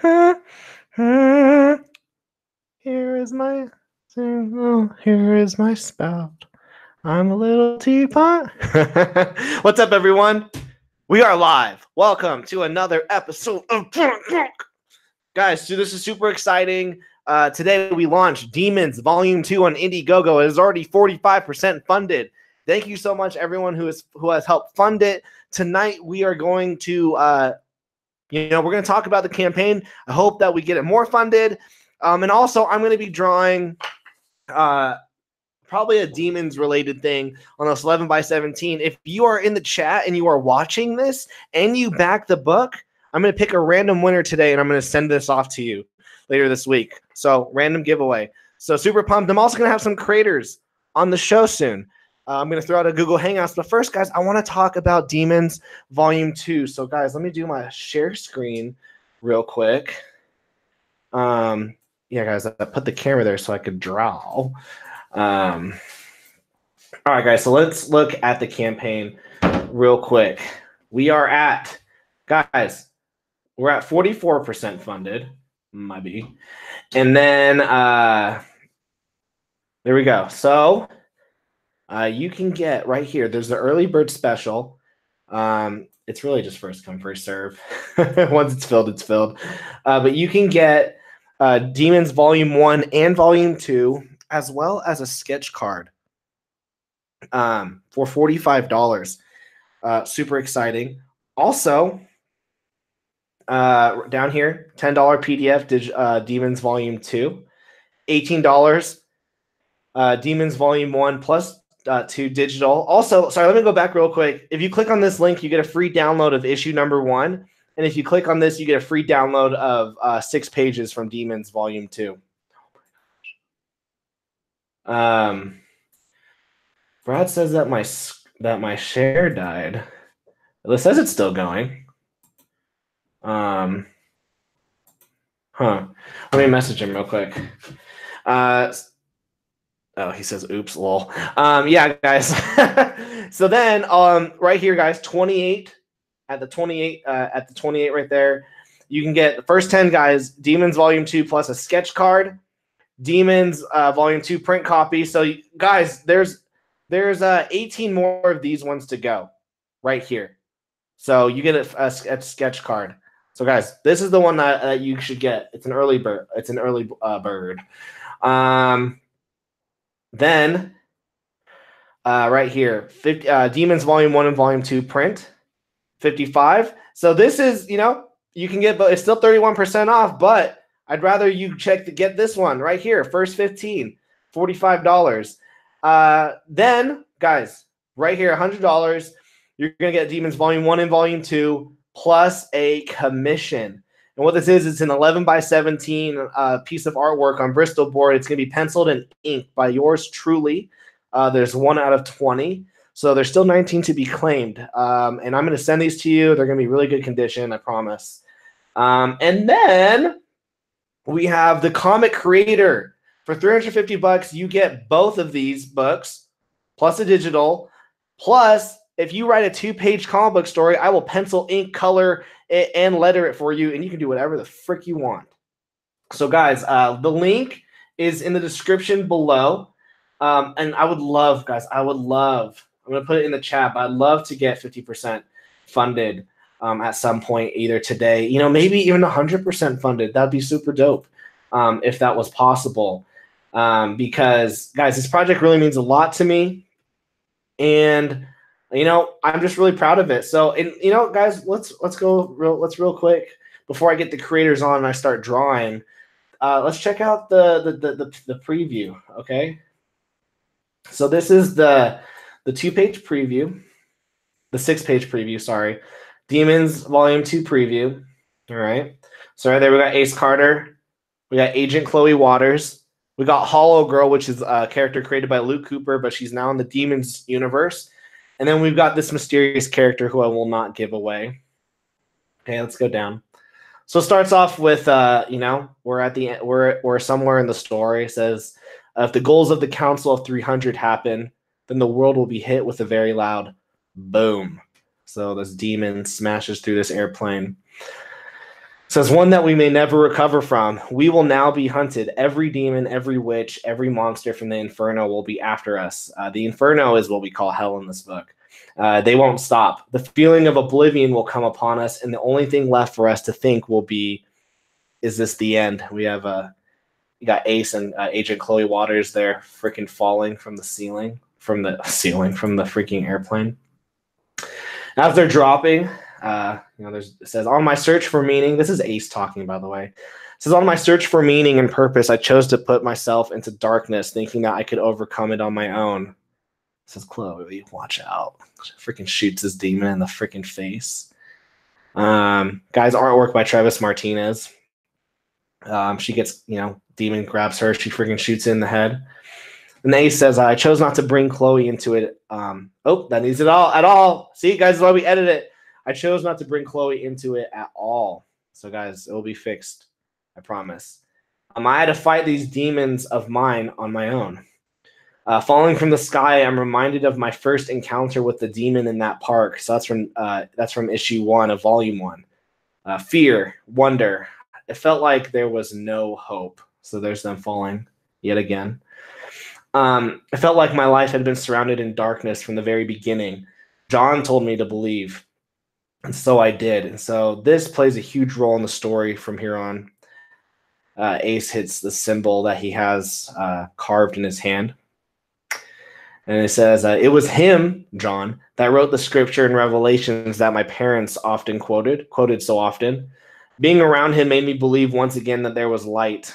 Here is my here is my spout. I'm a little teapot. What's up, everyone? We are live. Welcome to another episode of Guys, so this is super exciting. Today we launched Demons Volume 2 on Indiegogo. It is already 45% funded. Thank you so much, everyone who has helped fund it. Tonight we are going to we're going to talk about the campaign. I hope that we get it more funded. And also, I'm going to be drawing probably a demons related thing on this 11x17. If you are in the chat and you are watching this and you back the book, I'm going to pick a random winner today and I'm going to send this off to you later this week. So random giveaway. So super pumped. I'm also going to have some creators on the show soon. I'm going to throw out a Google Hangouts. But first, guys, I want to talk about Demons Volume 2. So, guys, let me do my share screen real quick. Yeah, guys, I put the camera there so I could draw. All right, guys, so let's look at the campaign real quick. We're at 44% funded, maybe. And then there we go. So you can get right here. There's the early bird special. It's really just first come, first serve. Once it's filled, it's filled. But you can get Demons Volume 1 and Volume 2, as well as a sketch card for $45. Super exciting. Also, down here, $10 PDF Demons Volume 2, $18 Demons Volume 1 plus 2 digital. Also, sorry, let me go back real quick. If you click on this link, you get a free download of issue number 1. And if you click on this, you get a free download of 6 pages from Demons Volume 2. Brad says that my share died. It says it's still going. Let me message him real quick. Oh, he says, oops, lol. Yeah, guys. So then, right here, guys, 28 at the 28 right there. You can get the first 10 guys, Demons Volume 2 plus a sketch card, Demons Volume 2 print copy. So, guys, there's 18 more of these ones to go right here. So you get a sketch card. So, guys, this is the one that you should get. It's an early bird. It's an early bird. Then, right here, Demons Volume 1 and Volume 2 print, $55. So this is, you can get, but it's still 31% off, but I'd rather you get this one right here, first 15, $45. Then, guys, right here, $100, you're going to get Demons Volume 1 and Volume 2 plus a commission. And what this is, it's an 11x17 piece of artwork on Bristol board. It's going to be penciled and inked by yours truly. There's 1 out of 20. So there's still 19 to be claimed. And I'm going to send these to you. They're going to be really good condition, I promise. And then we have the Comic Creator. For $350, you get both of these books, plus a digital. Plus, if you write a 2-page comic book story, I will pencil, ink, color, and letter it for you, and you can do whatever the frick you want. So, guys, the link is in the description below. And I would love, guys, I'm going to put it in the chat, but I'd love to get 50% funded at some point, either today, maybe even 100% funded. That'd be super dope if that was possible. Because, guys, this project really means a lot to me. And I'm just really proud of it. So, and guys, let's go real quick before I get the creators on and I start drawing. Let's check out the preview. Okay. So this is the 2-page preview, the 6-page preview. Sorry, Demons Volume 2 preview. All right. So right there we got Ace Carter, we got Agent Chloe Waters, we got Hollow Girl, which is a character created by Luke Cooper, but she's now in the Demons universe. And then we've got this mysterious character who I will not give away. Okay, let's go down. So it starts off with, we're at the we're somewhere in the story. It says, if the goals of the Council of 300 happen, then the world will be hit with a very loud boom. So this demon smashes through this airplane. Says one that we may never recover from. We will now be hunted. Every demon, every witch, every monster from the Inferno will be after us. The Inferno is what we call hell in this book. They won't stop. The feeling of oblivion will come upon us, and the only thing left for us to think will be, is this the end? We have you got Ace and Agent Chloe Waters there freaking falling from the ceiling, from the freaking airplane. As they're dropping, it says, on my search for meaning, this is Ace talking, by the way. It says, on my search for meaning and purpose, I chose to put myself into darkness, thinking that I could overcome it on my own. It says, Chloe, watch out. Freaking shoots his demon in the freaking face. Guys, artwork by Travis Martinez. She gets, demon grabs her. She freaking shoots it in the head. And Ace says, I chose not to bring Chloe into it. That needs it all at all. See, guys, is why we edit it. I chose not to bring Chloe into it at all. So, guys, it will be fixed. I promise. I had to fight these demons of mine on my own. Falling from the sky, I'm reminded of my first encounter with the demon in that park. So that's from issue 1 of volume 1. Fear, wonder. It felt like there was no hope. So there's them falling yet again. It felt like my life had been surrounded in darkness from the very beginning. John told me to believe, and so I did. And so this plays a huge role in the story from here on. Ace hits the symbol that he has carved in his hand. And it says, it was him, John, that wrote the scripture and Revelations that my parents often quoted so often. Being around him made me believe once again that there was light.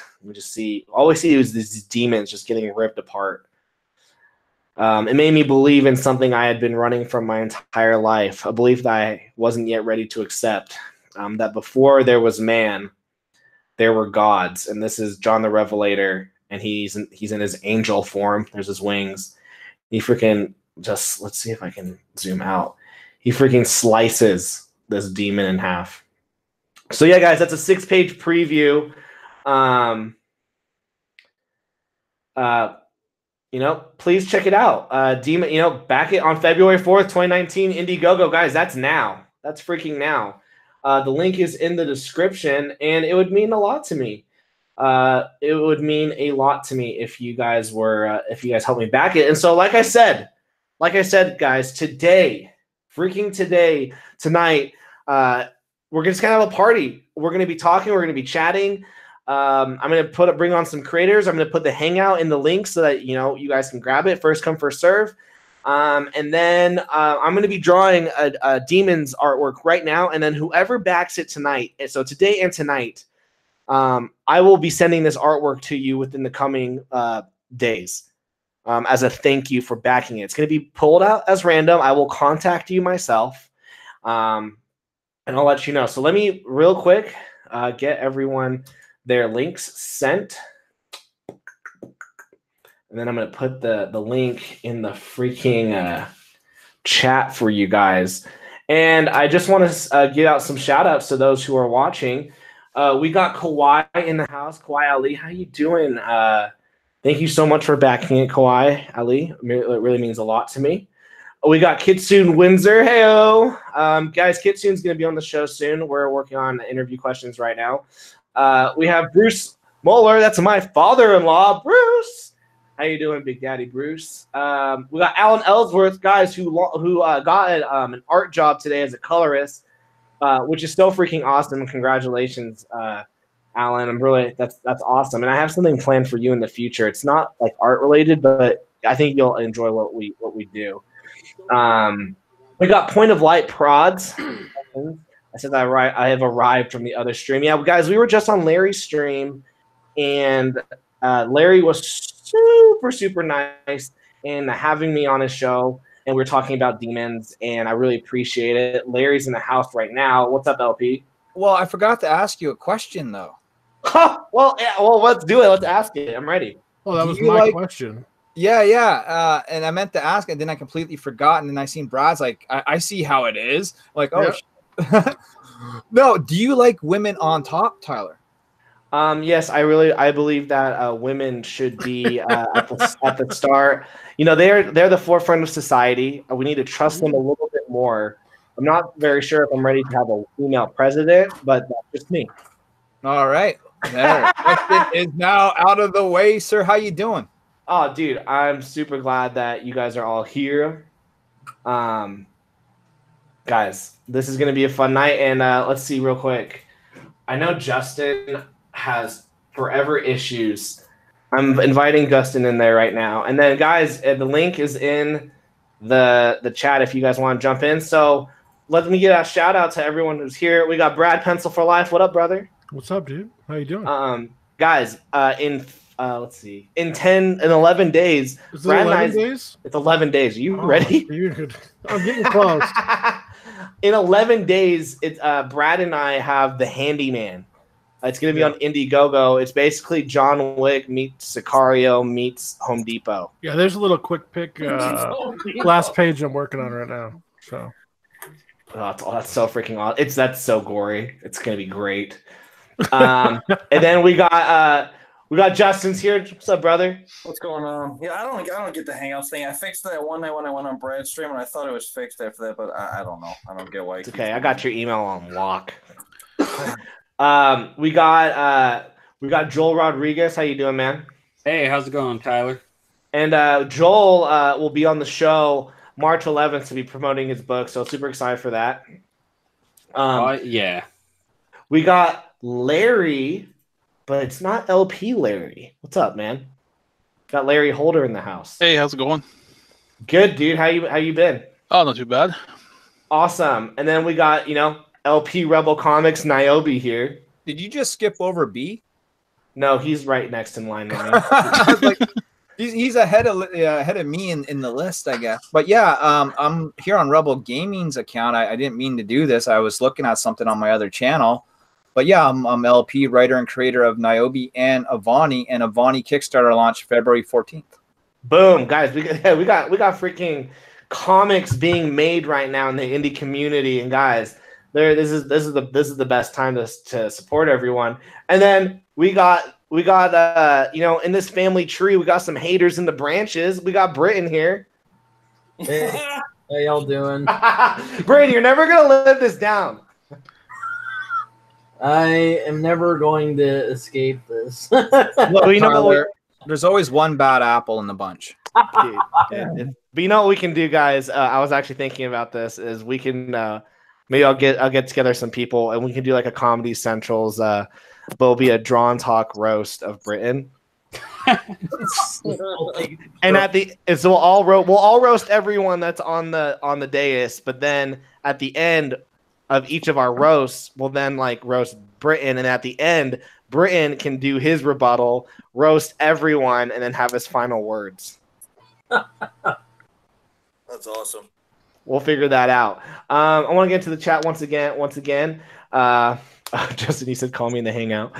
All we see is these demons just getting ripped apart. It made me believe in something I had been running from my entire life, a belief that I wasn't yet ready to accept, that before there was man, there were gods. And this is John the Revelator, and he's in his angel form. There's his wings. He freaking let's see if I can zoom out. He freaking slices this demon in half. So yeah, guys, that's a 6-page preview. Please check it out. Demon, back it on February 4th, 2019, Indiegogo, guys. That's now. That's freaking now. The link is in the description, and it would mean a lot to me. It would mean a lot to me if you guys help me back it. And so, like I said, guys, tonight, we're just gonna have a party. We're gonna be talking. We're gonna be chatting. I'm gonna bring on some creators. I'm gonna put the hangout in the link so that you guys can grab it. First come, first serve. And then I'm gonna be drawing a Demons artwork right now, and then whoever backs it tonight. So today and tonight, I will be sending this artwork to you within the coming days as a thank you for backing it. It's gonna be pulled out as random. I will contact you myself. And I'll let you know. So let me real quick get everyone their links sent. And then I'm going to put the link in the freaking chat for you guys. And I just want to get out some shout outs to those who are watching. We got Kawhi in the house. Kawhi Ali, how you doing? Thank you so much for backing it, Kawhi Ali. It really means a lot to me. We got Kitsune Windsor. Heyo. Guys, Kitsune's going to be on the show soon. We're working on interview questions right now. We have Bruce Moeller. That's my father-in-law, Bruce. How you doing, Big Daddy Bruce? We got Alan Ellsworth, guys, who got an art job today as a colorist, which is so freaking awesome. Congratulations, Alan. That's awesome. And I have something planned for you in the future. It's not like art related, but I think you'll enjoy what we do. We got Point of Light Prods. I said I have arrived from the other stream. Yeah, guys, we were just on Larry's stream, and Larry was super, super nice in having me on his show, and we were talking about demons, and I really appreciate it. Larry's in the house right now. What's up, LP? Well, I forgot to ask you a question, though. Well, let's do it. Let's ask it. I'm ready. Well, that was my question. Yeah. And I meant to ask, and then I completely forgot, and then I seen Brad's like, I see how it is. I'm like, oh, yeah. No, do you like women on top, Tyler? Yes, I believe that women should be at the start. They're the forefront of society. We need to trust them a little bit more I'm not very sure if I'm ready to have a female president, but that's just me. All right. There. Question is now out of the way, sir. How you doing? Oh, dude, I'm super glad that you guys are all here. Guys, this is going to be a fun night. And let's see real quick. I know Justin has forever issues. I'm inviting Justin in there right now. And then, guys, the link is in the chat if you guys want to jump in. So let me get a shout out to everyone who's here. We got Brad Pencil for Life. What up, brother? What's up, dude? How you doing? Guys, let's see. In 11 days. Is it 11 days? It's 11 days. Are you ready? Dude. I'm getting close. In 11 days, it's Brad and I have The Handyman. It's going to be on Indiegogo. It's basically John Wick meets Sicario meets Home Depot. Yeah, there's a little quick pick last page I'm working on right now. So that's so freaking awesome. That's so gory. It's going to be great. And then we got Justin's here. What's up, brother? What's going on? Yeah, I don't get the Hangouts thing. I fixed that one night when I went on Brad's stream, and I thought it was fixed after that, but I don't know. I don't get why. It's okay. I got your email on lock. We got Joel Rodriguez. How you doing, man? Hey, how's it going, Tyler? And Joel will be on the show March 11th to be promoting his book, so super excited for that. Yeah. We got Larry, but it's not LP Larry. What's up, man? Got Larry Holder in the house. Hey, how's it going? Good, dude. How you been? Oh, not too bad. Awesome. And then we got, LP Rebel Comics Niobe here. Did you just skip over B? No, he's right next in line. I was like, he's ahead of me in the list, I guess. But yeah, I'm here on Rebel Gaming's account. I didn't mean to do this. I was looking at something on my other channel. But yeah, I'm LP, writer and creator of Niobe and Avani, and Avani Kickstarter launched February 14th. Boom, guys! We got freaking comics being made right now in the indie community, and guys, this is the best time to support everyone. And then we got in this family tree, we got some haters in the branches. We got Britton here. Hey, how y'all doing? Britton, you're never gonna live this down. I am never going to escape this. Well, there's always one bad apple in the bunch. Dude, but you know what we can do, guys? I was actually thinking about this. Is we can maybe I'll get together some people and we can do like a Comedy Central's. But it'll be a drawn talk roast of Britain. And we'll all roast everyone that's on the dais. But then at the end of each of our roasts, we'll then roast Britain, and at the end, Britain can do his rebuttal, roast everyone, and then have his final words. That's awesome. We'll figure that out. I want to get into the chat once again. Justin, you said call me in the hangout.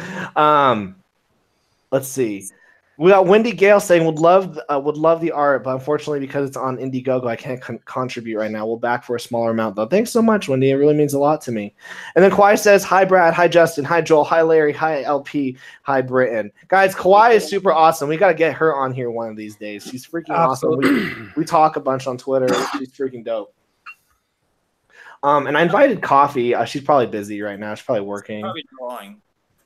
Let's see. We got Wendy Gale saying would love the art, but unfortunately because it's on Indiegogo, I can't contribute right now. We'll back for a smaller amount though. Thanks so much, Wendy. It really means a lot to me. And then Kawhi says, "Hi Brad, hi Justin, hi Joel, hi Larry, hi LP, hi Britton." Guys, Kawhi is super awesome. We got to get her on here one of these days. She's freaking awesome. We talk a bunch on Twitter. She's freaking dope. And I invited Coffee. She's probably busy right now. She's probably working. Probably drawing.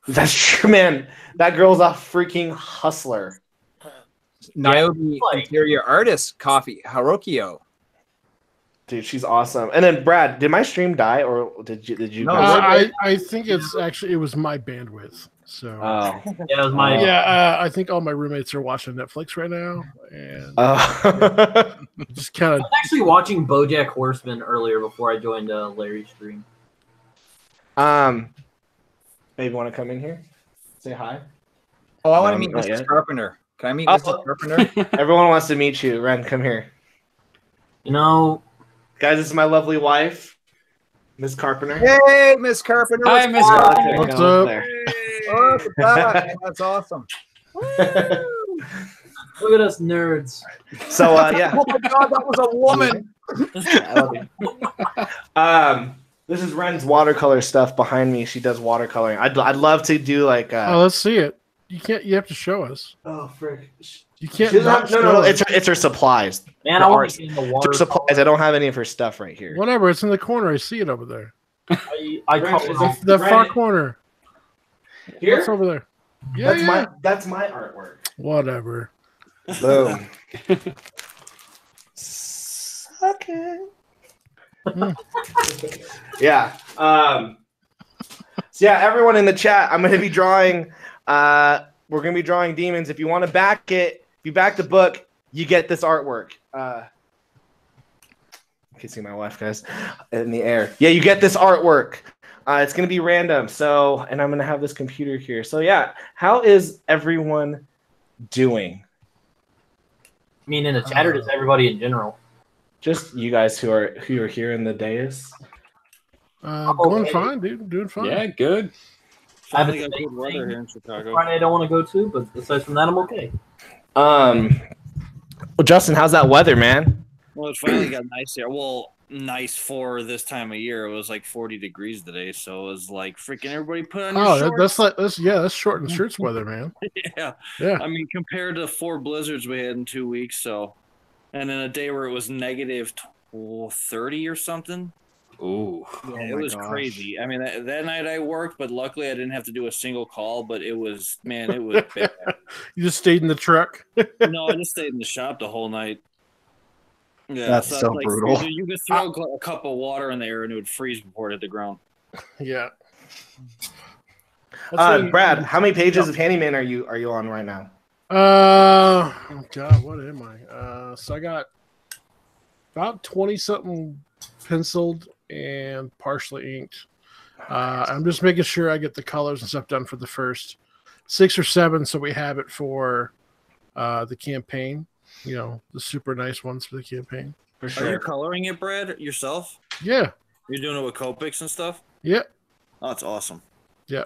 That's true, man. That girl's a freaking hustler. Niobe interior artist, Coffee Harokio. Dude, she's awesome. And then Brad, did my stream die or did you? No, I think it was my bandwidth. So Oh. Yeah, it was my. I think all my roommates are watching Netflix right now, and just kind I of. was actually watching BoJack Horseman earlier before I joined Larry's stream. Maybe want to come in here? Say hi. Oh, I want to meet not Mrs. yet. Carpenter. Can I meet Oh. Mrs. Carpenter? Everyone wants to meet you. Ren, come here. You know, Guys, this is my lovely wife, Miss Carpenter. Hey, Miss Carpenter. Hi, Miss Oh, Carpenter. okay, What's go up? there. Oh, look at that. That's awesome. look at us nerds. So yeah. Oh my God, that was a woman. I love you. This is Ren's watercolor stuff behind me. She does watercoloring. I'd love to do like. Oh, let's see it. You have to show us. Oh frick! You can't. She doesn't have, not no, show it. it's her supplies. Man, Her I want art- to get in the It's water. her supplies. I don't have any of her stuff right here. Whatever. It's in the corner. I see it over there. I call it The far corner. Here? What's over there? Yeah, That's my artwork. Whatever. Boom. Suck it. Yeah. So yeah, everyone in the chat, I'm going to be drawing. We're going to be drawing demons. If you want to back it, if you back the book, you get this artwork. You can see my wife, guys, in the air. Yeah, you get this artwork. It's going to be random. So, and I'm going to have this computer here. So yeah, how is everyone doing? I mean, in the chat or just everybody in general? Just you guys who are here in the dais. Going fine, dude. Doing fine. Yeah, good. Finally got good weather here in Chicago. Friday I don't want to go to, but aside from that, I'm okay. Well, Justin, how's that weather, man? Well, it finally got nice here. Well, nice for this time of year. It was like 40 degrees today, so it was like freaking everybody put on your shorts. That's short and shirts weather, man. Yeah. Yeah. I mean, compared to 4 blizzards we had in 2 weeks, so, and then a day where it was negative 30 or something. Ooh. Yeah, it was crazy. I mean, that night I worked, but luckily I didn't have to do a single call. But it was bad. You just stayed in the truck. No, I just stayed in the shop the whole night. Yeah, That's so like, brutal. You could throw a cup of water in there and it would freeze before it hit the ground. Yeah. Brad, how many pages of Handyman are you on right now? God, what am I? So I got about 20 something penciled and partially inked. I'm just making sure I get the colors and stuff done for the first 6 or 7, so we have it for the campaign. You know, the super nice ones for the campaign. For Are you coloring it, Brad, yourself? Yeah. You're doing it with Copics and stuff? Yeah. Oh, that's awesome. Yeah.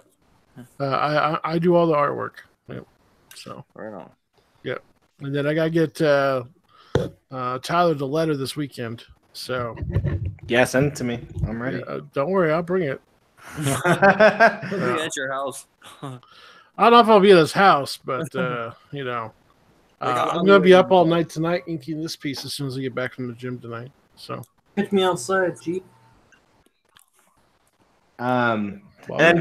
I do all the artwork. Yep. So. Right on. Yep. And then I gotta get Tyler the letter this weekend. So. Yeah, send it to me. I'm ready. Don't worry, I'll bring it. He'll be at your house. I don't know if I'll be at his house, but you know. I'm gonna be up all night tonight inking this piece as soon as I get back from the gym tonight. So Catch me outside, Jeep. And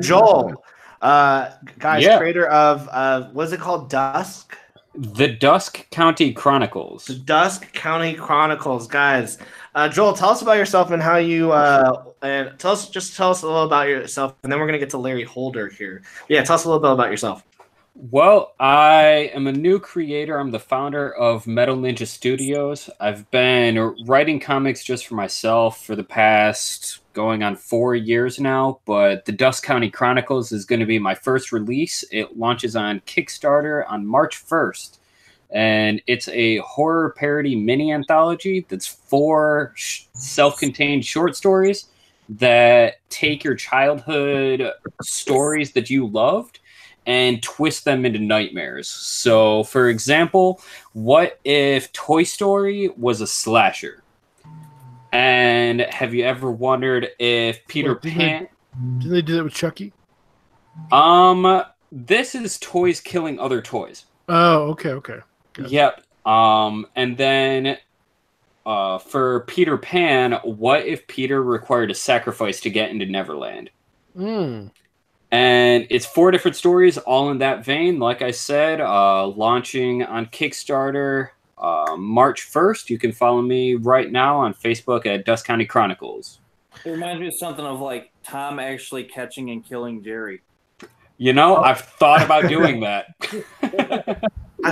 Joel, guys, creator of what's it called? Dusk? The Dusk County Chronicles. The Dusk County Chronicles, guys. Joel, tell us about yourself and how you and tell us a little about yourself, and then we're gonna get to Larry Holder here. Yeah, tell us a little bit about yourself. Well, I am a new creator. I'm the founder of Metal Ninja Studios. I've been writing comics just for myself for the past going on 4 years now, but the Dusk County Chronicles is going to be my first release. It launches on Kickstarter on March 1st, and it's a horror parody mini anthology that's 4 self-contained short stories that take your childhood stories that you loved and twist them into nightmares. So, for example, what if Toy Story was a slasher? And have you ever wondered if Peter Pan... Didn't they do that with Chucky? This is toys killing other toys. Oh, okay. Gotcha. Yep. And then for Peter Pan, what if Peter required a sacrifice to get into Neverland? And it's 4 different stories, all in that vein. Like I said, launching on Kickstarter March 1st. You can follow me right now on Facebook at Dusk County Chronicles. It reminds me of something of like Tom actually catching and killing Jerry. You know, I've thought about doing that.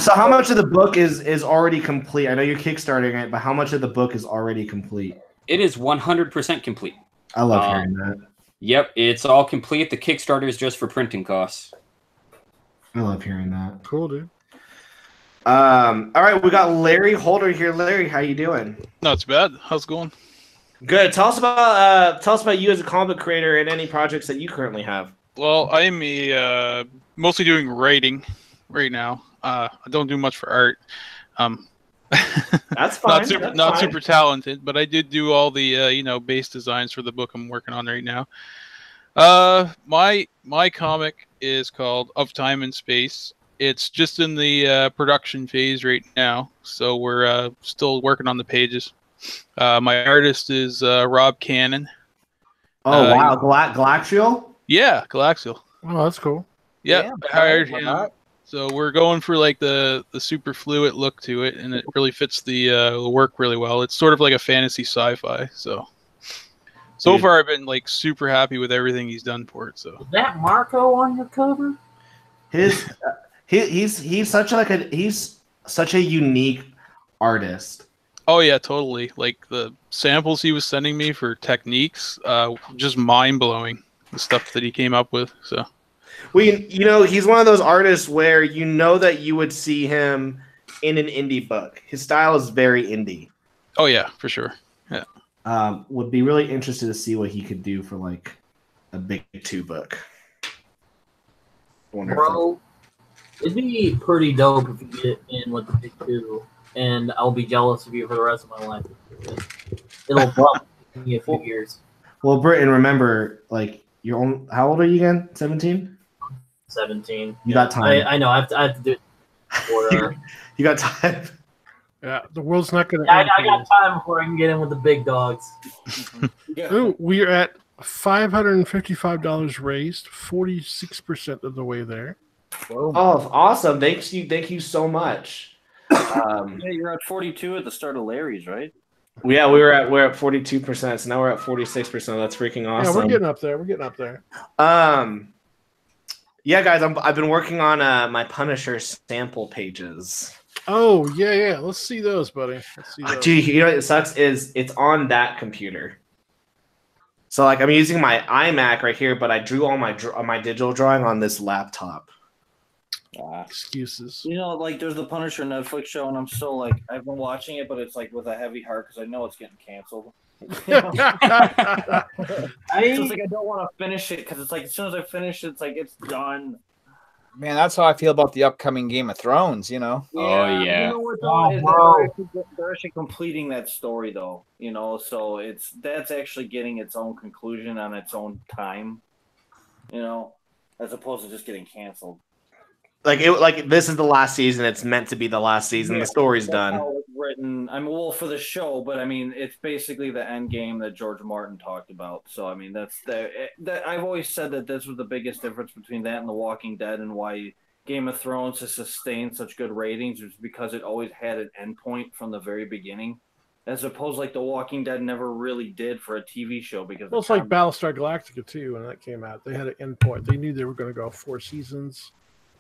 So how much of the book is already complete? I know you're kickstarting it, but how much of the book is already complete? It is 100% complete. I love hearing that. Yep, it's all complete. The Kickstarter is just for printing costs. I love hearing that. Cool, dude. All right, we got Larry Holder here. Larry, how you doing? Not too bad. How's it going? Good. Tell us about you as a comic creator and any projects that you currently have. Well, I am mostly doing writing right now. I don't do much for art. That's fine. Not super talented, but I did do all the base designs for the book I'm working on right now. My comic is called Of Time and Space. It's just in the production phase right now, so we're still working on the pages. My artist is Rob Cannon. Oh wow, Galaxial. Yeah, Galaxial. Oh, that's cool. Yeah, Damn, I hired how him. about So we're going for like the super fluid look to it, and it really fits the work really well. It's sort of like a fantasy sci-fi. So Dude. far, I've been like super happy with everything he's done for it. So Is that Marco on your cover? His he's such a unique artist. oh yeah, totally. Like the samples he was sending me for techniques, just mind blowing. The stuff that he came up with. So. He's one of those artists where you know that you would see him in an indie book. His style is very indie. Oh yeah, for sure. Yeah. Would be really interested to see what he could do for like a big 2 book. Bro, it'd be pretty dope if you get in with the big 2, and I'll be jealous of you for the rest of my life. It'll probably take me a few years. Well, Britton, remember, like how old are you again? 17? 17. You got time. I know. I have to do it. For, You got time. Yeah, the world's not going to. I got time before I can get in with the big dogs. Ooh, we are at $555 raised, 46% of the way there. Oh, awesome! Thank you so much. Yeah, you're at 42 at the start of Larry's, right? Yeah, we're at 42%, so now we're at 46%. That's freaking awesome. Yeah, we're getting up there. We're getting up there. Yeah, guys, I've been working on my Punisher sample pages. Oh yeah. Let's see those, buddy. Let's see those. Dude, you know what sucks is it's on that computer. So like I'm using my iMac right here, but I drew all my digital drawing on this laptop. Excuses. You know, like there's the Punisher Netflix show, and I'm still like I've been watching it, but it's like with a heavy heart because I know it's getting canceled. You know? It's like I don't want to finish it because it's like as soon as I finish it, it's like it's done. Man, that's how I feel about the upcoming Game of Thrones. You know. Oh, yeah. You know what, Oh, though, bro. they're actually completing that story though. You know, so that's actually getting its own conclusion on its own time. You know, as opposed to just getting canceled. Like this is the last season. It's meant to be the last season. Yeah, the story's that's done. how it's written. I mean, well, for the show, but I mean, it's basically the end game that George Martin talked about. So I mean, that's that. I've always said that this was the biggest difference between that and The Walking Dead, and why Game of Thrones has sustained such good ratings, is because it always had an endpoint from the very beginning, as opposed like The Walking Dead never really did for a TV show. Because Well, it's like Battlestar Galactica too. When that came out, they had an endpoint. They knew they were going to go 4 seasons,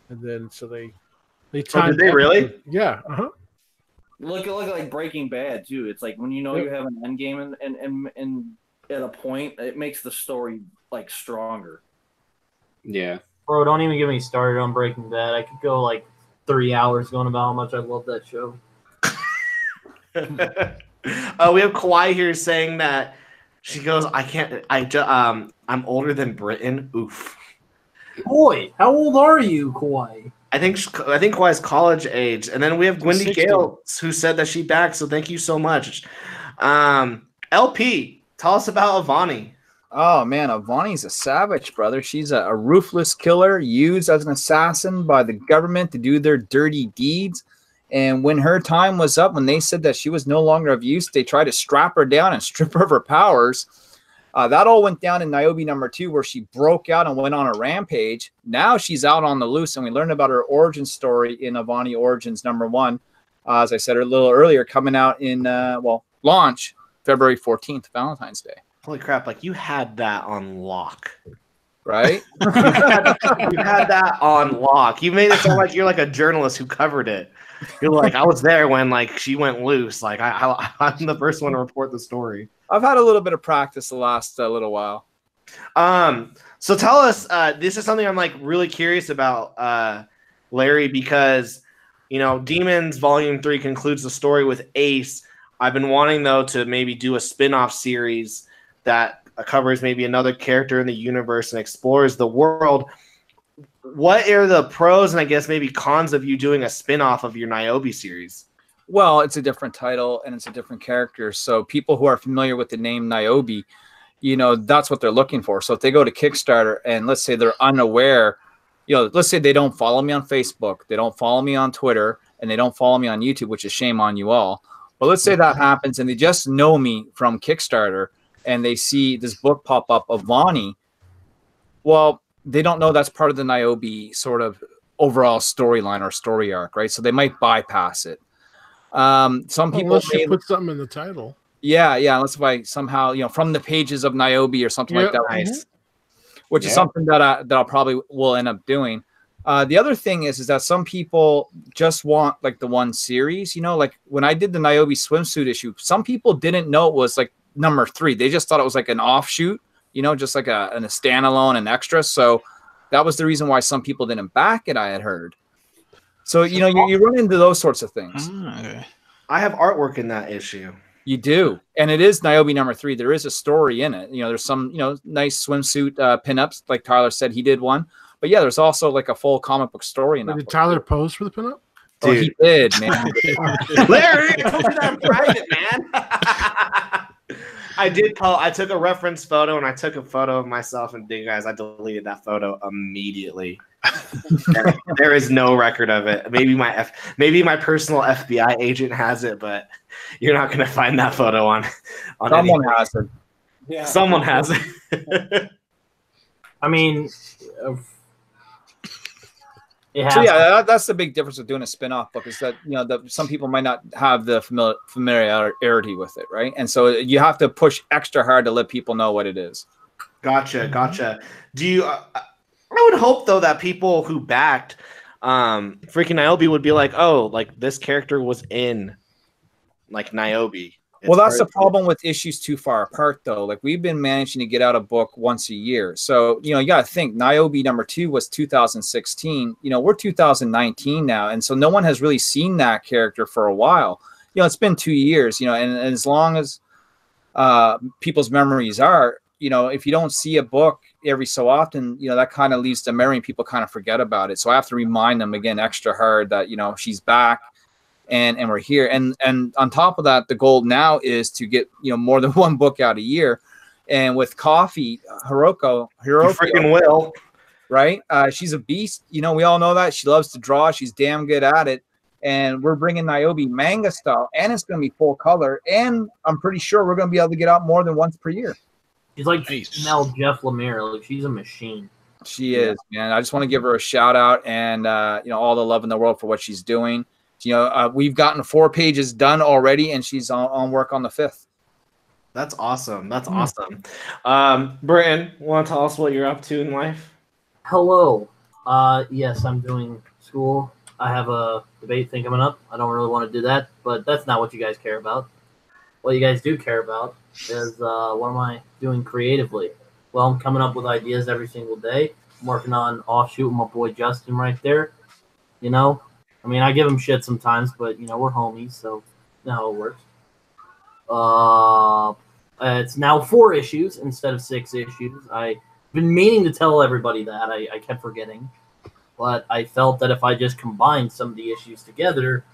and then so they timed. Did they really? Yeah. Look like Breaking Bad too. It's like when you know you have an end game and at a point, it makes the story like stronger. Yeah. Bro, don't even get me started on Breaking Bad. I could go like 3 hours going about how much I love that show. We have Kawhi here saying that she goes, I'm older than Britain. Oof. Boy, how old are you, Kawhi? I think Kawhi's college age, and then we have Wendy 60. Gale who said that she back. So thank you so much. LP, tell us about Avani. Oh man, Avani's a savage, brother. She's a ruthless killer used as an assassin by the government to do their dirty deeds. And when her time was up, when they said that she was no longer of use, they tried to strap her down and strip her of her powers. That all went down in Niobe #2, where she broke out and went on a rampage. Now she's out on the loose, and we learned about her origin story in Avani Origins #1. As I said a little earlier, coming out in, launch February 14th, Valentine's Day. Holy crap, like you had that on lock. Right? You had that on lock. You made it sound like you're like a journalist who covered it. You're like, I was there when like she went loose. Like I'm the first one to report the story. I've had a little bit of practice the last little while. So tell us, this is something I'm like really curious about, Larry, because Demons Volume 3 concludes the story with Ace. I've been wanting though to maybe do a spin-off series that covers maybe another character in the universe and explores the world. What are the pros and I guess maybe cons of you doing a spin-off of your Niobe series? Well, it's a different title and it's a different character. So people who are familiar with the name Niobe, that's what they're looking for. So if they go to Kickstarter and let's say they're unaware, let's say they don't follow me on Facebook, they don't follow me on Twitter, and they don't follow me on YouTube, which is shame on you all. But let's say that happens and they just know me from Kickstarter and they see this book pop up of Vani. Well, they don't know that's part of the Niobe sort of overall storyline or story arc, right? So they might bypass it. Some people unless you put something in the title. Yeah, unless if I somehow, from the pages of Niobe or something like that. Nice. Which is something that I'll probably will end up doing. The other thing is that some people just want like the one series, like when I did the Niobe swimsuit issue, some people didn't know it was like number 3. They just thought it was like an offshoot, just like a standalone and extra. So that was the reason why some people didn't back it, I had heard. So, you run into those sorts of things. I have artwork in that issue. You do. And it is Niobe number 3. There is a story in it. There's some, nice swimsuit pinups. Like Tyler said, he did one. But yeah, there's also like a full comic book story in that. Did Tyler pose for the pinup? Oh, he did, man. Larry, I'm private, man. I took a reference photo and I took a photo of myself, and guys, I deleted that photo immediately. There is no record of it. Maybe my personal FBI agent has it, but you're not going to find that photo on Someone has it. Yeah. Someone has it. I mean, so yeah, that's the big difference with doing a spin-off book, is that some people might not have the familiarity with it, right? And so you have to push extra hard to let people know what it is. Gotcha. Do you? I would hope though that people who backed freaking Niobe would be like, oh, like this character was in like Niobe. Well, that's the problem with issues too far apart, though. Like, we've been managing to get out a book once a year. So, you got to think Niobe number 2 was 2016. We're 2019 now. And so no one has really seen that character for a while. It's been 2 years, and as long as people's memories are, if you don't see a book every so often, that kind of leaves the memory and people kind of forget about it. So I have to remind them again extra hard that, she's back. And we're here, and on top of that, the goal now is to get more than one book out a year. And with Coffee, Hiroko, you freaking will, right? She's a beast. We all know that. She loves to draw. She's damn good at it. And we're bringing Niobe manga style, and it's going to be full color. And I'm pretty sure we're going to be able to get out more than once per year. She's like now Jeff Lemire. Like, she's a machine. She is, man. I just want to give her a shout out, and all the love in the world for what she's doing. We've gotten 4 pages done already, and she's on work on the 5th. That's awesome. That's awesome. Britton, want to tell us what you're up to in life? Hello. Yes, I'm doing school. I have a debate thing coming up. I don't really want to do that, but that's not what you guys care about. What you guys do care about is what am I doing creatively? Well, I'm coming up with ideas every single day. I'm working on Offshoot with my boy Justin right there. I mean, I give him shit sometimes, but, we're homies, so you know how it works. It's now 4 issues instead of 6 issues. I've been meaning to tell everybody that. I kept forgetting. But I felt that if I just combined some of the issues together,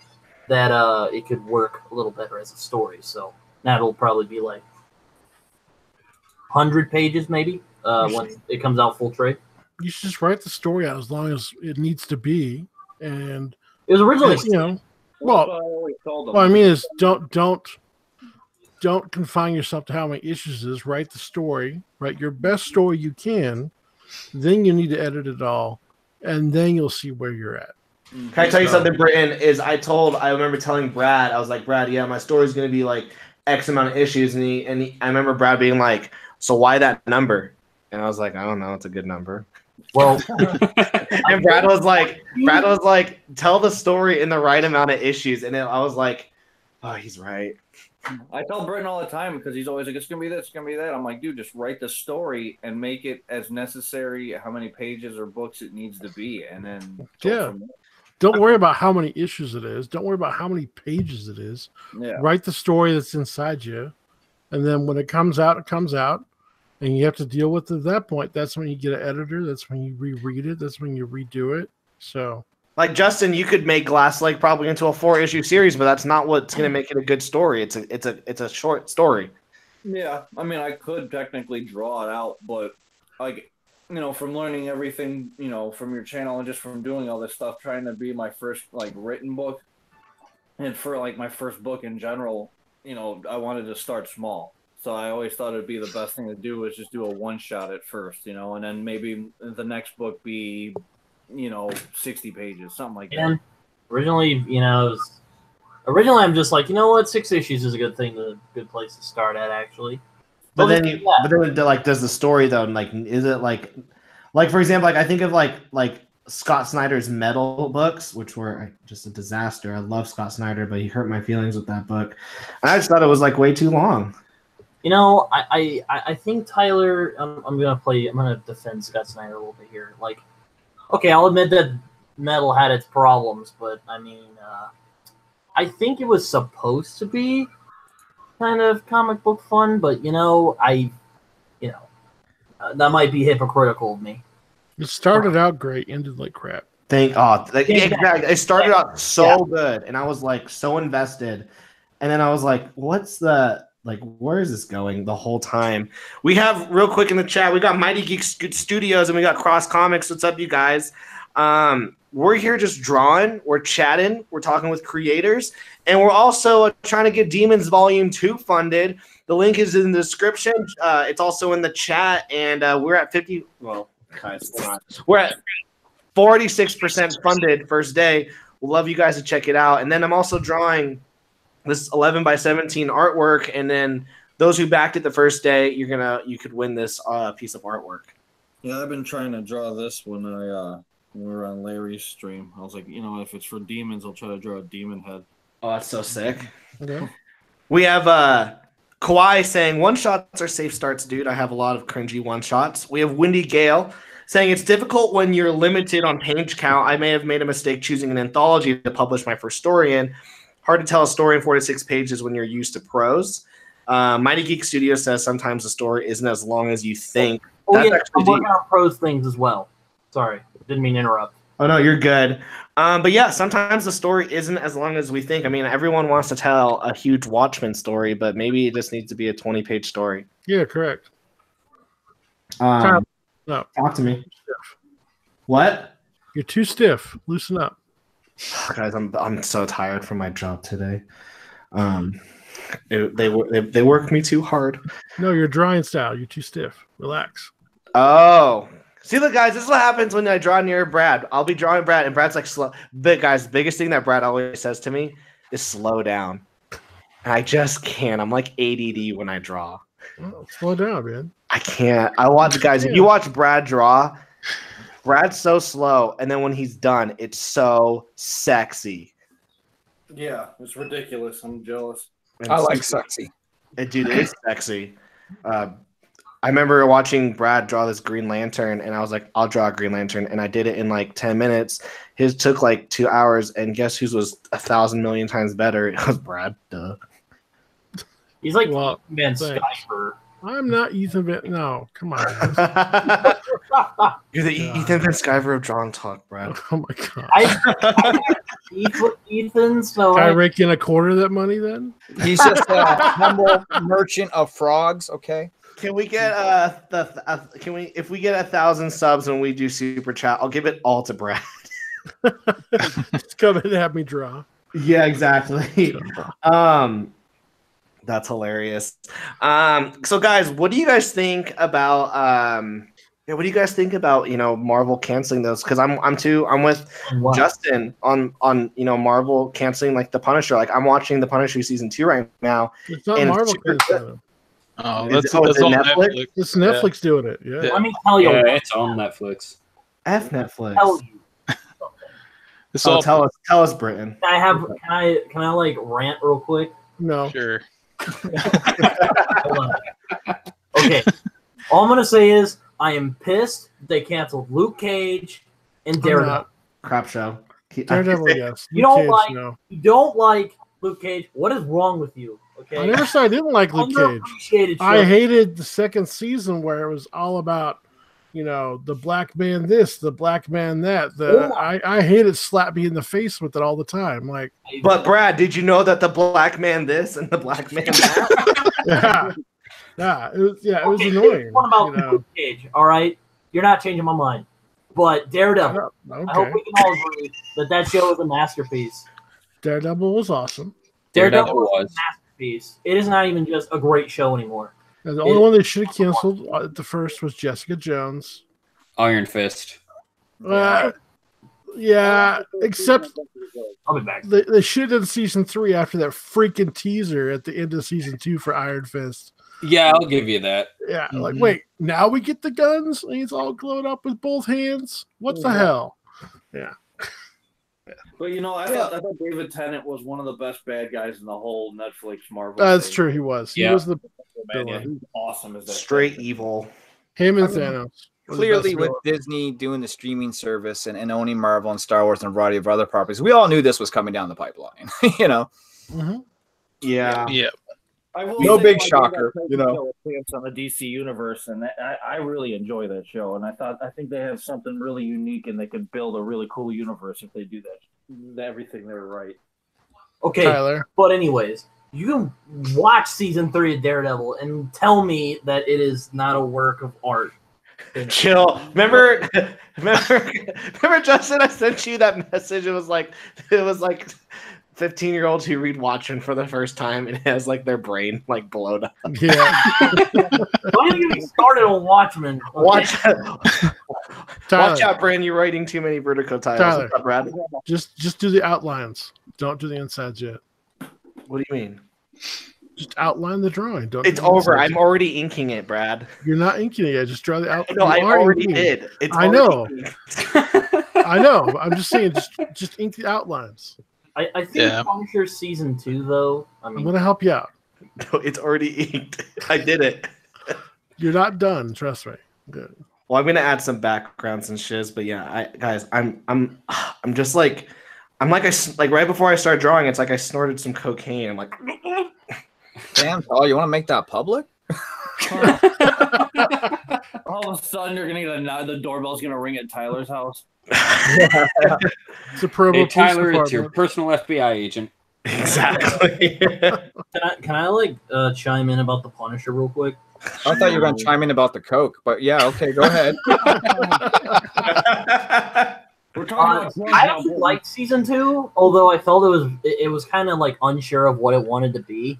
that it could work a little better as a story. So that'll probably be like 100 pages maybe when it comes out full trade. You should just write the story out as long as it needs to be. And it was originally, well, I mean, is don't confine yourself to how many issues it is. Write the story, write your best story you can. Then you need to edit it all, and then you'll see where you're at. Can I tell you something, Britton? I remember telling Brad, I was like, Brad, yeah, my story's gonna be like X amount of issues, and I remember Brad being like, so why that number? And I was like, I don't know, it's a good number. Well, and Brad was like, tell the story in the right amount of issues, and then I was like, oh, he's right. I tell Britton all the time because he's always like, it's gonna be this, it's gonna be that. I'm like, dude, just write the story and make it as necessary, how many pages or books it needs to be, and then don't worry about how many issues it is. Don't worry about how many pages it is. Yeah. Write the story that's inside you, and then when it comes out, it comes out. And you have to deal with it at that point. That's when you get an editor. That's when you reread it. That's when you redo it. So, like Justin, you could make Glass Lake probably into a 4-issue series, but that's not what's going to make it a good story. It's a short story. Yeah, I mean, I could technically draw it out, but like from learning everything, from your channel and just from doing all this stuff, trying to be my first like written book, and for like my first book in general, I wanted to start small. So I always thought it'd be the best thing to do is just do a one shot at first, and then maybe the next book be, 60 pages, something like that. And originally, originally I'm just like, you know what, 6 issues is a good good place to start at, actually. But then, does the story though? Like, is it like for example, like I think of like Scott Snyder's Metal books, which were just a disaster. I love Scott Snyder, but he hurt my feelings with that book. And I just thought it was like way too long. I think Tyler, I'm gonna defend Scott Snyder a little bit here. Like, okay, I'll admit that Metal had its problems, but I mean, I think it was supposed to be kind of comic book fun, but that might be hypocritical of me. It started out great, ended like crap. Exactly. It started out so good, and I was like so invested, and then I was like, where is this going the whole time? We have real quick in the chat, we got Mighty Geek Studios and we got Cross Comics. What's up, you guys? We're here just drawing, we're chatting, we're talking with creators, and we're also trying to get Demons Volume 2 funded. The link is in the description. It's also in the chat, and we're at 50. Well, guys, we're at 46% funded first day. We'll love you guys to check it out. And then I'm also drawing this 11x17 artwork, and then those who backed it the first day, you could win this piece of artwork. Yeah, I've been trying to draw this when we were on Larry's stream. I was like, if it's for demons, I'll try to draw a demon head. Oh, that's so sick. Okay. We have Kawhi saying, one-shots are safe starts, dude. I have a lot of cringy one-shots. We have Windy Gale saying, it's difficult when you're limited on page count. I may have made a mistake choosing an anthology to publish my first story in. Hard to tell a story in 46 pages when you're used to prose. Mighty Geek Studio says sometimes the story isn't as long as you think. Oh, yeah, I'm working on prose things as well. Sorry, didn't mean to interrupt. Oh, no, you're good. But yeah, sometimes the story isn't as long as we think. I mean, everyone wants to tell a huge Watchmen story, but maybe it just needs to be a 20-page story. Yeah, correct. No. Talk to me. What? You're too stiff. Loosen up. Guys, I'm so tired from my job today. They work me too hard. No, you're drawing style. You're too stiff. Relax. Oh. See, look, guys, this is what happens when I draw near Brad. I'll be drawing Brad, and Brad's like, slow. But, guys, the biggest thing that Brad always says to me is slow down. And I just can't. I'm like ADD when I draw. Oh, slow down, man. I can't. I watch, guys, if you watch Brad draw, Brad's so slow. And then when he's done, it's so sexy. Yeah, it's ridiculous. I'm jealous. I like sexy. Dude, it is sexy. I remember watching Brad draw this Green Lantern, and I was like, I'll draw a Green Lantern. And I did it in like 10 minutes. His took like 2 hours, and guess whose was 1,000 million times better? It was Brad. Duh. He's like Man Skyper. I'm not Ethan Van. No, come on. You're the Ethan Van Skyver of Drawn Talk, Brad. Oh my god. I Ethan, so can I rake in a quarter of that money then? He's just a humble merchant of frogs. Okay. Can we get if we get 1,000 subs when we do super chat, I'll give it all to Brad. Just come in and have me draw. Yeah, exactly. That's hilarious. So guys, what do you guys think about Marvel canceling those? Because I'm with Justin on Marvel canceling like the Punisher. Like I'm watching the Punisher season 2 right now. It's not Marvel canceling. Oh, that's all Netflix. It's Netflix doing it. Yeah. Let me tell you. Yeah, it's on Netflix. F Netflix. Tell you. Tell us, Britton. Can I like rant real quick? No. Sure. Hold on. Okay. All I'm gonna say is I am pissed they canceled Luke Cage and Daredevil. Crap show. Daredevil, yes. You don't like Luke Cage. What is wrong with you? Okay. I never said I didn't like Luke Cage. I hated the second season where it was all about, the black man this, the black man that. I hated slap me in the face with it all the time. Like, but Brad, did you know that the black man this and the black man that? Yeah, it was annoying. What about Luke Cage? All right, You're not changing my mind. But Daredevil, Okay. I hope we can all agree that show is a masterpiece. Daredevil was awesome. Daredevil Daredevil was was. a masterpiece. It is not even just a great show anymore. And the only one they should have canceled at the first was Jessica Jones. Iron Fist. Yeah, except I'll be back. they should have done season 3 after that freaking teaser at the end of season 2 for Iron Fist. Yeah, I'll give you that. Yeah, like Mhm. wait, now we get the guns and he's all glowed up with both hands. What the hell? But I thought David Tennant was one of the best bad guys in the whole Netflix Marvel. That's thing. true. He was. He Yeah. was the Man, yeah, villain. he's awesome as that. Straight evil. him and I mean, Thanos. were the Clearly, best with Disney doing the streaming service and owning Marvel and Star Wars and a variety of other properties, we all knew this was coming down the pipeline. villains. Yeah. Yeah. I will No say, big like, shocker, I you know. a chance on the DC universe, and I really enjoy that show. And I think they have something really unique, and they could build a really cool universe if they do that. Everything they're right. Okay, Tyler. but anyways, you can watch season 3 of Daredevil and tell me that it is not a work of art. Chill. Remember, Justin? I sent you that message. It was like 15-year-olds who read Watchmen for the first time and it has like their brain like blown up. Yeah. Why did you get started on Watchmen? Watch Tyler, out, Brand. You're writing too many Vertigo titles. Tyler. What's up, Brad? just do the outlines. Don't do the insides yet. What do you mean? Just outline the drawing. Don't. do It's the over. insides I'm yet. already inking it, Brad. You're not inking it yet. Just draw the outline. No, I already did. It's I already know. inked. I know. I'm just saying. Just ink the outlines. I think Yeah. Punisher season 2, though. I I'm mean, gonna help you out. No, it's already inked. I did it. You're not done. Trust me. Good. Well, I'm gonna add some backgrounds and shiz, but yeah, I'm just like, like right before I started drawing, it's like I snorted some cocaine. I'm like, Damn, Paul, you want to make that public? All of a sudden, you're gonna get the doorbell's gonna ring at Tyler's house. It's a Provo Hey, Police Tyler, it's your Department. personal FBI agent. exactly. can I chime in about the Punisher real quick? I thought you were going to chime in about the Coke, but yeah, okay, go ahead. We're talking about I actually liked season 2, although I felt it was kind of like unsure of what it wanted to be.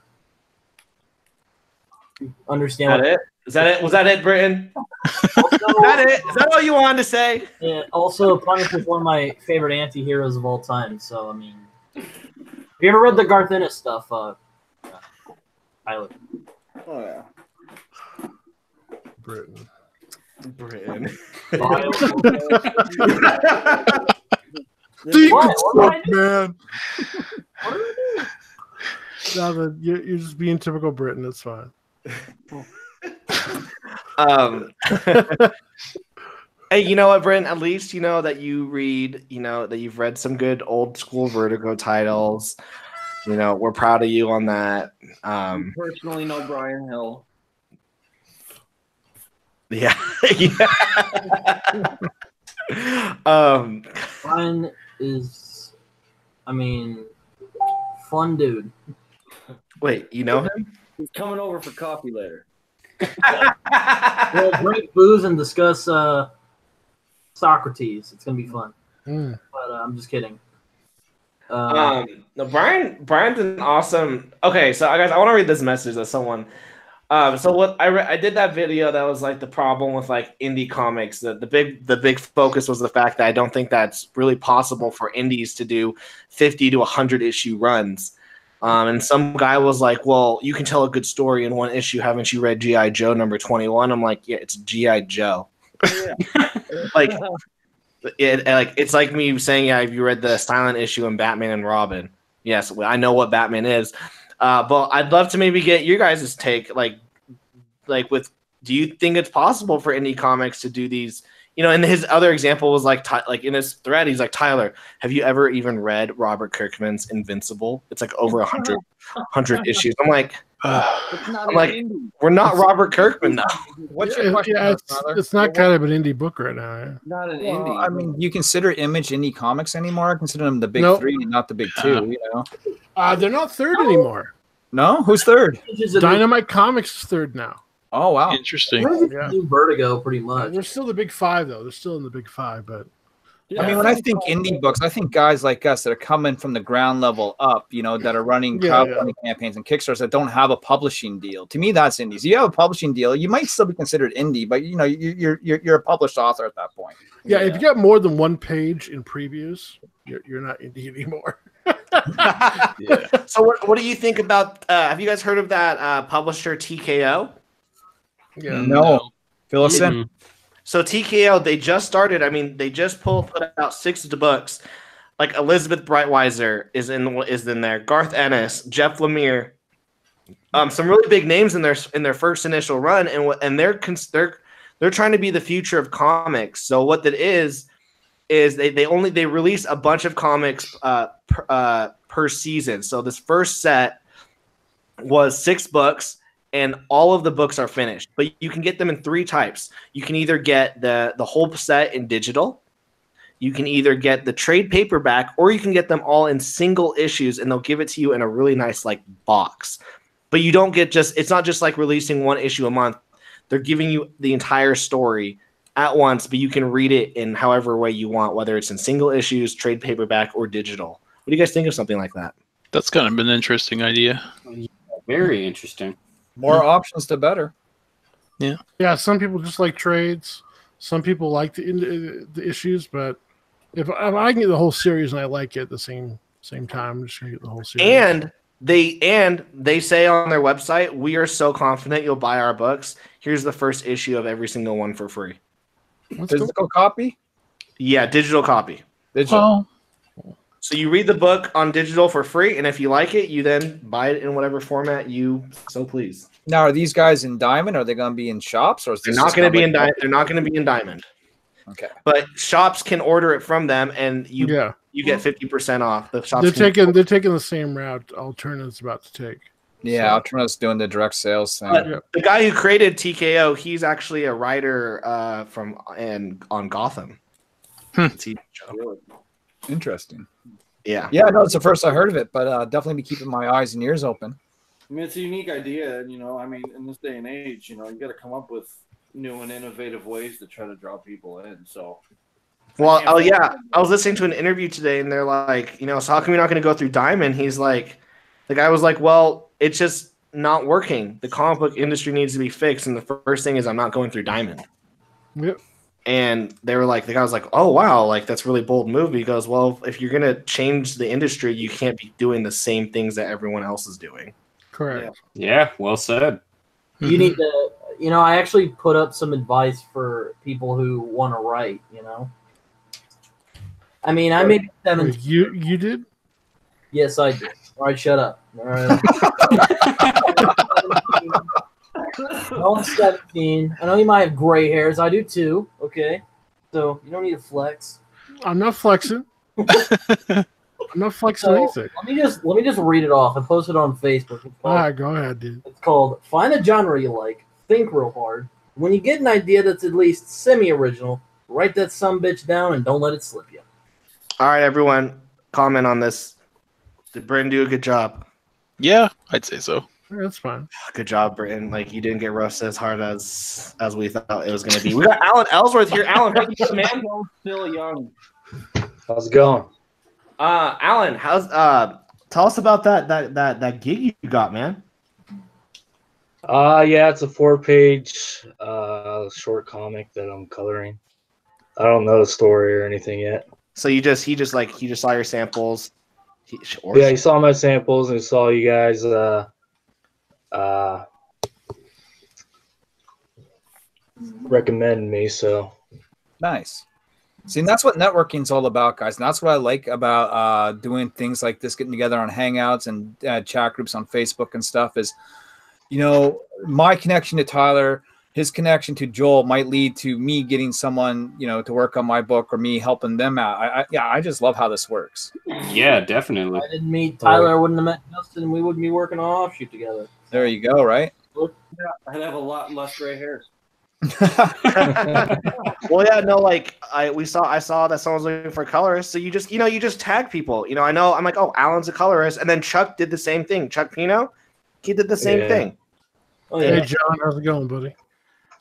Understand Is what that it? Is that it? Was that it, Britton? Is also, that it? Is that all you wanted to say? yeah, also, Punisher is one of my favorite anti-heroes of all time. So, I mean, have you ever read the Garth Ennis stuff, Tyler? Oh, yeah. Britain. Britton. What did I do? man. What did I do? No, you're just being typical Britain. It's fine. Hey, you know what, Brent? At least you know that you read, that you've read some good old school Vertigo titles. We're proud of you on that. personally know Brian Hill. Yeah. Brian is, I mean, fun dude. Wait, you know him? He's coming over for coffee later. We'll drink booze and discuss Socrates. It's gonna be fun. Mm. But I'm just kidding. No, Brian's an awesome. Okay, so guys, I want to read this message that someone. So what I did that video that was like the problem with like indie comics. The big focus was the fact that I don't think that's really possible for indies to do 50 to 100 issue runs. And some guy was like, "Well, you can tell a good story in one issue. Haven't you read G.I. Joe number 21?" I'm like, "Yeah, it's G.I. Joe." like it's like me saying, "Yeah, have you read the silent issue in Batman and Robin?" Yes, I know what Batman is. But I'd love to maybe get your guys' take, like with, do you think it's possible for indie comics to do these? And his other example was like in his thread, he's like, Tyler, have you ever even read Robert Kirkman's Invincible? It's like over 100 issues. I'm like, we're not Robert Kirkman though. What's your question, Yeah, Tyler? it's not kind of an indie book right now. Yeah. Not an Well, indie. I mean, you consider Image indie comics anymore? I consider them the big Nope. 3, not the big 2, They're not third anymore. No? Who's third? Which is a Dynamite Comics is third now. Oh wow. Interesting. Yeah. New Vertigo, pretty much. They're still the big five, though. They're still in the big five, but I mean, when I think indie books, I think guys like us that are coming from the ground level up, you know, that are running crowdfunding campaigns and Kickstarters that don't have a publishing deal. To me, that's indie. So you have a publishing deal, you might still be considered indie, but you know, you're a published author at that point. yeah, if you got more than one page in previews, you're not indie anymore. Yeah. So what do you think about? Have you guys heard of that publisher TKO? Yeah. No. Fill us in. Mhm. So TKO, they just started. I mean, they just put out 6 books. Like Elizabeth Breitweiser is in there. Garth Ennis, Jeff Lemire, some really big names in their first initial run, and they're trying to be the future of comics. So what that is they release a bunch of comics per season. So this first set was 6 books. And all of the books are finished, but you can get them in 3 types. You can either get the whole set in digital, you can either get the trade paperback, or you can get them all in single issues, and they'll give it to you in a really nice like box. But you don't get it's not just like releasing 1 issue a month. They're giving you the entire story at once, but you can read it in however way you want, whether it's in single issues, trade paperback, or digital. What do you guys think of something like that? That's kind of an interesting idea. Very interesting. More options, the better. Yeah, some people just like trades. Some people like the issues, but if I can get the whole series and I like it at the same time, I'm just gonna get the whole series. And they say on their website, we are so confident you'll buy our books. Here's the first issue of every single one for free. Physical copy? Yeah, digital copy. Digital. So you read the book on digital for free, and if you like it, you then buy it in whatever format you so please. Now, are these guys in Diamond? Are they going to be in shops, or is They're this not just going to be kinda in like- They're not going to be in Diamond. Okay. But shops can order it from them, and you get 50% off. The shops they're can- taking the same route Alternative's about to take. Yeah, Alternative's doing the direct sales thing. But the guy who created TKO, he's actually a writer on Gotham. TV show. Interesting. Yeah. Yeah, no, it's the first I heard of it, but definitely be keeping my eyes and ears open. I mean, it's a unique idea, and I mean, in this day and age, you got to come up with new and innovative ways to try to draw people in. So, Well, I was listening to an interview today, and they're like, so how come you're not going to go through Diamond? He's like, the guy was like, well, it's just not working. The comic book industry needs to be fixed, and the first thing is I'm not going through Diamond. Yep. And they were like, the guy was like, oh wow, like that's a really bold move. He goes, well, if you're gonna change the industry, you can't be doing the same things that everyone else is doing. Correct. Yeah, well said. You need to, I actually put up some advice for people who want to write, I mean, I made 17. You did? Yes, I did. All right, shut up. All right. I'm 17. I know you might have gray hairs. I do too. Okay. So you don't need to flex. I'm not flexing. I'm not flexing So, anything. let me just read it off. I posted it on Facebook. All right, go ahead, dude. It's called Find a Genre You Like, Think Real Hard. When you get an idea that's at least semi-original, write that sumbitch down and don't let it slip you. All right, everyone, comment on this. Did Britton do a good job? Yeah, I'd say so. Yeah, that's fine. Good job, Britton. Like you didn't get roasted as hard as we thought it was going to be. We got Alan Ellsworth here. Alan, how you doing, man? Still young. How's it going? Alan, how's tell us about that gig you got, man. Yeah, it's a 4-page short comic that I'm coloring. I don't know the story or anything yet. So he just saw your samples. Yeah, he saw my samples and he saw you guys recommend me, so Nice. See, and that's what networking's all about, guys. And that's what I like about doing things like this, getting together on Hangouts and chat groups on Facebook and stuff is, my connection to Tyler, his connection to Joel might lead to me getting someone, to work on my book or me helping them out. I just love how this works. Yeah, definitely. If I didn't meet Tyler, I wouldn't have met Justin, and we wouldn't be working on Offshoot together. There you go, right? I'd have a lot less gray hairs. Well, yeah, no, like I saw that someone was looking for a colorist, so you just tag people. I know I'm like, oh, Alan's a colorist, and then Chuck did the same thing. Chuck Pino, he did the same thing. Oh, Hey, yeah. John, how's it going, buddy?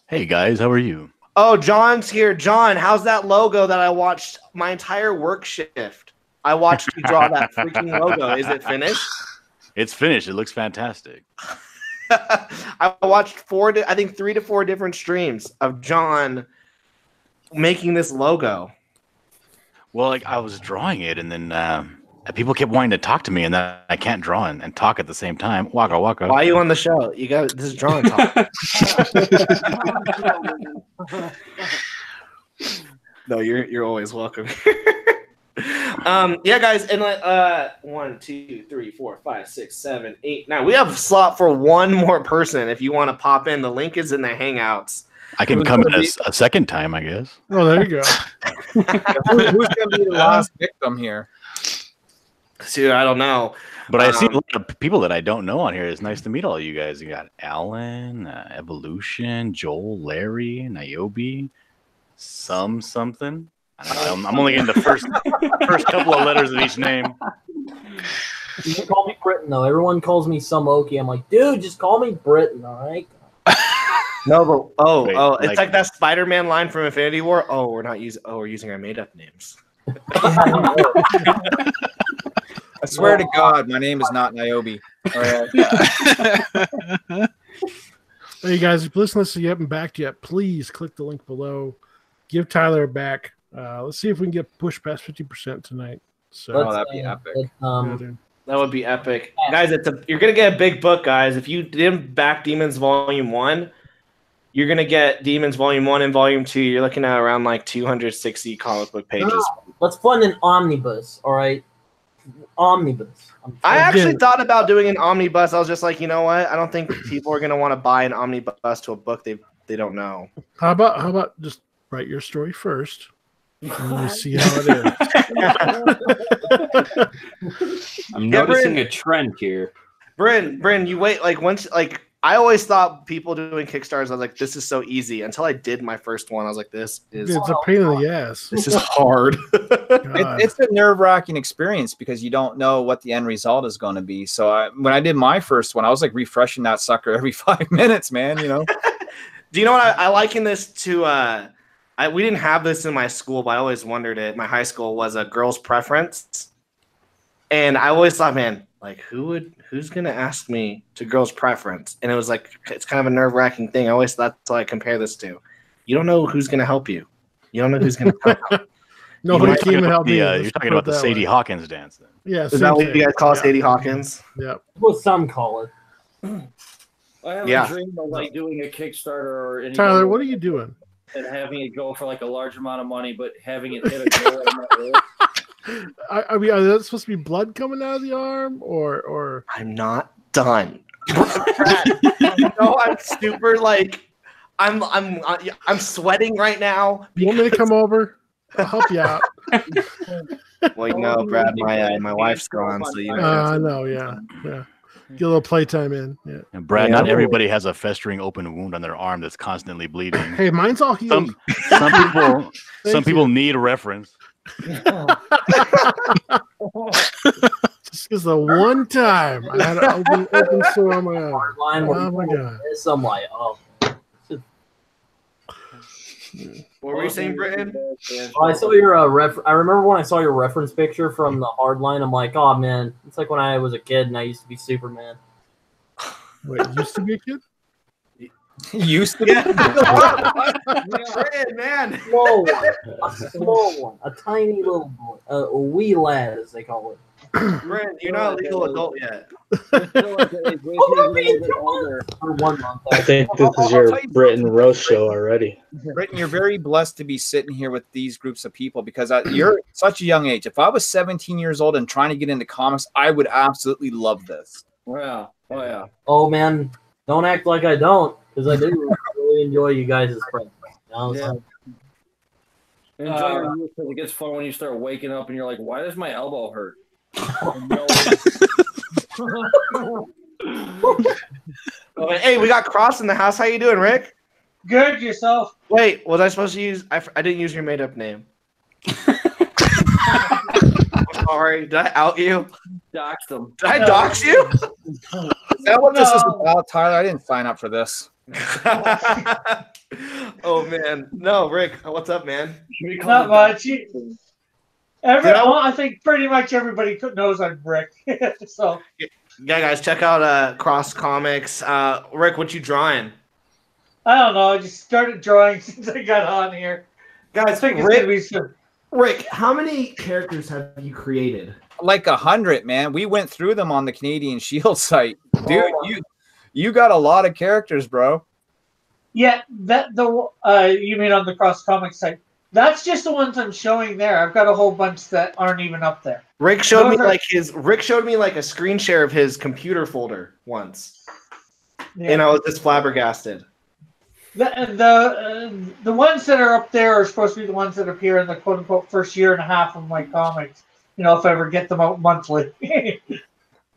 Hey guys, how are you? Oh, John's here. John, how's that logo that I watched my entire work shift? I watched you draw that freaking logo. Is it finished? It's finished. It looks fantastic. I watched 3 to 4 different streams of John making this logo. Well, like I was drawing it, and then people kept wanting to talk to me, and then I can't draw and talk at the same time. Waka waka. Why are you on the show? You got this is drawing talk. No, you're always welcome. Yeah, guys, and 1, 2, 3, 4, 5, 6, 7, 8, 9. We have a slot for one more person. If you want to pop in, the link is in the Hangouts. I can come in a second time, I guess. Oh, there you go. Who's going to be the last victim here? Dude, I don't know. But I see a lot of people that I don't know on here. It's nice to meet all you guys. You got Alan, Evolution, Joel, Larry, Niobe, something. I don't know. I'm only getting the first couple of letters of each name. You can call me Britain, though. Everyone calls me some Okie. I'm like, dude, just call me Britain, all right? No, but Wait, it's like that Spider-Man line from Infinity War. Oh, we're using our made-up names. I swear to God, my name is not Niobe. All right. Hey, guys, if you listen to this and you haven't backed yet, please click the link below. Give Tyler a back. Let's see if we can get pushed past 50% tonight. So, Oh, that'd be epic. yeah, dude. That would be epic, guys. You're gonna get a big book, guys. If you didn't back Demons Volume 1, you're gonna get Demons Volume 1 and Volume 2. You're looking at around like 260 comic book pages. Let's fund an omnibus, all right? Omnibus. I actually Again. thought about doing an omnibus. I was just like, you know what? I don't think people are gonna want to buy an omnibus to a book they don't know. How about just write your story first and we'll see how it is. I'm noticing a trend here. Bryn, you wait. Like once, like I always thought people doing Kickstarters, I was like, this is so easy. Until I did my first one, I was like, this is It's a pain in the ass. this is hard. God. It's a nerve-wracking experience because you don't know what the end result is going to be. So when I did my first one, I was like refreshing that sucker every 5 minutes, man. You know. Do you know what I liken this to? We didn't have this in my school, but I always wondered it. My high school was a girl's preference, and I always thought, man, like who's gonna ask me to girl's preference? And it was like it's kind of a nerve-wracking thing. I always that's what I compare this to. You don't know who's gonna help you. You don't know who's gonna help you. Nobody You're came talking and about helped me. you're talking about the Sadie Hawkins dance then. Yeah, Is that what you guys call Sadie Hawkins? Yeah. What some call it. I have Yeah. a dream of like doing a Kickstarter or anything Tyler, what are you doing? and having it go for like a large amount of money, but having it hit a goal. I'm not really- I mean, are there supposed to be blood coming out of the arm, or I'm not done. You know, I'm super like I'm sweating right now. you want me to come over? I'll help you out. Well, no, Brad, my wife's gone, so you know. I know, yeah. Get a little playtime in. Yeah. And Brad, Yeah. not everybody has a festering open wound on their arm that's constantly bleeding. Hey, mine's all healed. Some people need a reference. Just because the one time I had an open sore on my arm. Line where Oh my god. some like, oh. What were you saying, Britton? I saw your I remember when I saw your reference picture from the Hardline. I'm like, oh man, it's like when I was a kid and I used to be Superman. Wait, used to be a kid? Used to be. Britton, man. Small one, a tiny little boy, a wee lad as they call it. Britton, you're not a legal adult yet. For 1 month. I think this is your Britain roast show already. Britton, you're very blessed to be sitting here with these groups of people because you're at such a young age. If I was 17 years old and trying to get into comics, I would absolutely love this. Yeah. Oh yeah. Oh man, don't act like I don't, because I do really enjoy you guys as friends. You know, Yeah. so- Enjoy your youth because it gets fun when you start waking up and you're like, why does my elbow hurt? Oh, hey, we got Cross in the house. How you doing, Rick? Good, yourself. Wait, was I supposed to use? I didn't use your made-up name. I'm sorry. Did I out you? Doxed them. Did I dox you? Is that what this is about, Tyler? I didn't sign up for this. Oh man, no, Rick, what's up, man? Not much. I think pretty much everybody knows I'm Rick. So yeah, guys, check out Cross Comics. Rick, what you drawing? I don't know. I just started drawing since I got on here. Guys, I think it's gonna be Rick, how many characters have you created? Like 100, man. We went through them on the Canadian Shield site, dude. You got a lot of characters, bro. Yeah, you mean on the Cross Comics site? That's just the ones I'm showing there. I've got a whole bunch that aren't even up there. Rick showed me like a screen share of his computer folder once, and I was just flabbergasted. The ones that are up there are supposed to be the ones that appear in the quote unquote first year and a half of my comics. You know, if I ever get them out monthly.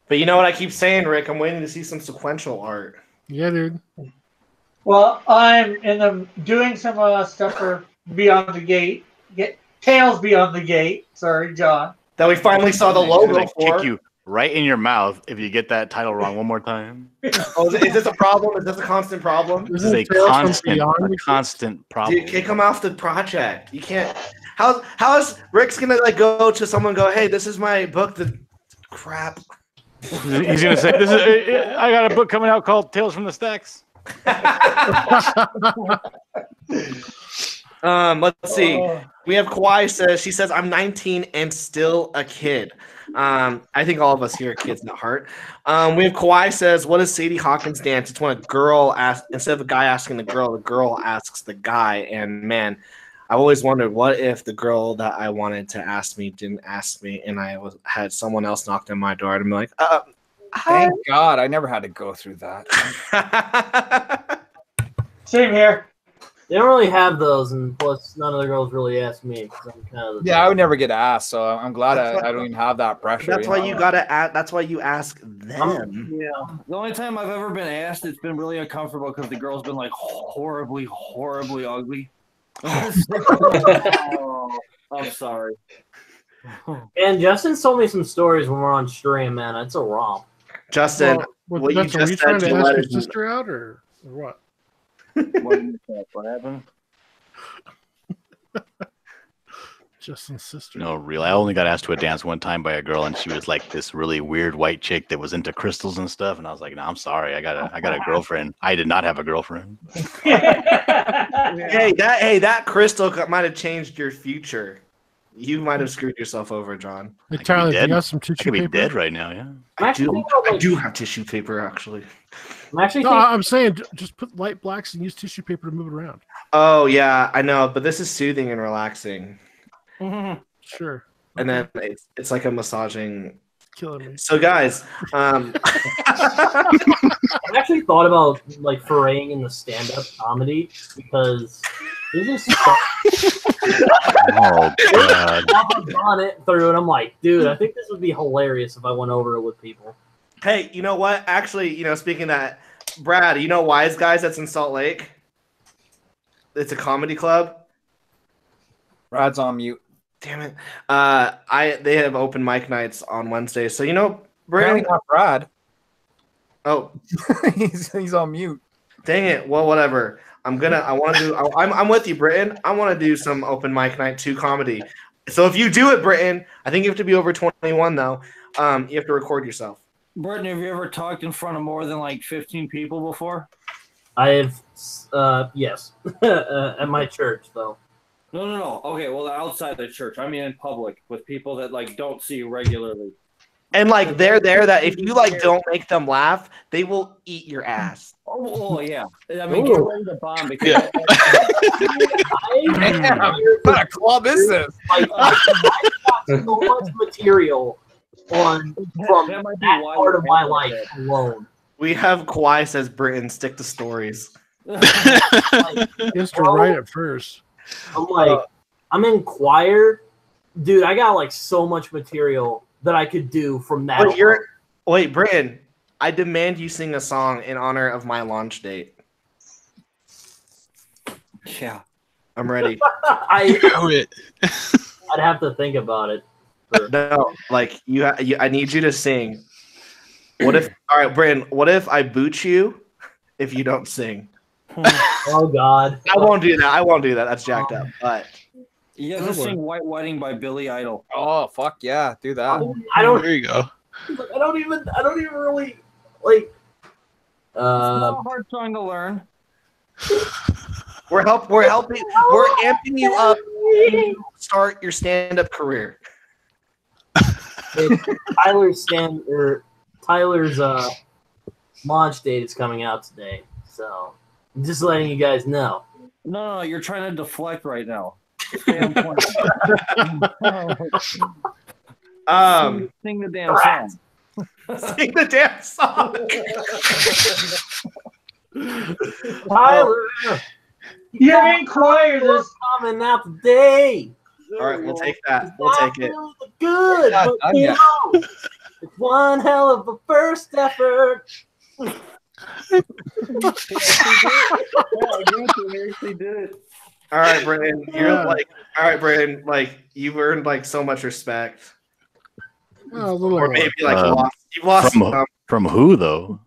But you know what I keep saying, Rick? I'm waiting to see some sequential art. Yeah, dude. Well, I'm doing some stuff for Beyond the Gate. Tales Beyond the Gate. Sorry, John. That we finally saw the logo for. Kick you right in your mouth if you get that title wrong one more time. Oh, is this a problem? Is this a constant problem? This is a constant problem. Dude, kick him off the project. You can't. How is Rick's gonna like go to someone and go, hey, this is my book. The crap. He's gonna say, "This is I got a book coming out called Tales from the Stacks." Let's see. We have Kawhi says she says I'm 19 and still a kid. I think all of us here are kids at heart. We have Kawhi says, what is Sadie Hawkins dance? It's when a girl asks, instead of a guy asking the girl asks the guy. And man, I always wondered, what if the girl that I wanted to ask me didn't ask me, and I had someone else knocked on my door and be like, thank God I never had to go through that. Same here. They don't really have those, and plus none of the girls really ask me. Yeah, I would never get asked, so I'm glad I don't even have that pressure. That's why you gotta ask. That's why you ask them. Yeah. The only time I've ever been asked, it's been really uncomfortable because the girl's been like horribly ugly. Oh, I'm sorry. And Justin told me some stories when we're on stream, man. It's a romp. Justin, what you just said, trying to ask your sister out or what? What happened? Justin's sister. No, real. I only got asked to a dance one time by a girl, and she was like this really weird white chick that was into crystals and stuff. And I was like, "No, I'm sorry. I got a girlfriend. I did not have a girlfriend." Hey, that crystal might have changed your future. You might have screwed yourself over, John. Hey, Tyler, you got some I tissue could be paper? dead right now. Yeah. I do have tissue paper, actually. I'm saying just put light blacks and use tissue paper to move it around. Oh yeah, I know, but this is soothing and relaxing. Sure. And then it's like a massaging. Killing me. So guys, I've actually thought about like foraying in the stand-up comedy because there's just Oh God. I've gone it through, and I'm like, dude, I think this would be hilarious if I went over it with people. hey, you know what? Actually, speaking of that, Brad, you know Wise Guys that's in Salt Lake? It's a comedy club. Brad's on mute. Damn it. They have open mic nights on Wednesdays. So Apparently Brandon. not Brad. Oh, he's on mute. dang it. Well, whatever. I'm with you, Britton. I want to do some open mic night 2 comedy. So if you do it, Britton, I think you have to be over 21 though. You have to record yourself. Britton, have you ever talked in front of more than like 15 people before? I have, yes, at my church though. No. Okay, well, outside the church. I mean, in public with people that like don't see you regularly. And like they're there that if you like don't make them laugh, they will eat your ass. Oh yeah. I mean, get ready to bomb because What a club is this? Like, I got so much material from that part of my life alone. We have Kawhi says, Britton, stick to stories. He has to write it first. I'm like, I'm in choir. Dude, I got like so much material that I could do from that. Wait, Britton, I demand you sing a song in honor of my launch date. Yeah. I'm ready. Do it. I'd have to think about it. No, like I need you to sing. What if? All right, Brandon. What if I boot you if you don't sing? Oh God. I won't do that. That's jacked up. But You have to sing "White Wedding" by Billy Idol. Oh fuck yeah, do that. I don't. There you go. I don't even really like. It's not a hard song to learn. we're helping. We're amping you up to start your stand-up career. Tyler's launch date is coming out today, so I'm just letting you guys know. No, you're trying to deflect right now. Stay on point. Sing the damn song. Sing the damn song. Tyler, You inquire this. coming out today. All right, we'll take that. We'll take it. Good, Not but done you yet. know, it's one hell of a first effort. Yeah, I actually did it. All right, Brandon. You're like, all right, Brandon. Like, you've earned like so much respect, Oh, a little or maybe like Um, you've lost. From who though?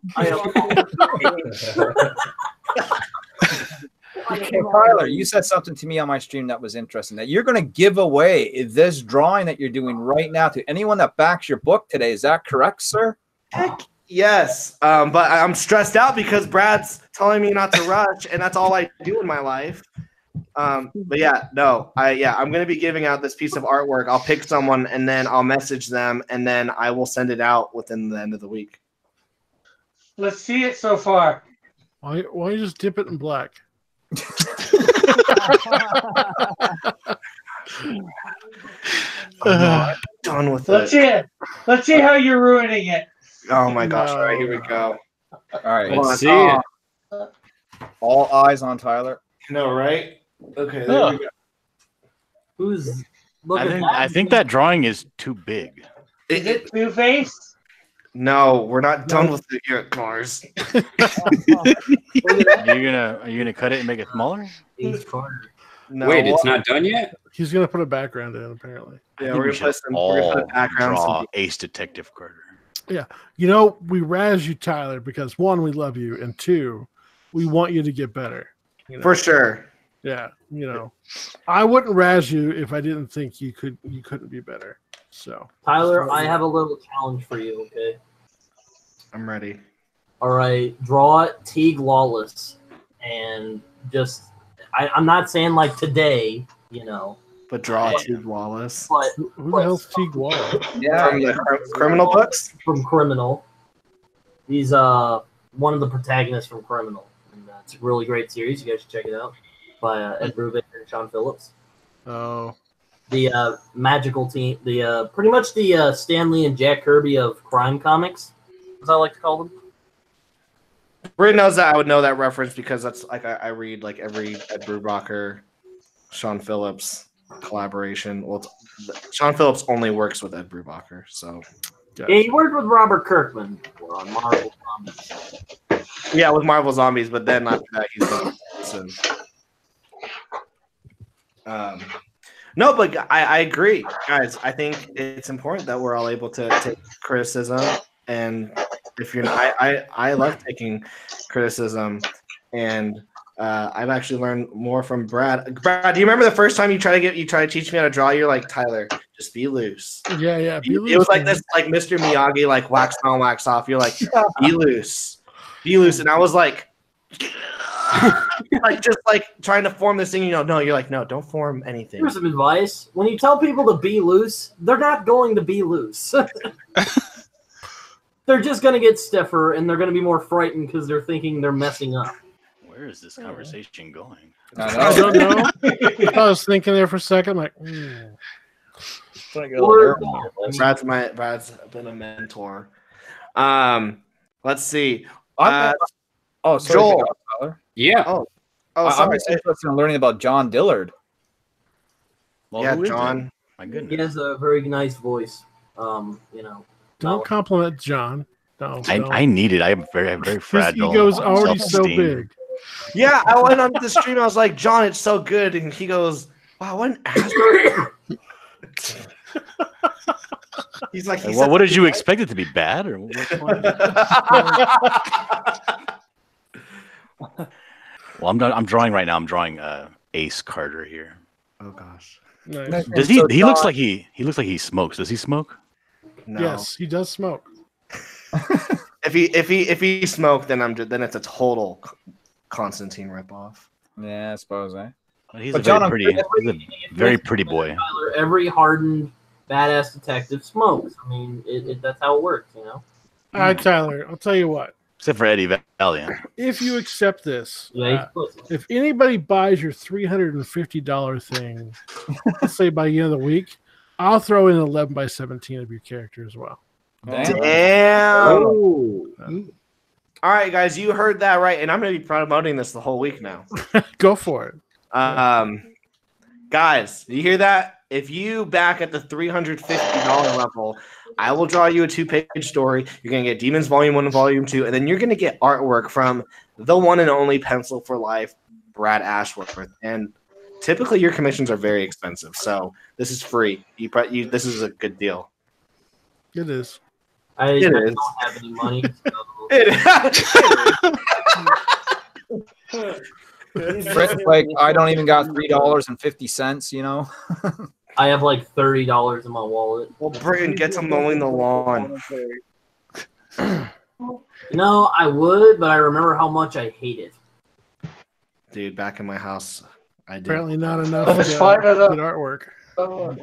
Okay, Tyler, you said something to me on my stream that was interesting. That you're going to give away this drawing that you're doing right now to anyone that backs your book today. Is that correct, sir? Heck yes, but I'm stressed out because Brad's telling me not to rush, and that's all I do in my life. But yeah, no, I'm gonna be giving out this piece of artwork. I'll pick someone, and then I'll message them, and then I will send it out within the end of the week. Let's see it so far. Why don't you just dip it in black? I'm done with Let's it. see it. Let's see how you're ruining it. Oh my gosh! All right, here we go. All right. Let's see it. All eyes on Tyler. No, right? Okay, there we go. Who's looking? I think that drawing is too big. Is it Two-Face? No, we're not done with it yet, Cars. Are you gonna cut it and make it smaller? No, Wait, it's not done yet? He's gonna put a background in, apparently. Yeah, I think we're we gonna should put some. We're gonna put all background. draw Ace Detective Carter. Yeah. You know, we razz you, Tyler, because one, we love you, and two, we want you to get better. You know? For sure. Yeah, you know. I wouldn't razz you if I didn't think you couldn't be better. So Tyler, I have a little challenge for you, okay? I'm ready. All right, draw Teague Lawless, and just I'm not saying like today, you know, But draw Teague Wallace. but who the hell's Teague Wallace? Yeah. From the criminal books? from Criminal. He's one of the protagonists from Criminal, and it's a really great series. You guys should check it out by Ed Brubaker and Sean Phillips. Oh, The magical team, the pretty much the Stan Lee and Jack Kirby of crime comics, as I like to call them. Britt knows that I would know that reference because that's like I read like every Ed Brubaker, Sean Phillips collaboration. Well, Sean Phillips only works with Ed Brubaker, so Yeah, he worked with Robert Kirkman before on Marvel Zombies. yeah, with Marvel Zombies. But then after that, he's done. So, no, but I agree, guys. I think it's important that we're all able to take criticism, and if you're not, I love taking criticism, and I've actually learned more from Brad. Brad, do you remember the first time you tried to teach me how to draw? You're like, Tyler, just be loose. yeah. Be It was like loose, this, like Mr. Miyagi, like wax on, wax off. You're like, be loose, and I was like. like just like trying to form this thing, you know. No, you're like, no, don't form anything. Here's some advice: when you tell people to be loose, they're not going to be loose. They're just going to get stiffer, and they're going to be more frightened because they're thinking they're messing up. Where is this conversation going? I don't know. I was thinking there for a second, like, Brad's been a mentor. Let's see. Oh, sorry. Joel. Tyler. Yeah. Oh, I'm sorry. just interested in learning about John Dillard. Well, Yeah, who is John. it? My He goodness. has a very nice voice. You know, don't compliment John. No, I need it. I have very his fragile. ego's already so self-esteem. big. Yeah, I went on the stream. I was like, John, it's so good, and he goes, "Wow, what an ass." He's like, Well, what did you expect it to be bad or what's going on? Well, I'm drawing right now. I'm drawing Ace Carter here. Oh gosh. Nice. Does he? He looks like he looks like he smokes. Does he smoke? No. Yes, he does smoke. If he smoked, then it's a total Constantine ripoff. Yeah, I suppose, eh? But he's But a John, very pretty. He's a very pretty boy. Tyler, every hardened badass detective smokes. I mean, that's how it works, you know. All right, Tyler. I'll tell you what. Except for Eddie Valiant. If you accept this, Yeah, if anybody buys your $350 thing, let's say by the end of the week, I'll throw in 11 by 17 of your character as well. Damn. Ooh. All right, guys, you heard that right, and I'm going to be promoting this the whole week now. Go for it. Guys, you hear that? If you back at the $350 level, I will draw you a 2-page story. You're going to get Demons Volume 1 and Volume 2, and then you're going to get artwork from the one and only Pencil for Life, Brad Ashworth. And typically your commissions are very expensive, so this is free. This is a good deal. It is. I It don't is. have any money. Fred's like, I don't even got $3.50, you know? I have like $30 in my wallet. Well, Britain, get to mowing the lawn. No, I would, but I remember how much I hate it. Dude, back in my house, I did. Apparently not enough Let's fire it up. good artwork. But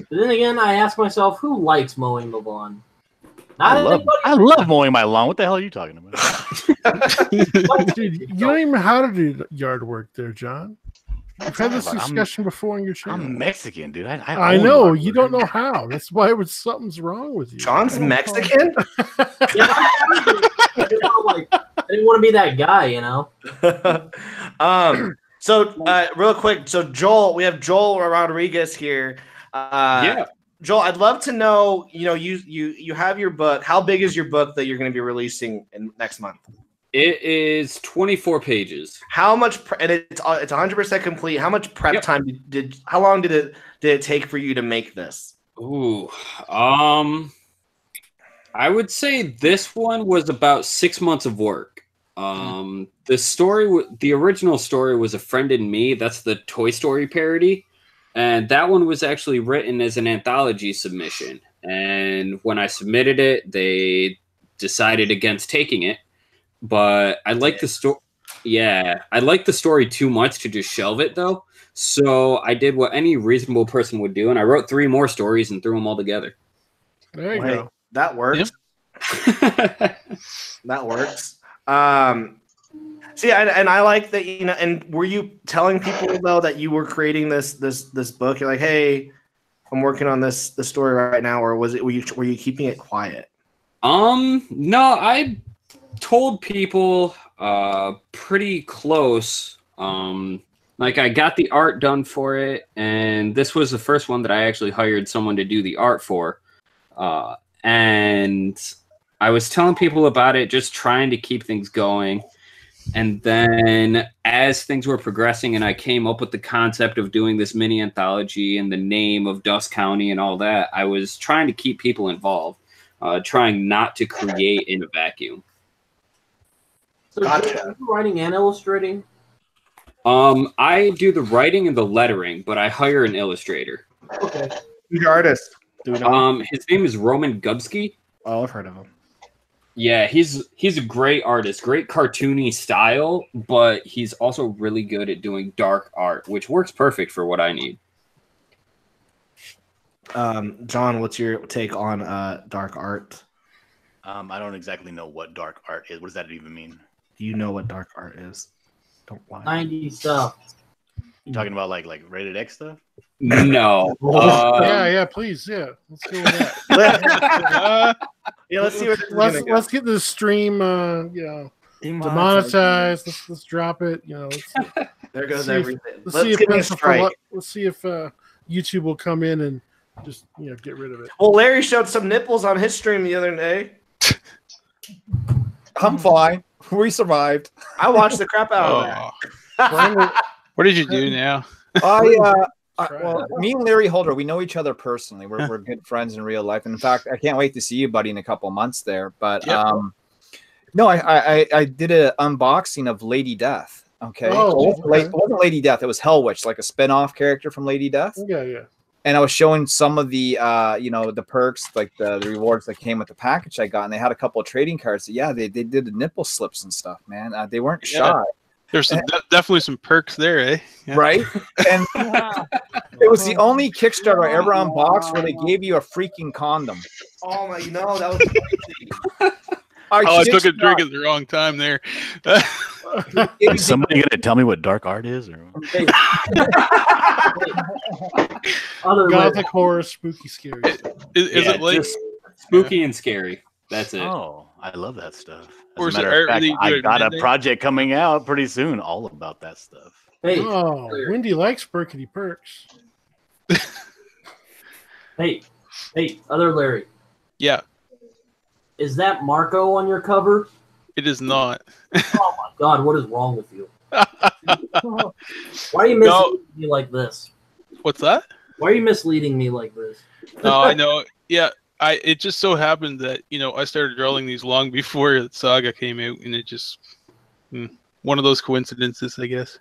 then again, I ask myself, who likes mowing the lawn? Not anybody. I love mowing my lawn. What the hell are you talking about? Dude, you don't even know how to do yard work there, John. We've had this discussion before on your channel. I'm Mexican, dude. I know. You don't know how. That's why something's wrong with you. John's Mexican? Yeah, I didn't want to be that guy, you know? So real quick, so Joel, we have Joel Rodriguez here. Yeah. Joel, I'd love to know, you have your book. How big is your book that you're going to be releasing next month? It is 24 pages. How much and it's 100% complete. How much prep time how long did it take for you to make this? Ooh. I would say this one was about 6 months of work. The original story was A Friend in Me. That's the Toy Story parody. And that one was actually written as an anthology submission. And when I submitted it, they decided against taking it. But I like the story. Yeah, I like the story too much to just shelve it, though. So I did what any reasonable person would do, and I wrote 3 more stories and threw them all together. There you go. That works. That works. See, and I like that, and were you telling people though that you were creating this book? You're like, hey, I'm working on the story right now, or were you keeping it quiet? No, I told people pretty close. Like I got the art done for it, and this was the first one that I actually hired someone to do the art for. And I was telling people about it, just trying to keep things going. And then as things were progressing and I came up with the concept of doing this mini anthology and the name of Dust County and all that, I was trying to keep people involved, trying not to create in a vacuum. So gotcha. Are you writing and illustrating? I do the writing and the lettering, but I hire an illustrator. Okay. Who's your artist? His name is Roman Gubsky. Oh, I've heard of him. Yeah, he's a great artist, great cartoony style, but he's also really good at doing dark art, which works perfect for what I need. John, what's your take on dark art? I don't exactly know what dark art is. What does that even mean? Do you know what dark art is? Don't lie. 90s stuff. You talking about like rated X stuff? No. Yeah, please, yeah. Let's go with that. Yeah, let's see what let's get this stream, demonetized. Let's drop it. There goes everything. Let's see if YouTube will come in and just get rid of it. Well, Larry showed some nipples on his stream the other day. I'm fine. We survived. I watched the crap out of that. What did you do now? Well, me and Larry Holder, we know each other personally. We're good friends in real life. And in fact, I can't wait to see you, buddy, in a couple months there. But no, I did an unboxing of Lady Death. Okay. Oh, it wasn't Lady Death. It was Hell Witch, like a spin-off character from Lady Death. Yeah. And I was showing some of the the perks, like the rewards that came with the package I got, and they had a couple of trading cards. Yeah, they did the nipple slips and stuff, man. They weren't shy. There's definitely some perks there, eh? Yeah. Right? And it was the only Kickstarter I ever unboxed where they gave you a freaking condom. Oh my, that was crazy. I took a drink at the wrong time there. Is somebody gonna tell me what dark art is? Or... Gothic horror, spooky, scary. Is it like spooky and scary? That's it. Oh, I love that stuff. Or As is a it matter of fact, early- I got a midnight? project coming out pretty soon, all about that stuff. Hey, Oh, Wendy likes perkity perks. hey, other Larry. Yeah, Is that Marco on your cover? it is not. Oh my God, what is wrong with you? Why are you misleading me like this? What's that? Why are you misleading me like this? No, I know. Yeah, it just so happened that I started drawing these long before Saga came out, and it just one of those coincidences, I guess.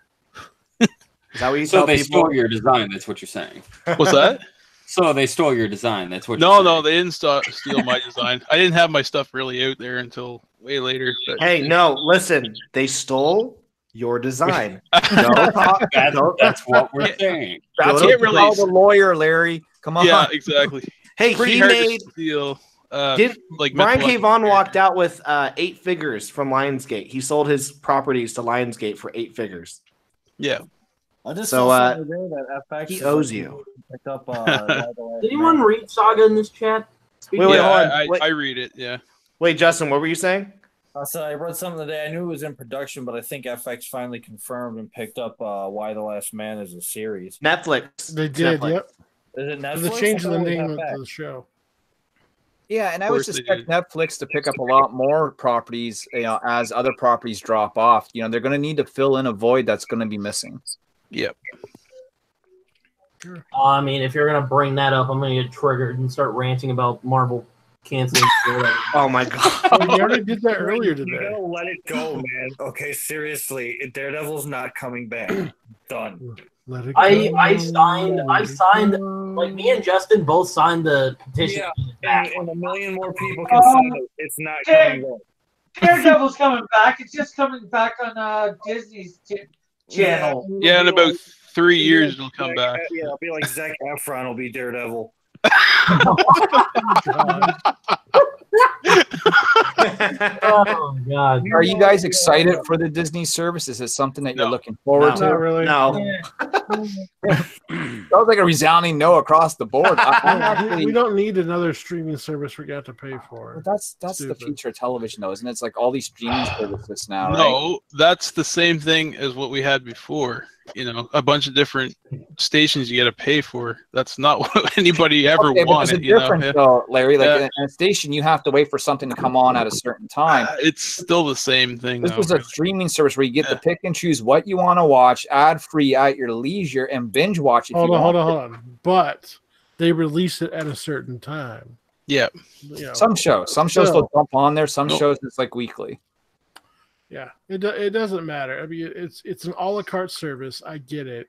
Is that what you So tell they people? stole your design. That's what you're saying. What's that? So they stole your design. That's what. No, you're no, saying. they didn't steal my design. I didn't have my stuff really out there until way later. But Hey, no, listen. They stole your design. Don't talk. That's what we're saying. That's Go to it. the Call police. the lawyer, Larry. Come on. yeah, exactly. Hey, Pretty he hard made. to steal. Did like Brian K. mythological Vaughan walked characters. out with 8 figures from Lionsgate? He sold his properties to Lionsgate for 8 figures. Yeah. I just So, saw something today that FX he owes you. picked up. Did anyone read Saga in this chat? Wait, hold on. Wait. I read it. Yeah. Wait, Justin, what were you saying? I said I read something today. I knew it was in production, but I think FX finally confirmed and picked up Why the Last Man as a series. Netflix. They did, Netflix. yep. Is it Netflix? They changed I the thought it name was of FX. the show. Yeah, and I Of would course they suspect did. Netflix to pick up a lot more properties, as other properties drop off. They're going to need to fill in a void that's going to be missing. Yep. I mean, if you're gonna bring that up, I'm gonna get triggered and start ranting about Marvel canceling. Oh my god! We already did that earlier You today. gotta let it go, man. Okay, seriously, Daredevil's not coming back. Done. Let it I go. signed, like me and Justin both signed the petition. Yeah, and a million more people can sign it. It's not coming back. Daredevil's coming back. It's just coming back on Disney's channel. Yeah, in about 3 years it'll come back. Yeah, it'll be like Zac Efron will be Daredevil. Oh God! Are you guys excited for the Disney service? Is it something that you're No. looking forward Not to? really. No. That was like a resounding no across the board. I'm We actually, don't need another streaming service we got to pay for. that's the Stupid. future of television, though, isn't it? It's like all these streaming services now, right? No, that's the same thing as what we had before. A bunch of different stations you got to pay for. That's not what anybody ever Okay, but there's a wanted. You know? difference, Yeah. though, Larry. Like Yeah. in a station, you have to wait for something to come on at a certain time. It's still the same thing. This though, was a really. streaming service where you get to pick and choose what you want to watch, ad free at your leisure, and binge watch if Hold you on, want. hold on. But they release it at a certain time. Yeah. Some shows Still. will jump on there. Some Nope. shows it's like weekly. Yeah, it doesn't matter. I mean, it's an a la carte service. I get it,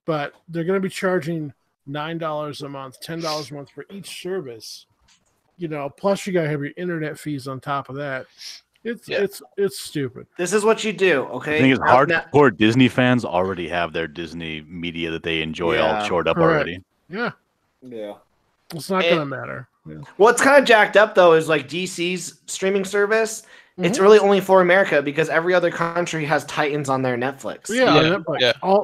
but they're going to be charging $9 a month, $10 a month for each service. Plus you got to have your internet fees on top of that. It's stupid. This is what you do, okay? The thing is, Now- hardcore Disney fans already have their Disney media that they enjoy all Yeah, shored up correct. already. Yeah, Yeah. it's not going to matter. Yeah. What's kind of jacked up though is like DC's streaming service. It's Mhm. really only for America because every other country has Titans on their Netflix. Yeah, Yeah, Netflix.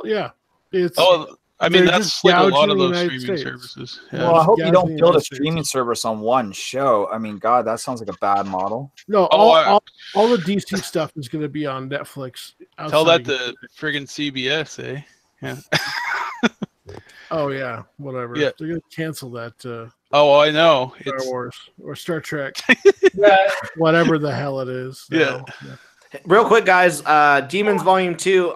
yeah. It's Oh, I mean, they're that's just like a lot gouging of the those United streaming States. services. Well, I Yeah. hope you guys don't in the build a United States. streaming service on one show. I mean, God, that sounds like a bad model. no, Oh, all the DC stuff is going to be on Netflix. Tell that outside- to friggin' CBS, eh? Yeah. Oh yeah, whatever. Yeah. They're going to cancel that Oh, I know. Star It's Wars or Star Trek, Yeah, whatever the hell it is. Yeah. now. Real quick, guys. Demons Volume 2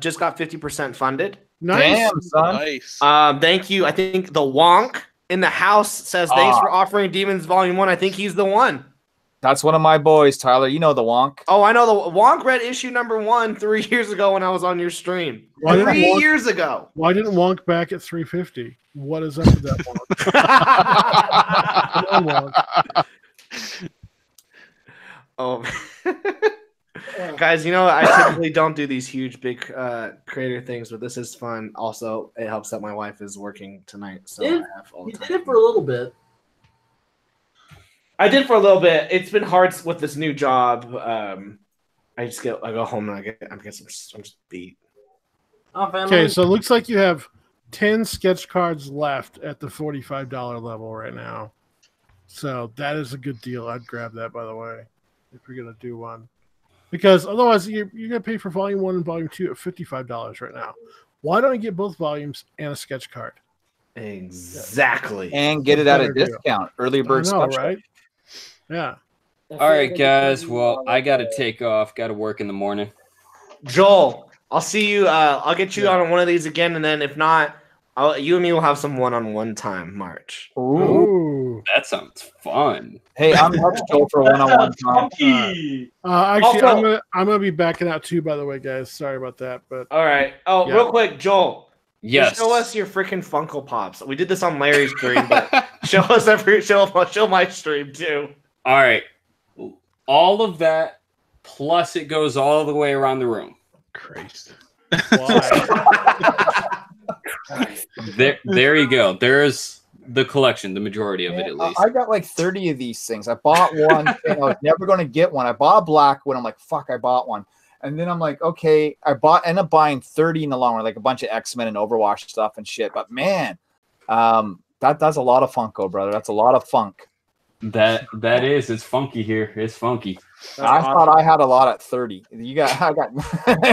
just got 50% funded. Nice. Damn, son. Nice. Thank you. I think the Wonk in the house says thanks for offering Demons Volume 1. I think he's the one. That's one of my boys, Tyler. You know the Wonk. Oh, I know the Wonk read issue number 1 3 years ago when I was on your stream. Why didn't 3 Wonk- years ago. Why didn't Wonk back at 350? What is up with that Wonk? Come on, Wonk. Oh, guys, you know I typically don't do these huge, big creator things, but this is fun. Also, it helps that my wife is working tonight, so I have all the You time. did it for a little bit. I did for a little bit. It's been hard with this new job. I go home and I'm just beat. Okay, so it looks like you have 10 sketch cards left at the $45 level right now. So that is a good deal. I'd grab that, by the way, if you're going to do one. Because otherwise, you're going to pay for Volume 1 and Volume 2 at $55 right now. Why don't you get both volumes and a sketch card? Exactly. And get it at a Better deal. discount. Early bird I know, special. right? Yeah. All right, guys. Well, I got to take off. Got to work in the morning. Joel, I'll see you. I'll get you on one of these again, and then if not, you and me will have some one-on-one time, March. Ooh. That sounds fun. Hey, I'm March Joel for one-on-one time. Actually, Also- I'm gonna be backing out too. By the way, guys, sorry about that. But All right. Oh, Yeah. real quick, Joel. Yes. Show us your freaking Funko Pops. We did this on Larry's stream, but show my stream too. All right. All of that, plus it goes all the way around the room. Christ. There you go. There's the collection, the majority of it at least. I got like 30 of these things. I bought one and I was never going to get one. I bought a black one. I'm like, fuck, I bought one. And then I'm like, okay, ended up buying 30 in the long run, like a bunch of X-Men and Overwatch stuff and shit. But man, that's a lot of Funko, brother. That's a lot of funk. That is, it's funky here. It's funky. I thought I had a lot at 30. I got,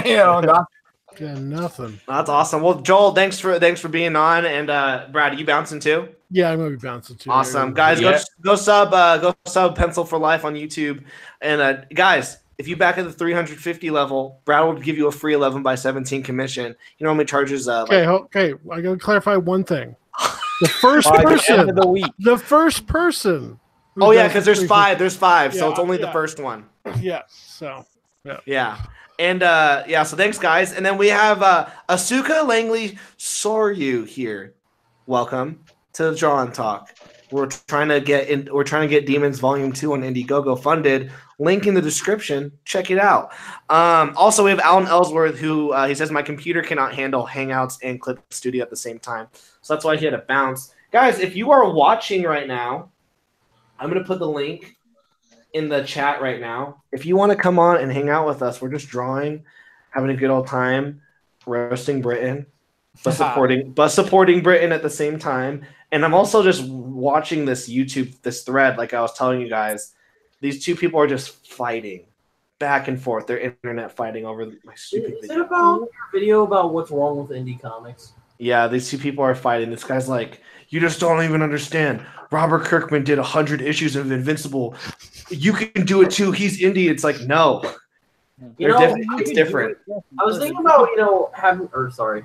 yeah, nothing. That's awesome. Well, Joel, thanks for being on, and Brad, are you bouncing too? Yeah, I'm gonna be bouncing too. Awesome, guys. Go sub Pencil for Life on YouTube, and guys, if you back at the 350 level, Brad will give you a free 11x17 commission. He normally charges. Okay. I gotta clarify one thing. The first By the end person. of the week. The first person. who Oh yeah, does because there's 350. five. There's five, so Yeah, it's only the yeah. first one. Yeah. So. Yeah. Yeah. And so thanks guys. And then we have Asuka Langley Soryu here. Welcome to Draw and Talk. We're trying to get Demons Volume 2 on Indiegogo funded. Link in the description. Check it out. Also we have Alan Ellsworth who he says my computer cannot handle Hangouts and Clip Studio at the same time. So that's why he had to bounce. Guys, if you are watching right now, I'm gonna put the link in the chat right now. If you want to come on and hang out with us, we're just drawing, having a good old time, roasting Britain, but supporting Britain at the same time. And I'm also just watching this thread, like I was telling you guys. These two people are just fighting back and forth. They're internet fighting over my stupid Is it video. about your video about what's wrong with indie comics? Yeah, these two people are fighting. This guy's like, you just don't even understand. Robert Kirkman did 100 issues of Invincible. You can do it too. He's indie. It's like, no. It's different. I was thinking about, sorry.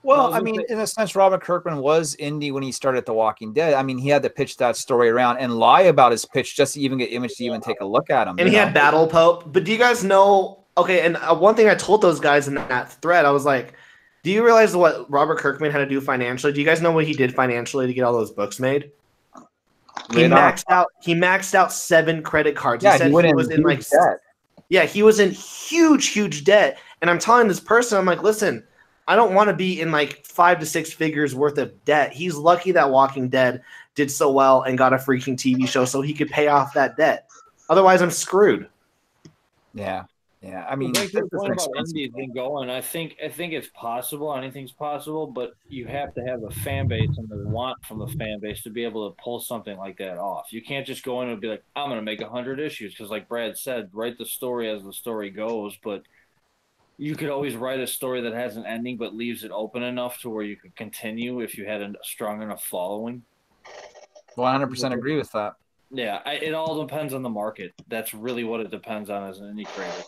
Well, I mean, in a sense, Robert Kirkman was indie when he started The Walking Dead. I mean, he had to pitch that story around and lie about his pitch just to even get Image to even take a look at him. And he had Battle Pope. But do you guys know? Okay, and one thing I told those guys in that thread, I was like, do you realize what Robert Kirkman had to do financially? Do you guys know what he did financially to get all those books made? He maxed out 7 credit cards. Yeah, he said he went he was in like debt. Yeah, he was in huge debt. And I'm telling this person, I'm like, listen, I don't want to be in like 5 to 6 figures worth of debt. He's lucky that Walking Dead did so well and got a freaking TV show so he could pay off that debt. Otherwise, I'm screwed. Yeah. I mean, the this is point an about expensive indie thing going, I think it's possible. Anything's possible, but you have to have a fan base and the want from the fan base to be able to pull something like that off. You can't just go in and be like, I'm going to make 100 issues because, like Brad said, write the story as the story goes. But you could always write a story that has an ending but leaves it open enough to where you could continue if you had a strong enough following. 100% agree with that. Yeah, it all depends on the market. That's really what it depends on as an indie creator.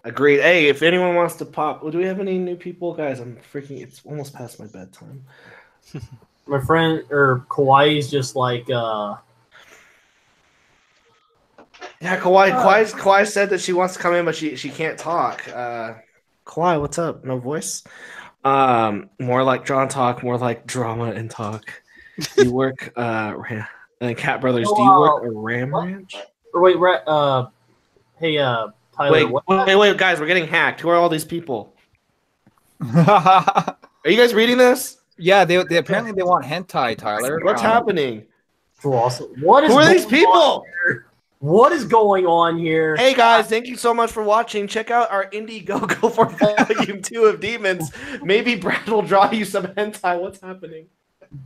Agreed. Hey, if anyone wants to pop, do we have any new people, guys? I'm freaking. It's almost past my bedtime. My friend or Kawhi's just like Yeah, Kawhi said that she wants to come in, but she can't talk. Kawhi, what's up? No voice. More like John talk, more like drama and talk. You work and Cat Brothers. Do you work a Ram Ranch? Or wait, hey, Tyler. Wait, guys, we're getting hacked. Who are all these people? Are you guys reading this? Yeah, they apparently they want hentai, Tyler. What's happening? Awesome. What is Who are these people? What is going on here? Hey guys, thank you so much for watching. Check out our Indiegogo for Volume 2 of Demons. Maybe Brad will draw you some hentai. What's happening?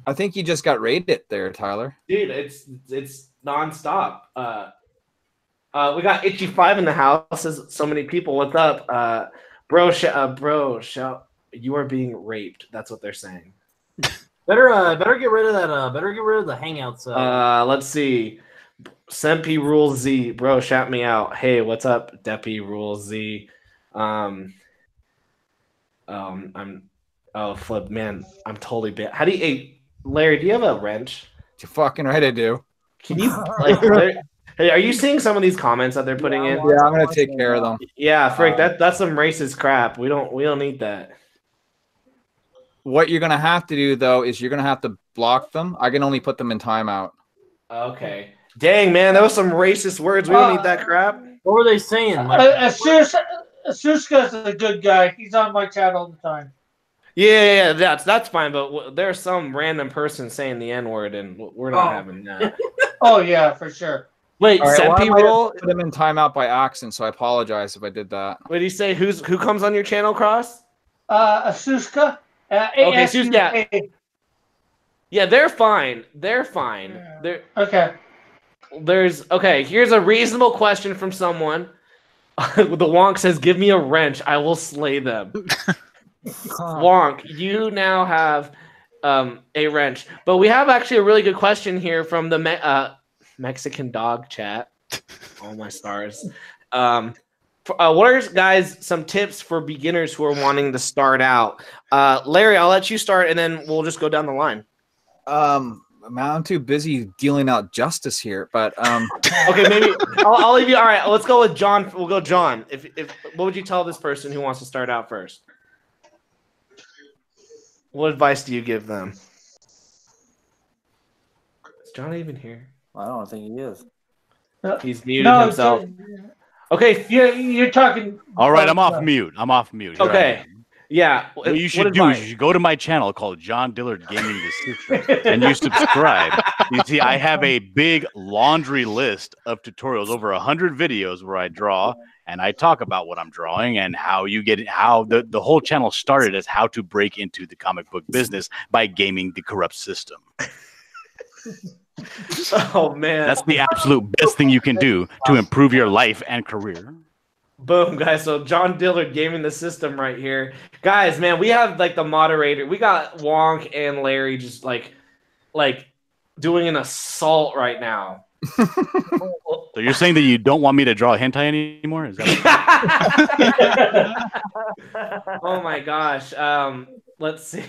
I think you just got raided there, Tyler. Dude, it's nonstop. We got Itchy 5 in the house. Says so many people. What's up? Bro, you are being raped. That's what they're saying. Better get rid of that. Better get rid of the hangouts. Let's see. Sempi Rules Z, bro, shout me out. Hey, what's up, Deppy Rules Z? Flip, man, I'm totally bit. How do you, hey, Larry? Do you have a wrench? You're fucking right, I do. Can you like? Hey, are you seeing some of these comments that they're putting in? Yeah, I'm gonna take care of them. Yeah, Frick, that's some racist crap. We don't need that. What you're gonna have to do though is you're gonna have to block them. I can only put them in timeout. Okay. Dang, man, that was some racist words. We don't need that crap. What were they saying? Asuska's a good guy. He's on my chat all the time. Yeah, that's fine. But there's some random person saying the N word, and we're not having that. Oh yeah, for sure. Wait, All right, Sempi Rule. Put them in timeout by accident, so I apologize if I did that. What do you say? Who comes on your channel, Cross? Asuska. Okay, Asuska. Yeah, they're fine. They're fine. Yeah. Okay. Here's a reasonable question from someone. The Wonk says, "Give me a wrench, I will slay them." Wonk, you now have a wrench, but we have actually a really good question here from the Mexican dog chat. Oh my stars! What are guys some tips for beginners who are wanting to start out? Larry, I'll let you start, and then we'll just go down the line. I'm too busy dealing out justice here, but okay, maybe I'll leave you. All right, let's go with John. We'll go John. If what would you tell this person who wants to start out first? What advice do you give them? Is John even here? I don't think he is. He's muted himself. Okay, you're talking. All right, I'm off mute. Here okay. Yeah. What you should do is you should go to my channel called John Dillard Gaming Decisions and you subscribe. You see, I have a big laundry list of tutorials, over 100 videos where I draw and I talk about what I'm drawing and how you get it, how the whole channel started as how to break into the comic book business by gaming the corrupt system. Oh man, that's the absolute best thing you can do to improve your life and career. Boom, guys. So John Dillard gaming the system right here. Guys, man, we have like the moderator. We got Wonk and Larry just like doing an assault right now. So you're saying that you don't want me to draw hentai anymore? Is that oh my gosh. Let's see.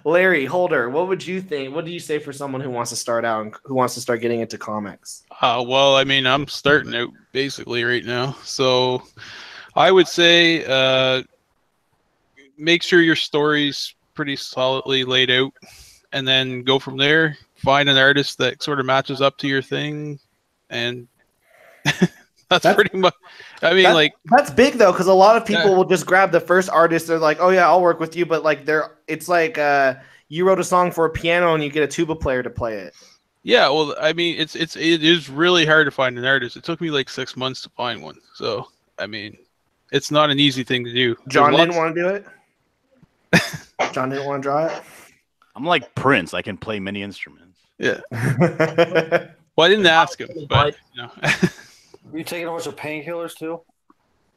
Larry Holder, what would you think? What do you say for someone who wants to start out and who wants to start getting into comics? Well, I mean, I'm starting out basically right now. So I would say make sure your story's pretty solidly laid out and then go from there. Find an artist that sort of matches up to your thing. And that's pretty much, I mean, that's big though, because a lot of people will just grab the first artist. They're like, oh yeah, I'll work with you. But like, it's like you wrote a song for a piano and you get a tuba player to play it. Yeah, well, I mean, it is really hard to find an artist. It took me like 6 months to find one. So, I mean, it's not an easy thing to do. John didn't want to do it. John didn't want to draw it. I'm like Prince. I can play many instruments. Yeah. Well, I didn't ask him, but you know. Are you taking a bunch of painkillers too?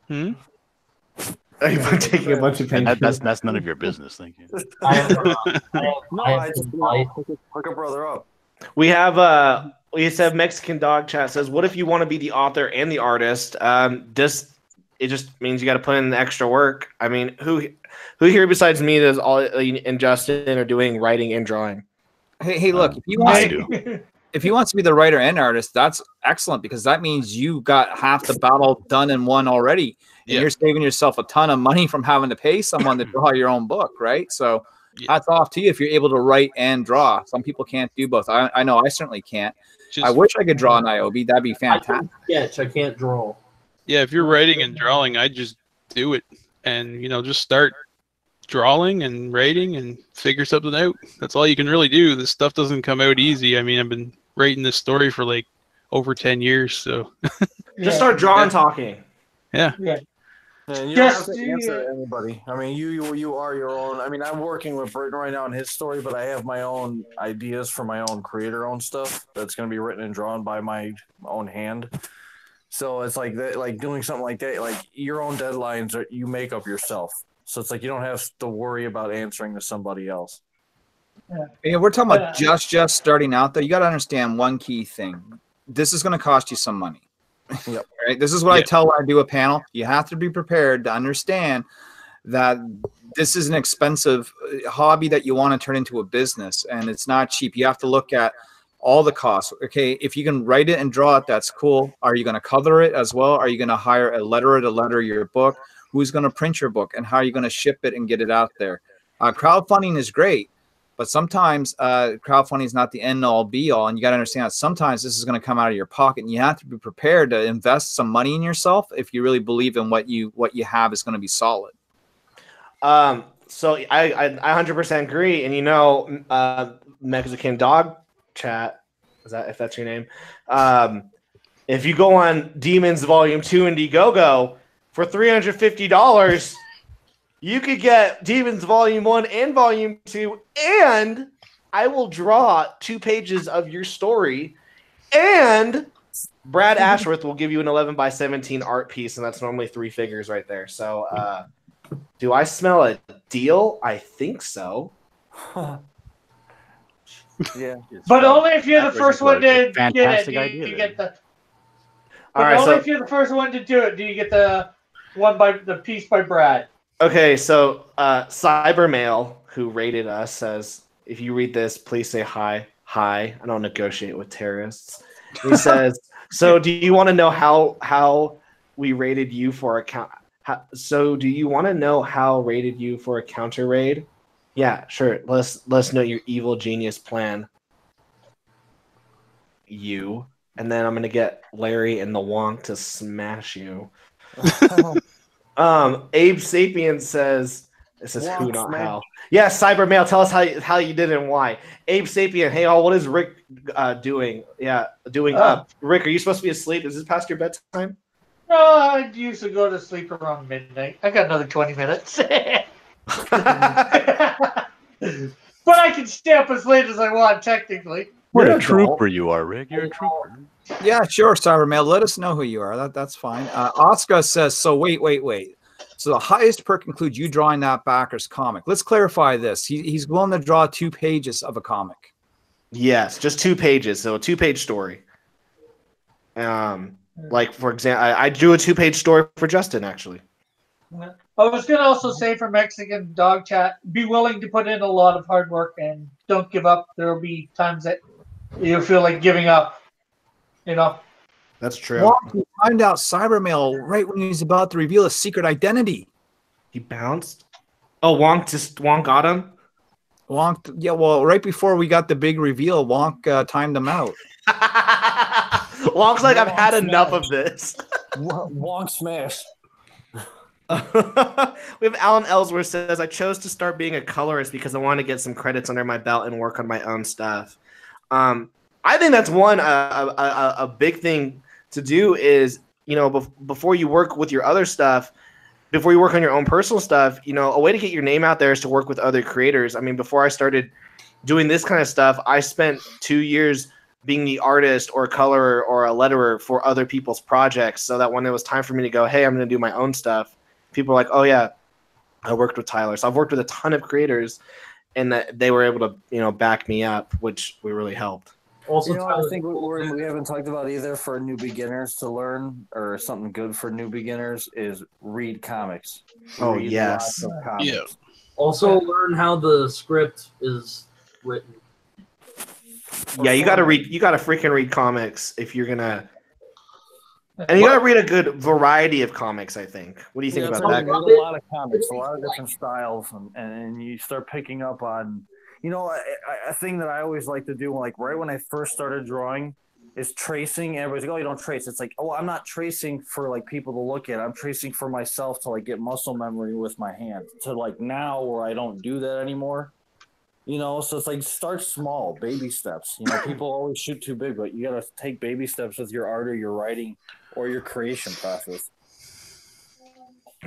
Are you taking a bunch of painkillers? That's none of your business. Thank you. I just hook a brother up. We have we said Mexican dog chat says, what if you want to be the author and the artist? it just means you got to put in the extra work. I mean, who here besides me does all and Justin are doing writing and drawing? Hey, look, if he wants to be the writer and artist, that's excellent because that means you got half the battle done and won already. And you're saving yourself a ton of money from having to pay someone to draw your own book, right? So hats off to you if you're able to write and draw. Some people can't do both. I know I certainly can't. I wish I could draw an IOB. That'd be fantastic. I can't draw. Yeah, if you're writing and drawing, I just do it and just start drawing and writing and figure something out. That's all you can really do. This stuff doesn't come out easy. I mean, I've been writing this story for like over 10 years, so just start drawing, talking. Yeah. And you don't have to answer anybody. I mean, you are your own. I mean, I'm working with Britton right now on his story, but I have my own ideas for my own creator-owned stuff that's going to be written and drawn by my own hand. So it's like that, like doing something like that, like your own deadlines are you make up yourself. So it's like you don't have to worry about answering to somebody else. Yeah, we're talking about just starting out though. You got to understand one key thing. This is going to cost you some money. Yep. Right? This is what I tell when I do a panel. You have to be prepared to understand that this is an expensive hobby that you want to turn into a business, and it's not cheap. You have to look at all the costs. Okay, if you can write it and draw it, that's cool. Are you going to color it as well? Are you going to hire a letterer to letter your book? Who's going to print your book? And how are you going to ship it and get it out there? Crowdfunding is great, but sometimes crowdfunding is not the end all be all. And you got to understand that sometimes this is going to come out of your pocket, and you have to be prepared to invest some money in yourself if you really believe in what you have is going to be solid. So I 100% agree. And Mexican Dog Chat, if that's your name, if you go on Demons Volume 2 Indiegogo for $350, you could get Demons Volume 1 and Volume 2, and I will draw 2 pages of your story, and Brad Ashworth will give you an 11x17 art piece, and that's normally 3 figures right there. So do I smell a deal? I think so. Yeah, but only if you're the first one to get it. You get the. But only if you're the first one to do it, do you get the piece by Brad? Okay, so Cybermail, who rated us, says, if you read this, please say hi. Hi. I don't negotiate with terrorists. He says, so do you want to know how we rated you for a count? So do you want to know how rated you for a counter raid? Yeah, sure. Let's know your evil genius plan. You. And then I'm going to get Larry and the Wonk to smash you. Abe Sapien says, this is who, not how. Yeah, Cybermail, tell us how you did and why. Abe Sapien, hey, all, what is Rick doing? Yeah, doing up. Rick, are you supposed to be asleep? Is this past your bedtime? No, I usually go to sleep around midnight. I got another 20 minutes. But I can stay up as late as I want, technically. What a trooper you are, Rick. You're a trooper. Yeah, sure, Cybermail. Let us know who you are. That's fine. Oscar says, so wait. So the highest perk includes you drawing that backer's comic. Let's clarify this. He's willing to draw 2 pages of a comic. Yes, just 2 pages. So a 2-page story. Like, for example, I drew a 2-page story for Justin, actually. I was going to also say for Mexican Dog Chat, be willing to put in a lot of hard work and don't give up. There will be times that you feel like giving up, That's true. Wonk find out Cybermail right when he's about to reveal his secret identity. He bounced? Oh, Wonk got him? Wonk, yeah, well, right before we got the big reveal, Wonk timed him out. Wonk's like, I've had enough of this. Wonk smash. We have Alan Ellsworth says, I chose to start being a colorist because I want to get some credits under my belt and work on my own stuff. I think that's a big thing to do is, before you work with your other stuff, before you work on your own personal stuff, a way to get your name out there is to work with other creators. I mean, before I started doing this kind of stuff, I spent 2 years being the artist or colorer or a letterer for other people's projects so that when it was time for me to go, hey, I'm going to do my own stuff, people are like, oh, yeah, I worked with Tyler. So I've worked with a ton of creators, and that they were able to, back me up, which really helped. Also, You know, I Tyler, think we haven't talked about either for new beginners to learn, or something good for new beginners is read comics. Oh, Read yes. lots of comics. Yeah. also learn how the script is written. Yeah, you gotta read. You gotta freaking read comics if you're gonna, and you gotta read a good variety of comics. I think. What do you think Yeah, about that? there's a lot of comics, a lot of different styles, and you start picking up on, you know, a thing that I always like to do, like right when I first started drawing, is tracing. And everybody's like, "Oh, you don't trace." It's like, "Oh, I'm not tracing for like people to look at. I'm tracing for myself to like get muscle memory with my hand." To like now where I don't do that anymore. You know, so it's like start small, baby steps. You know, people always shoot too big, but you got to take baby steps with your art or your writing or your creation process.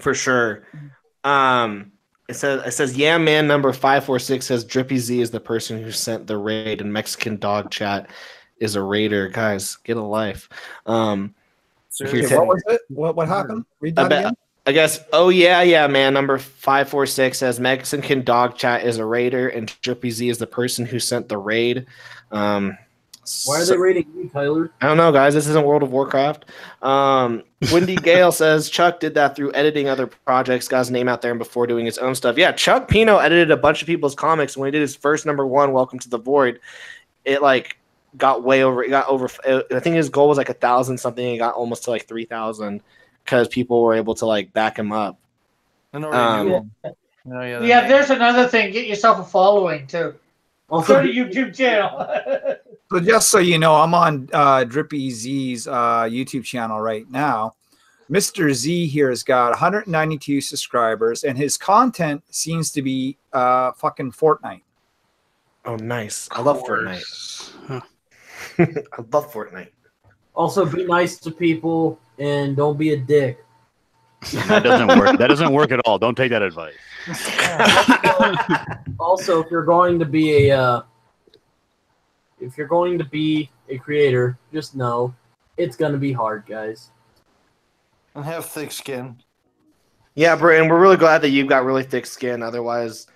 For sure. It says yeah, man. Number 546 says Drippy Z is the person who sent the raid, and Mexican Dog Chat is a raider. Guys, get a life. Seriously, what was it? What happened? Read that again. I guess. Oh yeah, man. Number 546 says Mexican Dog Chat is a raider, and Drippy Z is the person who sent the raid. Why are they raiding you, Tyler? I don't know, guys. This isn't World of Warcraft. Wendy Gale says Chuck did that through editing other projects, got his name out there, and before doing his own stuff. Yeah, Chuck Pino edited a bunch of people's comics. When he did his first #1, Welcome to the Void, it like got way over. It got over. I think his goal was like 1,000 something. It got almost to like 3,000 because people were able to like back him up. Yeah, there's another thing. Get yourself a following too. Start a YouTube channel. So just so you know, I'm on Drippy Z's YouTube channel right now. Mr. Z here has got 192 subscribers, and his content seems to be fucking Fortnite. Oh, nice! I love Fortnite. I love Fortnite. Also, be nice to people and don't be a dick. That doesn't work. That doesn't work at all. Don't take that advice. Also, if you're going to be a creator, just know it's gonna be hard, guys. And have thick skin. Yeah, Britton, we're really glad that you've got really thick skin. Otherwise,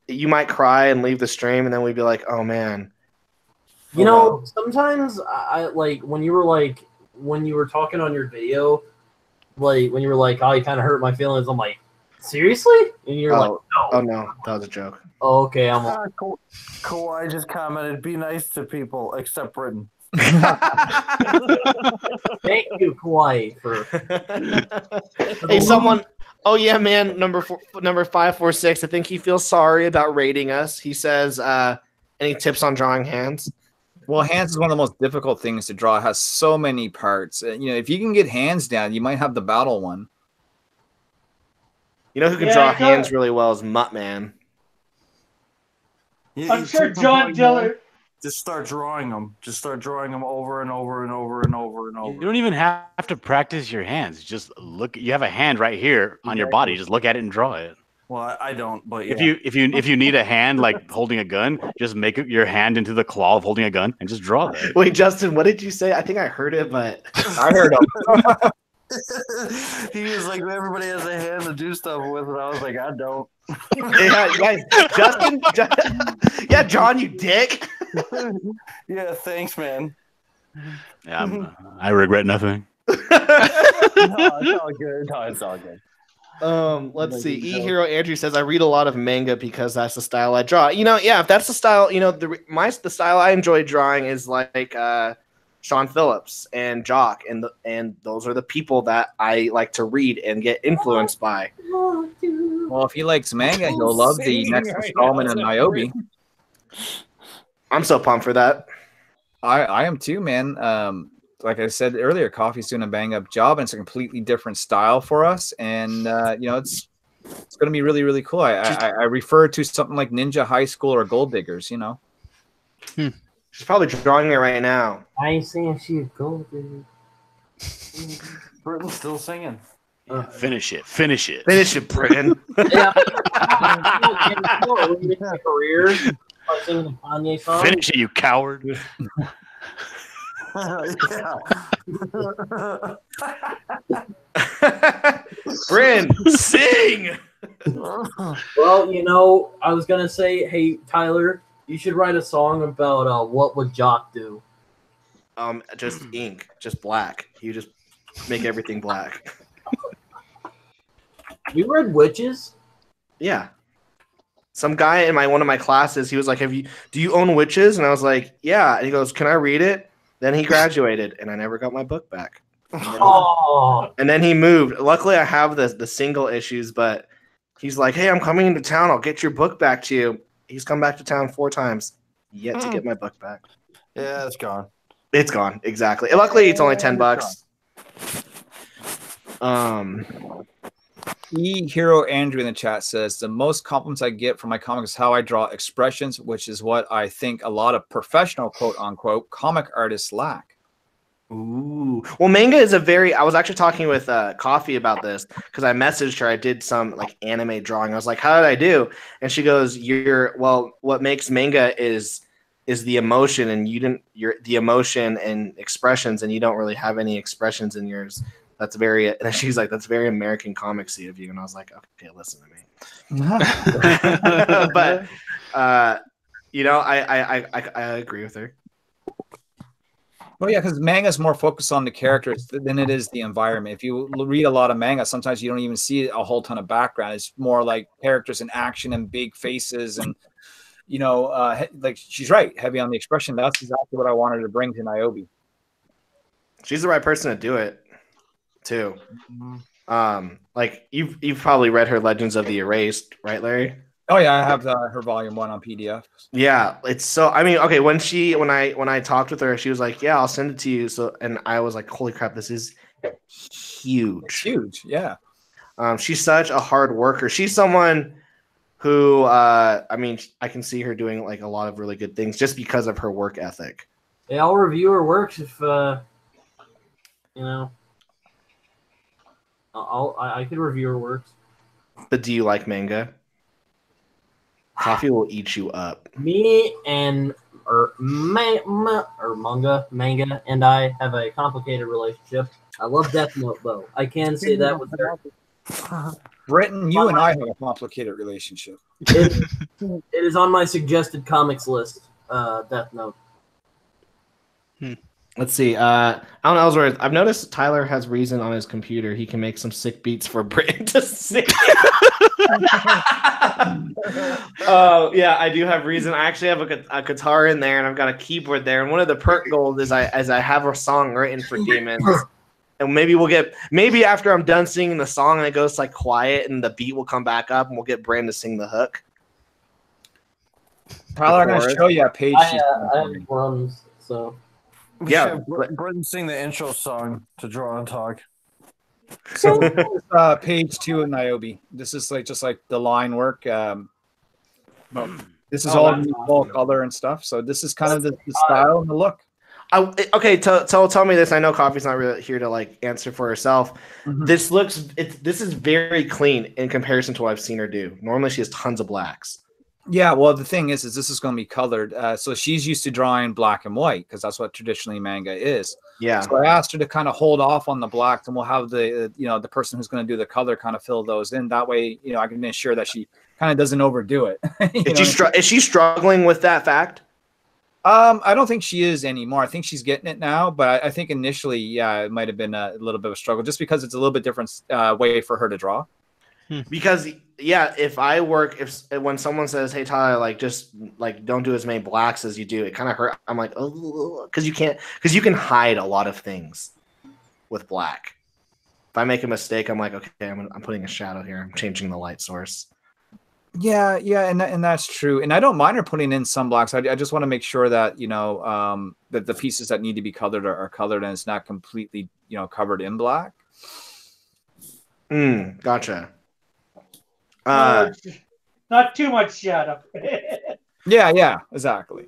you might cry and leave the stream, and then we'd be like, "Oh man." You know, sometimes I like when you were talking on your video, like when you were like, "Oh, you kind of hurt my feelings." I'm like, "Seriously?" And you're like, "No." Oh no, that was a joke. Oh, okay, I'm. Kawhi just commented, "Be nice to people, except Britain." Thank you, Kawhi, for. Hey, someone. Oh yeah, man. Number 546. I think he feels sorry about rating us. He says, "Any tips on drawing hands?" Well, hands is one of the most difficult things to draw. It has so many parts. You know, if you can get hands down, you might have the battle one. You know who can draw hands really well is Muttman. I'm sure John Diller. Just start drawing them. Just start drawing them over and over and over and over and over. You don't even have to practice your hands. Just look. You have a hand right here on your body. Just look at it and draw it. Well, I don't, but yeah. If you need a hand like holding a gun, just make your hand into the claw of holding a gun and just draw that. Wait, Justin, what did you say? I think I heard it, but I heard him. He was like, everybody has a hand to do stuff with, and I was like, I don't. Yeah, guys, Justin, yeah, John, you dick. Yeah, thanks, man. Yeah, I regret nothing. No, it's all good. No, it's all good. Let's see. E-Hero Andrew says I read a lot of manga because that's the style I draw. You know, yeah, if that's the style, you know, the style I enjoy drawing is like Sean Phillips and Jock, and those are the people that I like to read and get influenced by. Well, if he likes manga, he'll love the next installment of Niobe. I'm so pumped for that. I am too, man. Like I said earlier, Coffee's doing a bang up job, and it's a completely different style for us. And you know, it's going to be really, really cool. I refer to something like Ninja High School or Gold Diggers. You know, she's probably drawing it right now. I ain't saying she's gold digger. Britain's still singing. Finish it. Finish it. Finish it, Britain. Career by singing a Kanye song. Finish it, you coward. Bryn, sing. Well, you know, I was gonna say, hey Tyler, You should write a song about what would Jock do. Just ink, just black. You just make everything black. You read Witches? Yeah. Some guy in one of my classes, he was like, do you own Witches? And I was like, yeah. And he goes, can I read it? Then he graduated, and I never got my book back. And then he moved. Luckily, I have the single issues, but he's like, hey, I'm coming into town. I'll get your book back to you. He's come back to town 4 times. Yet to get my book back. Yeah, it's gone. It's gone. Exactly. Luckily, it's only $10. Hero Andrew in the chat says the most compliments I get from my comics is how I draw expressions, which is what I think a lot of professional quote unquote comic artists lack. Ooh. Well, manga is I was actually talking with Coffee about this because I messaged her. I did some like anime drawing. I was like, how did I do? And she goes, what makes manga is the emotion, and you're the emotion and expressions, and you don't really have any expressions in yours. That's and she's like, that's very American comicsy of you. And I was like, okay, listen to me. But I agree with her. Well, yeah, because manga is more focused on the characters than it is the environment. If you read a lot of manga, sometimes you don't even see a whole ton of background. It's more like characters in action and big faces, and like she's right, heavy on the expression. That's exactly what I wanted to bring to Niobe. She's the right person to do it, too. Like you've probably read her Legends of the Erased, right, Larry? Oh yeah, I have her volume 1 on PDF. Yeah, it's so. I mean, okay, when I talked with her, she was like, "Yeah, I'll send it to you." So, and I was like, "Holy crap, this is huge!" It's huge, yeah. She's such a hard worker. She's someone who, I mean, I can see her doing like a lot of really good things just because of her work ethic. Yeah, I'll review her works if I could review her works. But do you like manga? Coffee will eat you up. Me and manga and I have a complicated relationship. I love Death Note though. I can say that with her. Britton, you and I have a complicated relationship. It is on my suggested comics list. Death Note. Let's see. Alan Ellsworth. I've noticed Tyler has Reason on his computer. He can make some sick beats for Britton to sing. Oh yeah, I do have Reason. I actually have a guitar in there, and I've got a keyboard there. And one of the perk goals is I have a song written for Demons. And maybe after I'm done singing the song and it goes like quiet and the beat will come back up and we'll get Brand to sing the hook. Tyler, I'm going to show you a page. I have drums, so. Yeah, Britton sing the intro song to Draw and Talk. So page 2 of Niobe. This is just like the line work. This is all color and stuff. So this is kind of the style and the look. Okay, tell me this. I know Coffee's not really here to like answer for herself. Mm-hmm. This is very clean in comparison to what I've seen her do. Normally she has tons of blacks. Yeah, well, the thing is this is going to be colored. So she's used to drawing black and white because that's what traditionally manga is. Yeah. So I asked her to kind of hold off on the blacks, and we'll have the person who's going to do the color kind of fill those in. That way, I can ensure that she kind of doesn't overdo it. Is she struggling with that fact? I don't think she is anymore. I think she's getting it now, but I think initially, yeah, it might have been a little bit of a struggle just because it's a little bit different way for her to draw. Because when someone says, "Hey Tyler, like just like don't do as many blacks as you do," it kind of hurt. I'm like, oh, because you can hide a lot of things with black. If I make a mistake, I'm like, okay, I'm putting a shadow here. I'm changing the light source. Yeah, and that's true. And I don't mind her putting in some blacks. I just want to make sure that that the pieces that need to be colored are colored and it's not completely covered in black. Gotcha. Not too much shadow. Yeah, exactly.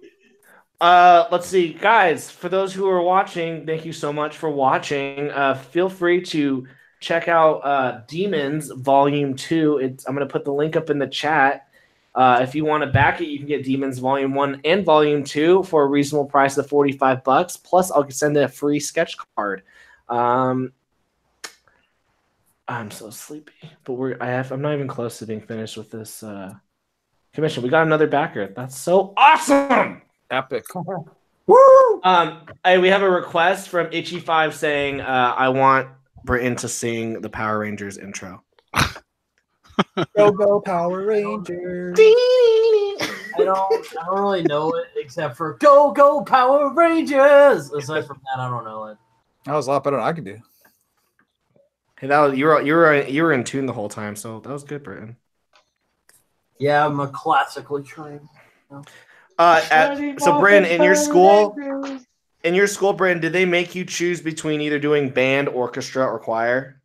Let's see, guys. For those who are watching, thank you so much for watching. Feel free to check out Demons Volume 2. I'm going to put the link up in the chat. If you want to back it, you can get Demons Volume 1 and Volume 2 for a reasonable price of $45. Plus, I'll send a free sketch card. I'm so sleepy, but I'm not even close to being finished with this Commission, we got another backer. That's so awesome. Epic. Woo! Hey, we have a request from Itchy5 saying, I want Britton to sing the Power Rangers intro. Go Power Rangers. I don't really know it except for Go Power Rangers. Aside from that, I don't know it. That was a lot better than I could do. Hey, that was, you were in tune the whole time, so that was good, Britton. Yeah, I'm a classically trained. You know? So Bryn, in your school, Bryn, did they make you choose between either doing band, orchestra, or choir?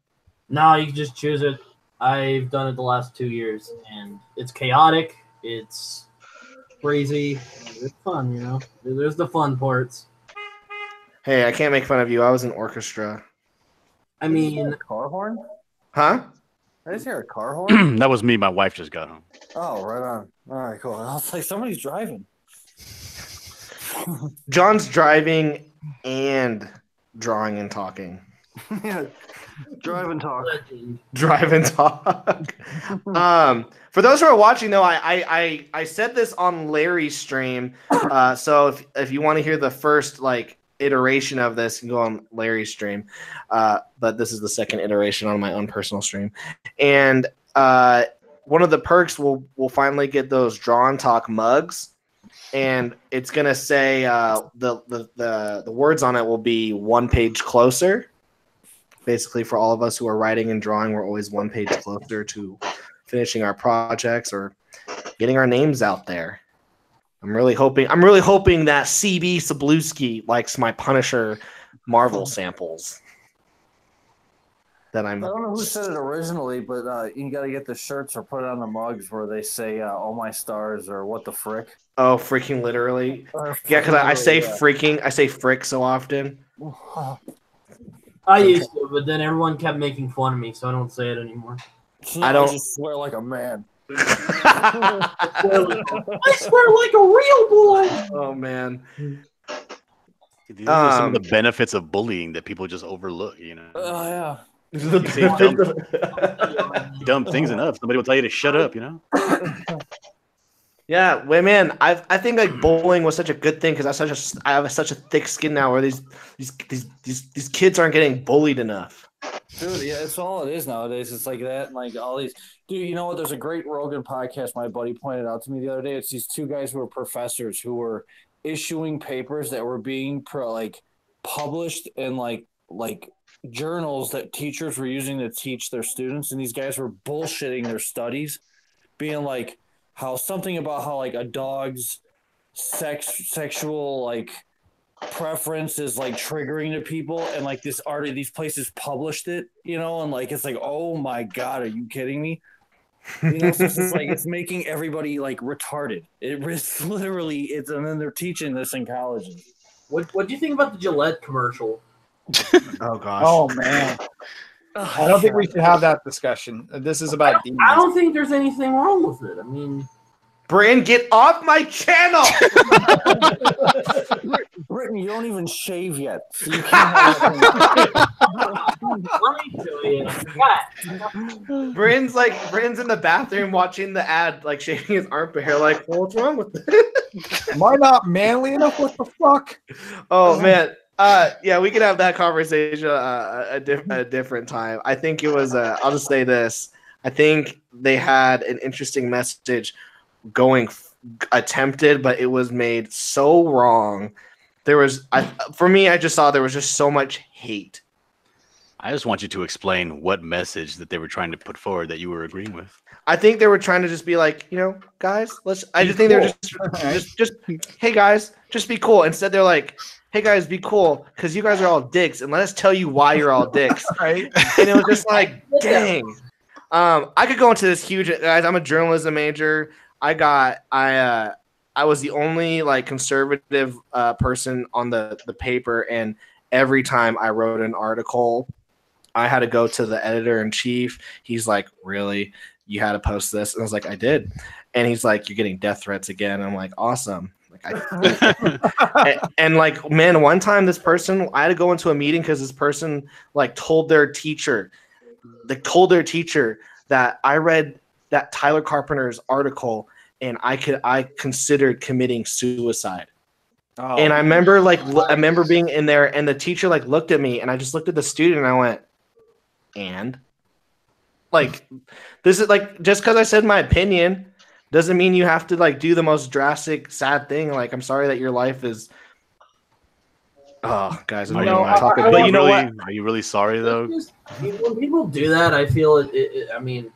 No, you can just choose it. I've done it the last 2 years, and it's chaotic. It's crazy. It's fun, you know. There's the fun parts. Hey, I can't make fun of you. I was in orchestra. I mean, car horn? Huh? I just hear a car horn. That was me. My wife just got home. Oh, right on. All right, cool. I was like, somebody's driving. John's driving and drawing and talking. Yeah, drive and talk. Drive and talk. For those who are watching, though, I said this on Larry's stream. So if you want to hear the first iteration of this, you can go on Larry's stream. But this is the second iteration on my own personal stream. And one of the perks will finally get those Draw and Talk mugs. And it's gonna say the words on it will be one page closer. Basically, for all of us who are writing and drawing, we're always one page closer to finishing our projects or getting our names out there. I'm really hoping that CB Sabluski likes my Punisher Marvel samples. I don't know who said it originally, but you got to get the shirts or put it on the mugs where they say "Oh my stars" or "What the frick." Oh, freaking literally! Yeah, because I say freaking, I say frick so often. I used to, but then everyone kept making fun of me, so I don't say it anymore. No, I just swear like a man. I swear like a real boy. Oh man. These are some of the benefits of bullying that people just overlook, you know. Oh yeah. You say dumb things enough, somebody will tell you to shut up, you know. Yeah, wait, man. I think bowling was such a good thing because I have such a thick skin now where these kids aren't getting bullied enough. Dude, yeah, it's all it is nowadays. It's like that, and like all these. Dude, you know what? There's a great Rogan podcast my buddy pointed out to me the other day. It's these two guys who are professors who were issuing papers that were being published in like journals that teachers were using to teach their students, and these guys were bullshitting their studies, being like how something about how like a dog's sexual preference is triggering to people, and these places published it, you know, and it's like, oh my god, are you kidding me? You know, so it's just it's making everybody retarded. It's literally and then they're teaching this in colleges. What do you think about the Gillette commercial? Oh gosh. Oh man. I don't think we should have that discussion. This is about demons. I don't think there's anything wrong with it. I mean, Bryn, get off my channel. Britton, you don't even shave yet, so you can't have Bryn's in the bathroom watching the ad, shaving his armpit hair. Well, what's wrong with it? Am I not manly enough? What the fuck? Oh man. Yeah, we could have that conversation a different time. I think it was. I'll just say this. I think they had an interesting message attempted, but it was made so wrong. For me, I just saw there was just so much hate. I just want you to explain what message that they were trying to put forward that you were agreeing with. I think they were trying to just be guys, I just think they were just hey guys, just be cool. Instead, they're like, hey guys, be cool because you guys are all dicks, and let us tell you why you're all dicks. Right? And it was just dang. I could go into this huge. Guys, I'm a journalism major. I was the only conservative person on the paper, and every time I wrote an article, I had to go to the editor in chief. He's like, really? You had to post this? And I was like, I did. And he's like, you're getting death threats again. I'm like, awesome. Man, one time I had to go into a meeting because this person told their teacher that I read that Tyler Carpenter's article and I considered committing suicide. Oh. And I remember being in there, and the teacher like looked at me, and I just looked at the student, and I went, and like, this is like, just because I said my opinion doesn't mean you have to like do the most drastic, sad thing. Like, I'm sorry that your life is. Oh, guys, I don't even want to talk about it. But you know what? Are you really sorry though? When people do that, I feel I mean,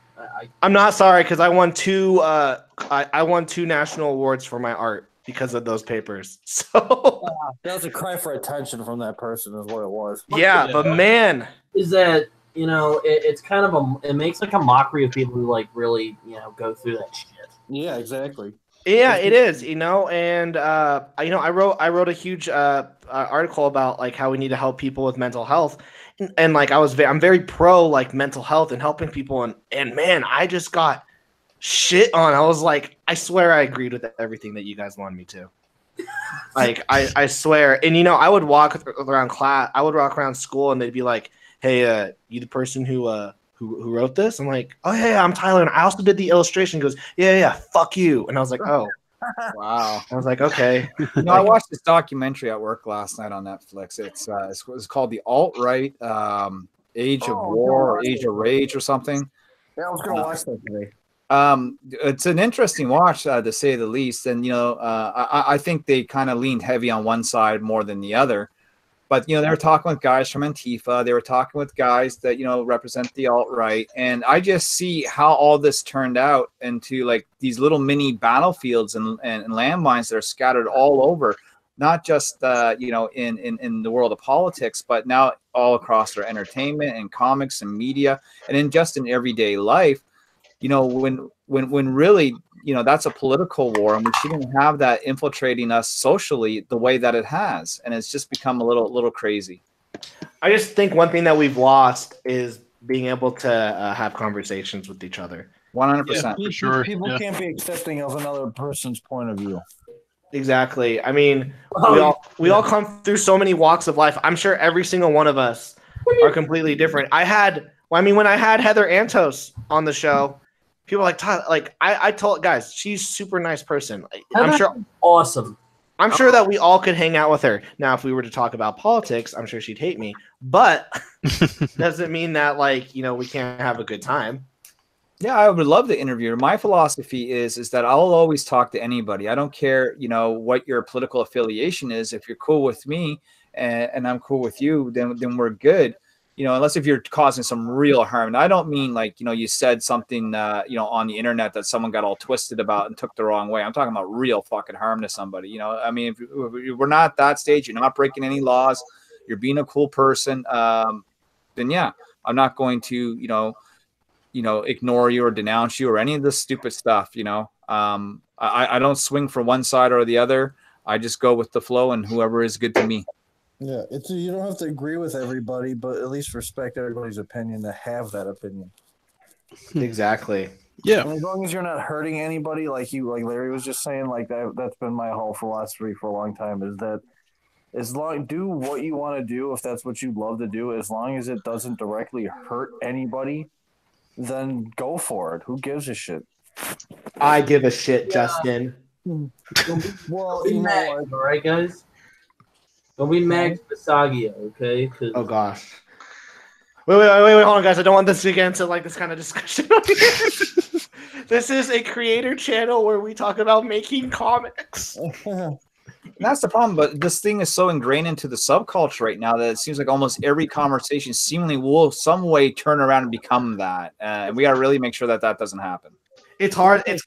I'm not sorry because I won two. I won 2 national awards for my art because of those papers. So that was a cry for attention from that person, is what it was. yeah, but man, is that it's kind of it makes like a mockery of people who like really go through that shit. Yeah, exactly. Yeah, it is, and I wrote a huge article about like how we need to help people with mental health, and like I'm very pro like mental health and helping people, and man, I just got shit on. I was like, I swear I agreed with everything that you guys wanted me to. Like I swear, and I would walk around class, I would walk around school, and they'd be like, "Hey, you the person who wrote this?" I'm like, "Oh yeah, I'm Tyler, and I also did the illustration." He goes, "Yeah, fuck you," and I was like, "Oh, wow." I was like, "Okay." I watched this documentary at work last night on Netflix. It's called The Alt-Right Age of War or Age of Rage or something. Yeah, I was gonna watch that today. It's an interesting watch, to say the least. And I think they kind of leaned heavy on one side more than the other. But they were talking with guys from Antifa. They were talking with guys that represent the alt-right, and I just see how all this turned out into like these little mini battlefields and landmines that are scattered all over, not just in the world of politics, but now all across our entertainment and comics and media, and in everyday life. When really that's a political war, and we shouldn't have that infiltrating us socially the way that it has, and it's just become a little crazy. I just think one thing that we've lost is being able to have conversations with each other. 100%, for sure. People can't be accepting of another person's point of view. Exactly. I mean, we all come through so many walks of life. I'm sure every single one of us are completely different. when I had Heather Antos on the show, people were like, Tyler, like I told guys, she's a super nice person. I'm sure awesome. I'm sure that we all could hang out with her. Now, if we were to talk about politics, I'm sure she'd hate me. But doesn't mean that we can't have a good time. Yeah, I would love to interview her. My philosophy is that I'll always talk to anybody. I don't care, what your political affiliation is. If you're cool with me and I'm cool with you, then we're good. Unless if you're causing some real harm. And I don't mean you said something, on the internet that someone got all twisted about and took the wrong way. I'm talking about real fucking harm to somebody. I mean, if we're not at that stage, you're not breaking any laws, you're being a cool person, then yeah, I'm not going to, ignore you or denounce you or any of this stupid stuff. I don't swing for one side or the other. I just go with the flow and whoever is good to me. Yeah, you don't have to agree with everybody, but at least respect everybody's opinion to have that opinion. Exactly. Yeah. And as long as you're not hurting anybody, like Larry was just saying, like that's been my whole philosophy for a long time, is that do what you want to do if that's what you love to do, as long as it doesn't directly hurt anybody, then go for it. Who gives a shit? I give a shit, Justin. Well, all right, guys. Don't be Max Basagia, okay? Oh gosh. Wait, hold on, guys. I don't want this to get into this kind of discussion. This is a creator channel where we talk about making comics. That's the problem, but this thing is so ingrained into the subculture right now that it seems like almost every conversation seemingly will some way turn around and become that. And we got to really make sure that doesn't happen. It's hard. It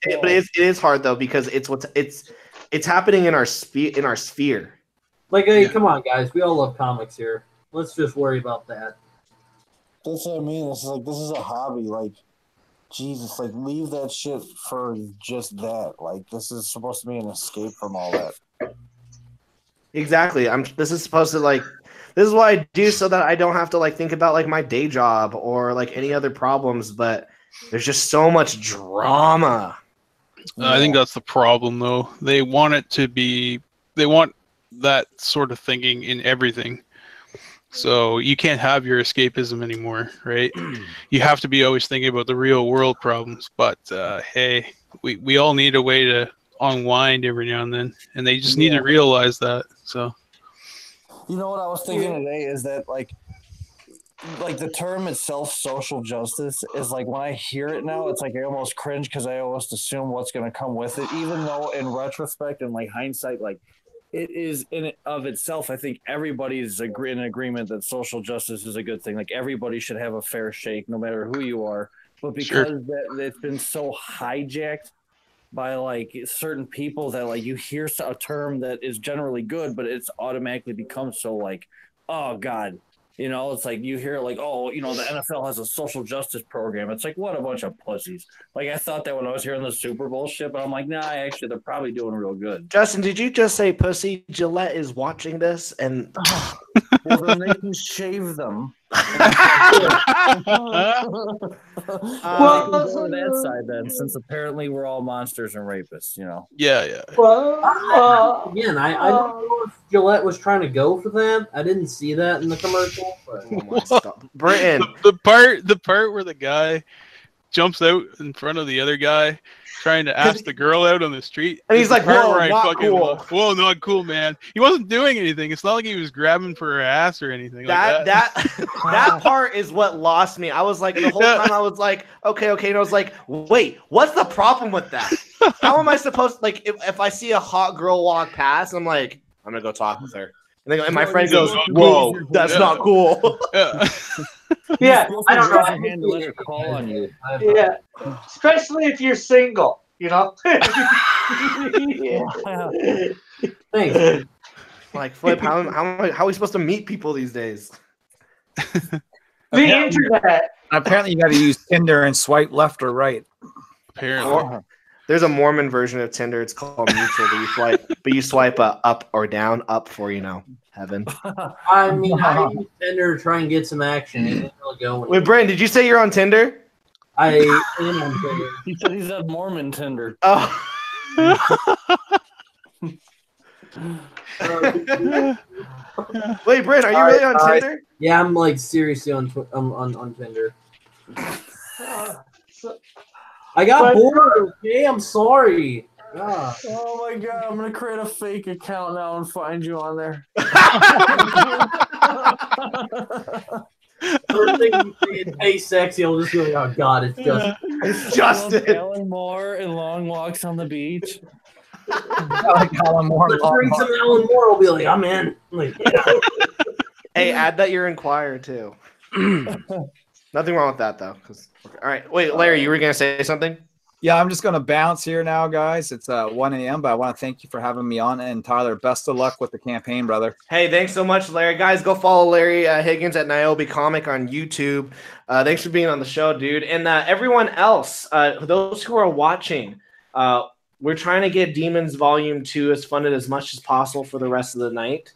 is hard though, because it's happening in our sphere. Like, hey, come on, guys. We all love comics here. Let's just worry about that. That's what I mean. This is a hobby. Like, Jesus, like, leave that shit for just that. Like, this is supposed to be an escape from all that. Exactly. This is supposed to this is what I do so that I don't have to think about my day job or any other problems. But there's just so much drama. I think that's the problem, though. They want that sort of thinking in everything. So you can't have your escapism anymore, right? You have to be always thinking about the real world problems. But hey, we all need a way to unwind every now and then, and they just need to realize that. So, you know what I was thinking today is that like the term itself, social justice, is like when I hear it now, it's like I almost cringe because I almost assume what's going to come with it, even though in retrospect and like hindsight, like it is in and of itself. I think everybody's in agreement that social justice is a good thing. Like everybody should have a fair shake, no matter who you are. But because it's been so hijacked by like certain people that like you hear a term that is generally good, but it's automatically become so like, oh God. You know, it's like you hear like, oh, you know, the NFL has a social justice program. It's like, what a bunch of pussies. Like, I thought that when I was hearing the Super Bowl shit, but I'm like, nah, actually, they're probably doing real good. Justin, did you just say pussy? Gillette is watching this, and well, then they can shave them. Well, go to that side then, since apparently we're all monsters and rapists, you know. Yeah. Well, Again, I don't know if Gillette was trying to go for that. I didn't see that in the commercial. But... Britain. The part where the guy jumps out in front of the other guy trying to ask the girl out on the street. And he's like, whoa, not cool. Whoa, not cool, man. He wasn't doing anything. It's not like he was grabbing for her ass or anything like that. That part is what lost me. I was like, the whole time I was like, okay. And I was like, wait, what's the problem with that? How am I supposed, like, if I see a hot girl walk past, I'm like, I'm going to go talk with her. And my friend goes, whoa, that's not cool. Yeah, I don't know. Hand to let her call on you. Yeah, especially if you're single, you know. Thanks. Like, Flip, how are we supposed to meet people these days? The internet. Apparently, you got to use Tinder and swipe left or right. Apparently. There's a Mormon version of Tinder. It's called Mutual, but you swipe up or down, up for, you know, heaven. I mean, I use Tinder to try and get some action. It didn't really go. Wait, Brandon, did you say you're on Tinder? I am on Tinder. He said he's on Mormon Tinder. Oh. Wait, Brandon, are you really on Tinder? Yeah, I'm like seriously on Tinder. I got bored. Okay, I'm sorry. God. Oh my God, I'm gonna create a fake account now and find you on there. First thing you say, hey, sexy, I'll just be like, oh God, it's Justin. It's Justin. Alan Moore and long walks on the beach. Like Alan Moore. Bring some Alan Moore. I'll be like, I'm in. Like, Hey, add that you're inquired too. Nothing wrong with that though. All right, wait, Larry, you were gonna say something? Yeah, I'm just going to bounce here now, guys. It's 1 a.m., but I want to thank you for having me on. And Tyler, best of luck with the campaign, brother. Hey, thanks so much, Larry. Guys, go follow Larry Higgins at Niobe Comic on YouTube. Thanks for being on the show, dude. And everyone else, those who are watching, we're trying to get Demons Volume 2 as funded as much as possible for the rest of the night.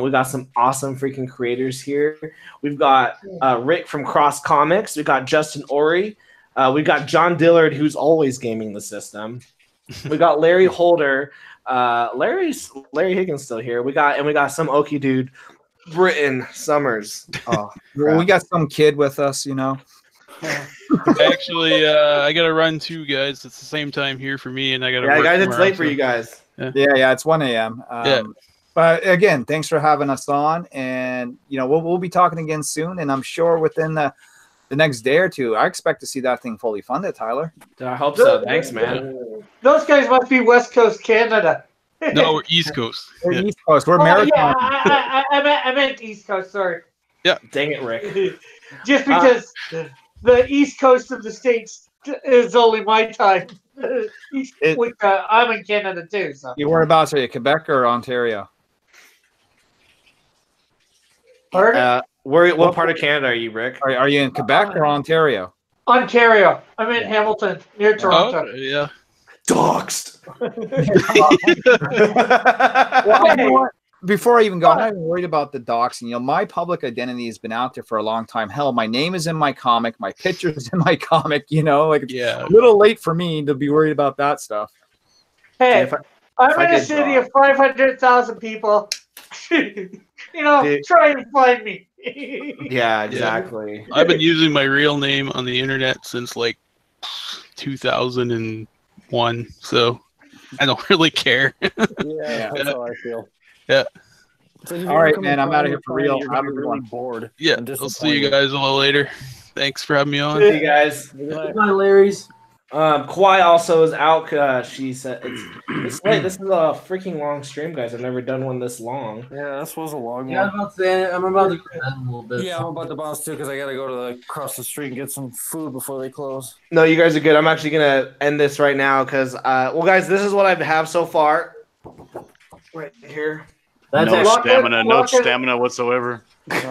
We've got some awesome freaking creators here. We've got Rick from Cross Comics. We've got Justin Ori. We got John Dillard, who's always gaming the system. We got Larry Holder. Larry Higgins still here. We got some Okie dude, Britton Summers. Oh, well, we got some kid with us, you know. Actually, I gotta run too, guys. It's the same time here for me, and I gotta. Yeah, guys, it's late for you guys. Yeah, it's 1 a.m. But again, thanks for having us on, and you know we'll be talking again soon, and I'm sure within the next day or two, I expect to see that thing fully funded, Tyler. I hope so. Thanks, man. Those guys must be West Coast Canada. No, we're East Coast. We're East Coast. We're Marathon. Yeah, I meant East Coast. Sorry. Yeah. Dang it, Rick. Just because the East Coast of the States is only my time. Which I'm in Canada too. So. Whereabouts are you? Quebec or Ontario? What part of Canada are you, Rick? Are you in Quebec or Ontario? Ontario. I'm in Hamilton, near Toronto. Oh, yeah. Doxed. Well, you know what? Before I even go, I'm not even worried about the doxing. You know, my public identity has been out there for a long time. Hell, my name is in my comic. My picture's in my comic. You know, like it's a little late for me to be worried about that stuff. Hey, I'm in a city of 500,000 people. Dude. try and find me. Yeah, exactly. I've been using my real name on the internet since like 2001, so I don't really care. Yeah, that's how I feel. Yeah. So if you All wanna right, come man, and I'm find outta me, here for real. You're Have gonna a be good really one. bored. Yeah, and I'll see you disappointed. guys a little later. Thanks for having me on. Hey guys. Good night, Larry's. Kawhi also is out. She said it's late. This is a freaking long stream, guys. I've never done one this long. Yeah, this was a long Yeah, one. I'm about to go ahead a little bit. Yeah, I'm about to bounce too because I gotta go to across the street and get some food before they close. No, you guys are good. I'm actually gonna end this right now because, well, guys, this is what I have so far. Right here. That's no it. stamina whatsoever. Lock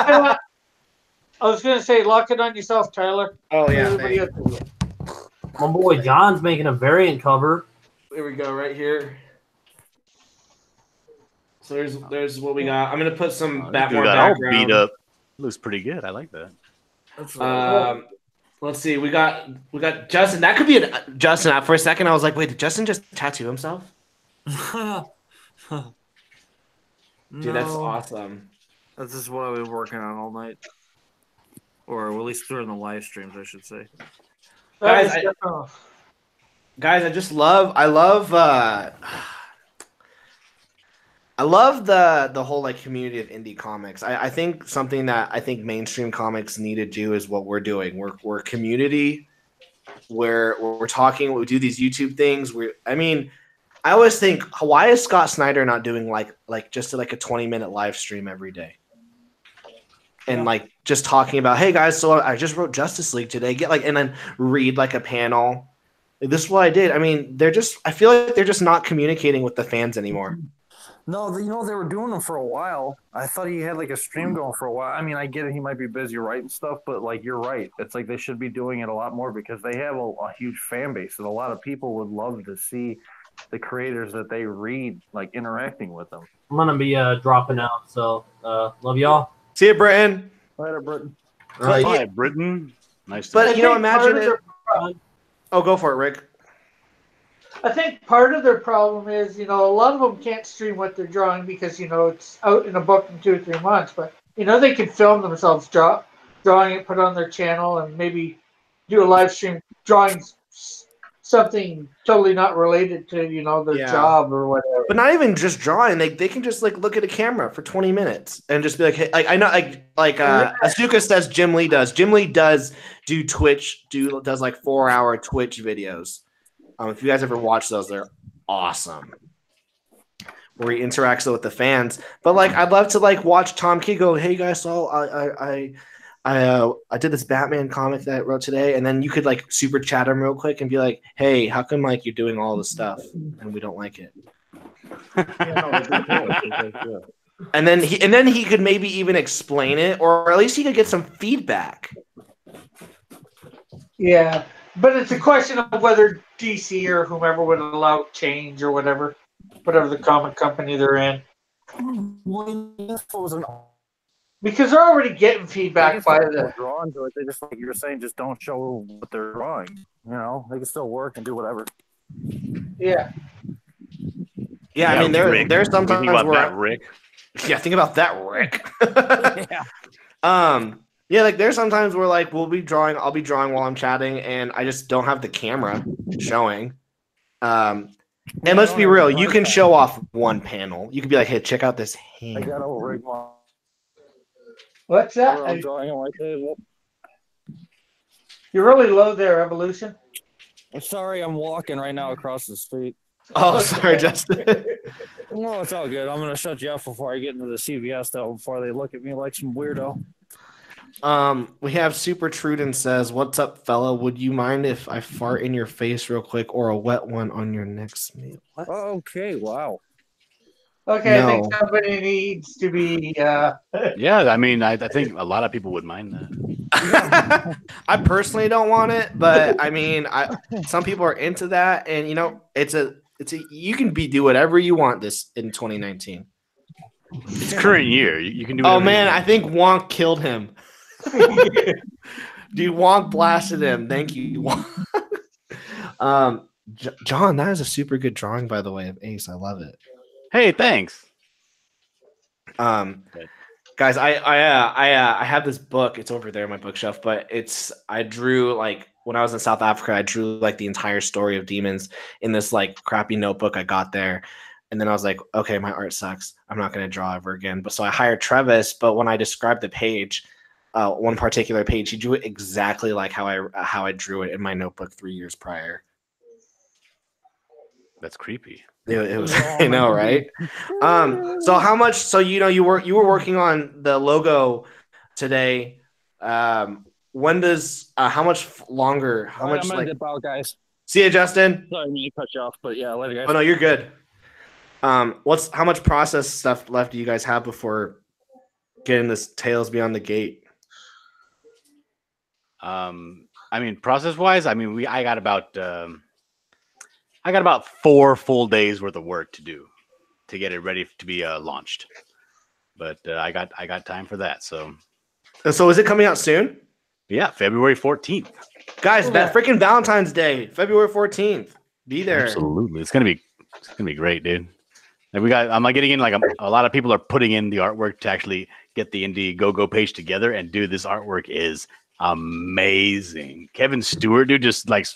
it on- I was gonna say, lock it on yourself, Tyler. Oh yeah. Everybody else- My boy John's making a variant cover. Here we go, right here. So there's what we got. I'm gonna put some Dude Batmore got all background. beat up. Looks pretty good. I like that. Let's see. We got Justin. That could be Justin. For a second, I was like, wait, did Justin just tattoo himself? Dude, that's No. awesome. This is what I've been working on all night, or at least during the live streams, I should say. Guys, That is definitely- Guys, I love the whole like community of indie comics. I think something that I think mainstream comics need to do is what we're doing. We're a community where we're talking. We do these YouTube things. I always think, why is Scott Snyder not doing like just like a 20-minute live stream every day? And like just talking about, hey guys, so I just wrote Justice League today. Get like, and then read like a panel. This is what I did. I mean, I feel like they're just not communicating with the fans anymore. No, they were doing them for a while. I thought he had like a stream going for a while. I mean, I get it; he might be busy writing stuff, but like you're right. It's like they should be doing it a lot more because they have a huge fan base, and a lot of people would love to see the creators that they read like interacting with them. I'm gonna be dropping out, so love y'all. See you, Britton. Later, Britton. Hi, Britain. Nice to But meet you know, I think part imagine of it. their- Oh, go for it, Rick. I think part of their problem is, a lot of them can't stream what they're drawing because, it's out in a book in 2 or 3 months. But, they can film themselves drawing it, put it on their channel, and maybe do a live stream drawing something totally not related to, their Yeah. job or whatever. But not even just drawing. They can just like look at a camera for 20 minutes and just be like, hey, like I know, like Asuka says Jim Lee does. Jim Lee does do Twitch, does like 4-hour Twitch videos. If you guys ever watch those, they're awesome. Where he interacts with the fans. But like, I'd love to like watch Tom Key go, hey guys, so I did this Batman comic that I wrote today, and then you could like super chat him real quick and be like, hey, how come like you're doing all this stuff and we don't like it? And then he could maybe even explain it, or at least he could get some feedback. Yeah, but it's a question of whether DC or whomever would allow change or whatever the comic company they're in. Because they're already getting feedback by the. Drawn to it. They just, like you were saying, just don't show what they're drawing. They can still work and do whatever. Yeah. Yeah, I mean, there's sometimes think about where that, Rick. Yeah, think about that, Rick. Yeah, like there's sometimes where like I'll be drawing while I'm chatting, and I just don't have the camera showing. And let's be real, you can show off one panel. You could be like, hey, check out this hand. I got a rig one. What's that? I'm drawing on my table. You're really low there, Evolution. I'm sorry, I'm walking right now across the street. Oh, sorry, Justin. No, it's all good. I'm gonna shut you off before I get into the CVS though, before they look at me like some weirdo. We have Super Truden says, what's up, fella? Would you mind if I fart in your face real quick or a wet one on your next meal? What? Okay, wow. Okay, No. I think somebody needs to be. Yeah, I mean, I think a lot of people would mind that. I personally don't want it, but I mean, some people are into that, and you can do whatever you want this in 2019. It's current year. You can do. Oh whatever man, you I want. think Wonk killed him. Dude, Wonk blasted him. Thank you, Wonk. John, that is a super good drawing, by the way, of Ace. I love it. Hey, thanks. Guys, I have this book. It's over there on my bookshelf, but I drew like when I was in South Africa. I drew like the entire story of demons in this like crappy notebook I got there, and then I was like, okay, my art sucks. I'm not gonna draw ever again. But so I hired Travis. But when I described the page, one particular page, he drew it exactly like how I drew it in my notebook 3 years prior. That's creepy. It was, I know, right? So how much? So you were working on the logo today. When does how much longer? How much I'm gonna like? dip out, guys. See you, Justin. Sorry, I need to cut you off, but yeah, later, guys. Oh no, you're good. How much process stuff left do you guys have before getting this Tales Beyond the Gate? I mean, process wise, I mean, I got about 4 full days worth of work to do to get it ready to be launched. But I got time for that. So is it coming out soon? Yeah, February 14th. Guys, that freaking Valentine's Day, February 14th. Be there. Absolutely, it's gonna be great, dude. And I'm like getting in like a lot of people are putting in the artwork to actually get the Indiegogo page together. And dude, this artwork is amazing. Kevin Stewart, dude, just like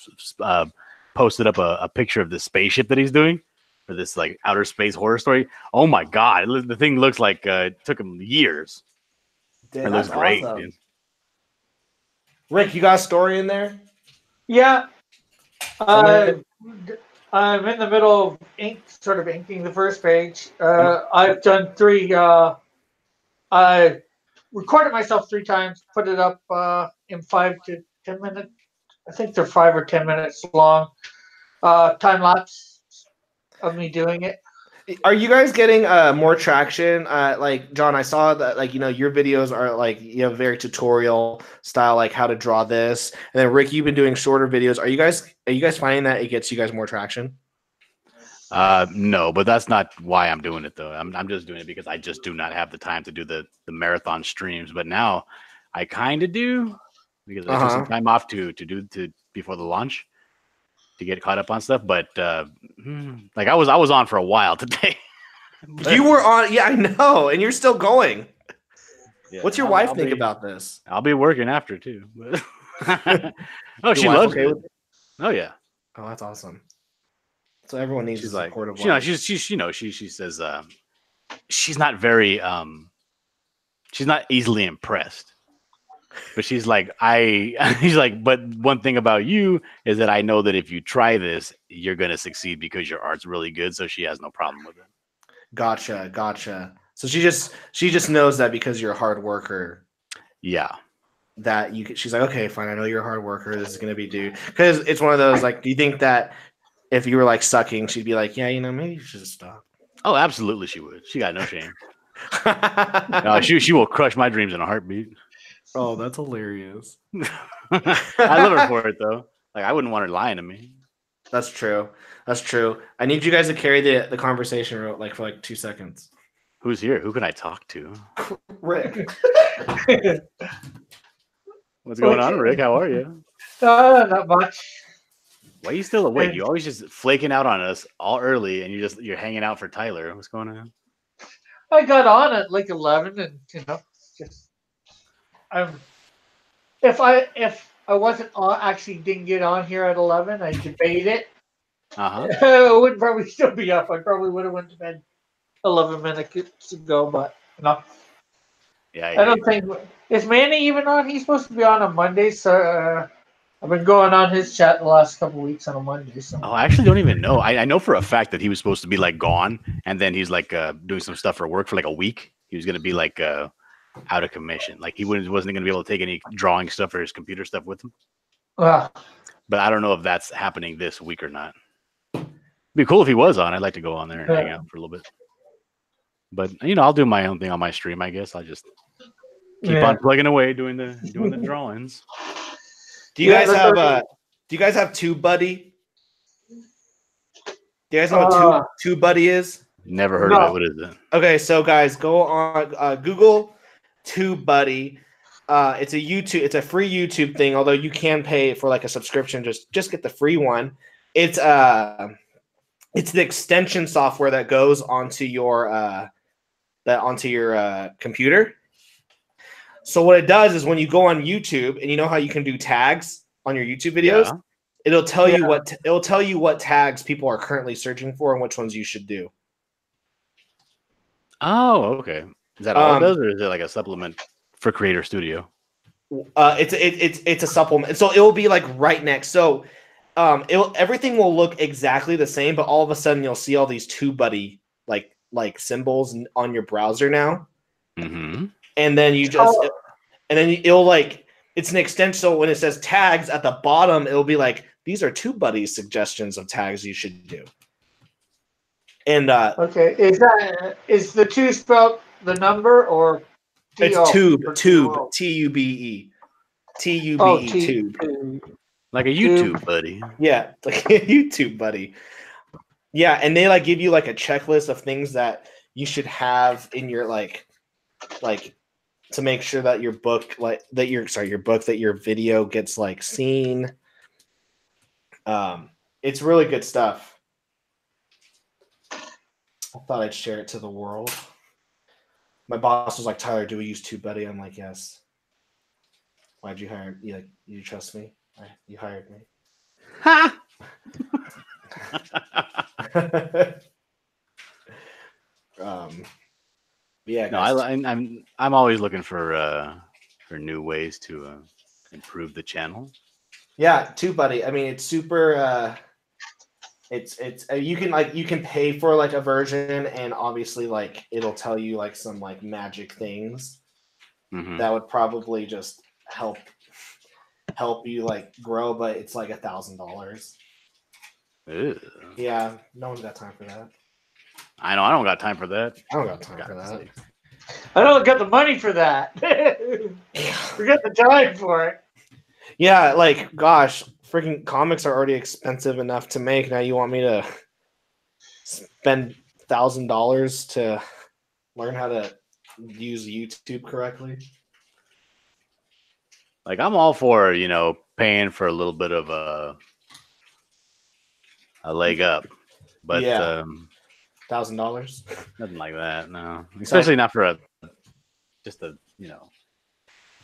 posted up a picture of the spaceship that he's doing for this like outer space horror story. Oh my god, the thing looks like it took him years. Dude, it looks great, awesome. dude. Rick, you got a story in there? Yeah. I'm in the middle of inking the first page. I've done 3. I recorded myself 3 times, put it up in 5 to 10 minutes. I think they're 5 or 10 minutes long. Time lapse of me doing it. Are you guys getting more traction? Like John, I saw that like your videos are like very tutorial style, like how to draw this. And then Rick, you've been doing shorter videos. Are you guys finding that it gets you guys more traction? No, but that's not why I'm doing it though. I'm just doing it because I just do not have the time to do the marathon streams. But now I kind of do because I took some time off to before the launch to get caught up on stuff. But like I was on for a while today. You were on, yeah, I know, and you're still going. Yeah, What's your wife think about this? I'll be working after too. But oh, Your she wife loves okay it. with it? Oh yeah. Oh, that's awesome. So everyone needs She's a like, supportive she wife. she says she's not very she's not easily impressed. But she's like, he's like, but one thing about you is that I know that if you try this, you're gonna succeed because your art's really good. So she has no problem with it. Gotcha. So she just knows that because you're a hard worker. Yeah. That she's like, okay, fine. I know you're a hard worker. This is gonna be dude. Because it's one of those like, do you think that if you were like sucking, she'd be like, yeah, maybe you should stop. Oh, absolutely, she would. She got no shame. No, she will crush my dreams in a heartbeat. Oh, that's hilarious. I love her for it though. Like I wouldn't want her lying to me. That's true. I need you guys to carry the conversation for like 2 seconds. Who's here? Who can I talk to? Rick. What's going on, Rick? How are you? Not much. Why are you still awake? You always just flaking out on us all early, and you're hanging out for Tyler. What's going on? I got on at like 11, and just if I wasn't actually didn't get on here at 11, I debate it. I would probably still be up. I probably would have went to bed 11 minutes ago, but yeah. I don't think is Manny even on. He's supposed to be on Monday, so I've been going on his chat the last couple weeks on a Monday. So. Oh, I actually don't even know. I know for a fact that he was supposed to be like gone, and then he's like doing some stuff for work for like a week. He was gonna be like out of commission. Like he wasn't gonna be able to take any drawing stuff or his computer stuff with him. But I don't know if that's happening this week or not. It'd be cool if he was on. I'd like to go on there and hang out for a little bit. But I'll do my own thing on my stream. I guess I'll just keep on plugging away doing the drawings. Do you guys have TubeBuddy? Do you guys know what TubeBuddy is? Never heard of it. What is it? Okay, so guys, go on Google TubeBuddy. It's a free YouTube thing, although you can pay for like a subscription. Just get the free one. It's the extension software that goes onto your that onto your computer. So what it does is when you go on YouTube, and you know how you can do tags on your YouTube videos, Yeah. it'll tell you what tags people are currently searching for and which ones you should do. Oh, okay. Is that all it does, or is it like a supplement for Creator Studio? It's a supplement. So it will be like right next. So everything will look exactly the same, but all of a sudden you'll see all these TubeBuddy like symbols on your browser now. Mm-hmm. And then it'll like, it's an extension. So when it says tags at the bottom, it'll be like, these are TubeBuddy's suggestions of tags you should do. And okay, is the 2 spelled the number or it's T-O? tube, T-U-O? T-U-B-E, Oh, tube. Like a YouTube buddy. Yeah, like a YouTube buddy. Yeah, and they like give you like a checklist of things that you should have in your like to make sure that your book that your video gets like seen. It's really good stuff. I thought I'd share it to the world. My boss was like, Tyler, do we use TubeBuddy? I'm like, yes. Why'd you hire me? Like, you trust me? You hired me. Ha! Yeah. No, I'm always looking for new ways to improve the channel. Yeah, TubeBuddy. I mean, it's super. It's you can pay for like a version, and obviously like it'll tell you like some like magic things that would probably just help you like grow, but it's like $1,000. Yeah, no one's got time for that. I know, I don't got time for that. I don't got time for that. I don't got the money for that. We got the time for it. Yeah, like gosh, freaking comics are already expensive enough to make. Now you want me to spend $1,000 to learn how to use YouTube correctly? Like I'm all for, paying for a little bit of a leg up. But yeah. $1,000? Nothing like that, no. Especially not for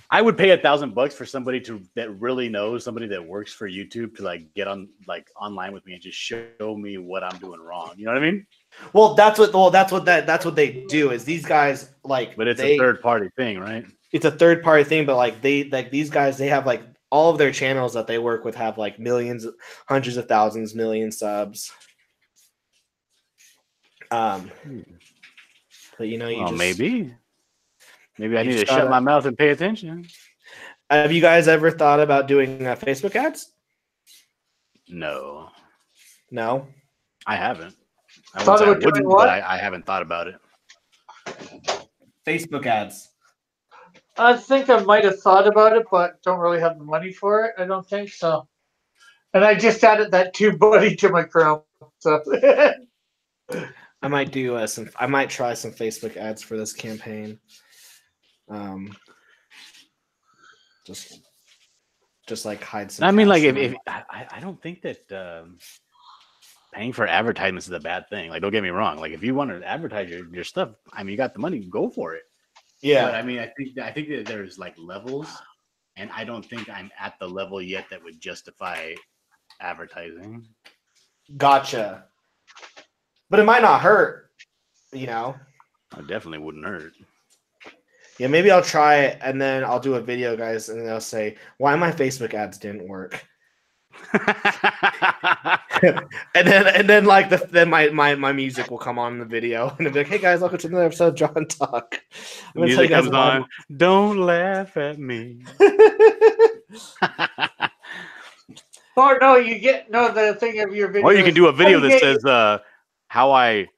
I would pay $1,000 for somebody that really knows, somebody that works for YouTube to like get on like online with me and just show me what I'm doing wrong. You know what I mean? Well, that's what they do is these guys like. But it's a third party thing, right? It's a third party thing, but like these guys, they have like all of their channels that they work with have like millions, hundreds of thousands, million subs. But maybe I need to shut my mouth and pay attention. Have you guys ever thought about doing Facebook ads? No, I haven't. I haven't thought about it. Facebook ads. I think I might have thought about it, but don't really have the money for it. I don't think so. And I just added that TubeBuddy to my Chrome. So I might do I might try some Facebook ads for this campaign. Just like hide some. I mean, like if I don't think that paying for advertisements is a bad thing. Like, don't get me wrong. Like, if you want to advertise your stuff, I mean, you got the money, go for it. Yeah. But I mean, I think that there's like levels, and I don't think I'm at the level yet that would justify advertising. Gotcha. But it might not hurt, It definitely wouldn't hurt. Yeah, maybe I'll try it, and then I'll do a video, guys, and they'll say why my Facebook ads didn't work. and then like then my music will come on in the video, and it'll be like, hey guys, welcome to another episode of John Talk. Music comes on. Don't laugh at me. Or no, the thing of your video. Or you can do a video that says how I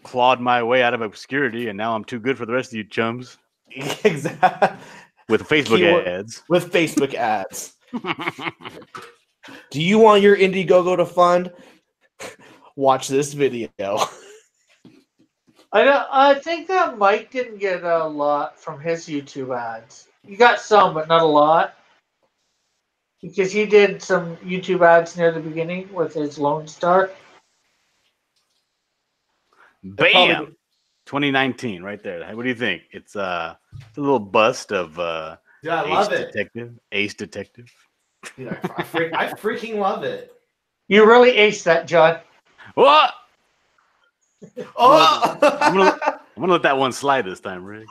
clawed my way out of obscurity, and now I'm too good for the rest of you chums. Exactly. With Facebook ads. With Facebook ads. Do you want your Indiegogo to fund? Watch this video. I think that Mike didn't get a lot from his YouTube ads. He got some, but not a lot. Because he did some YouTube ads near the beginning with his Lone Star. Bam! 2019, right there. What do you think? It's a little bust of Dude, I love it. Ace Detective. Dude, I freaking love it. You really aced that, John. What? Oh! I'm gonna let that one slide this time, Rick.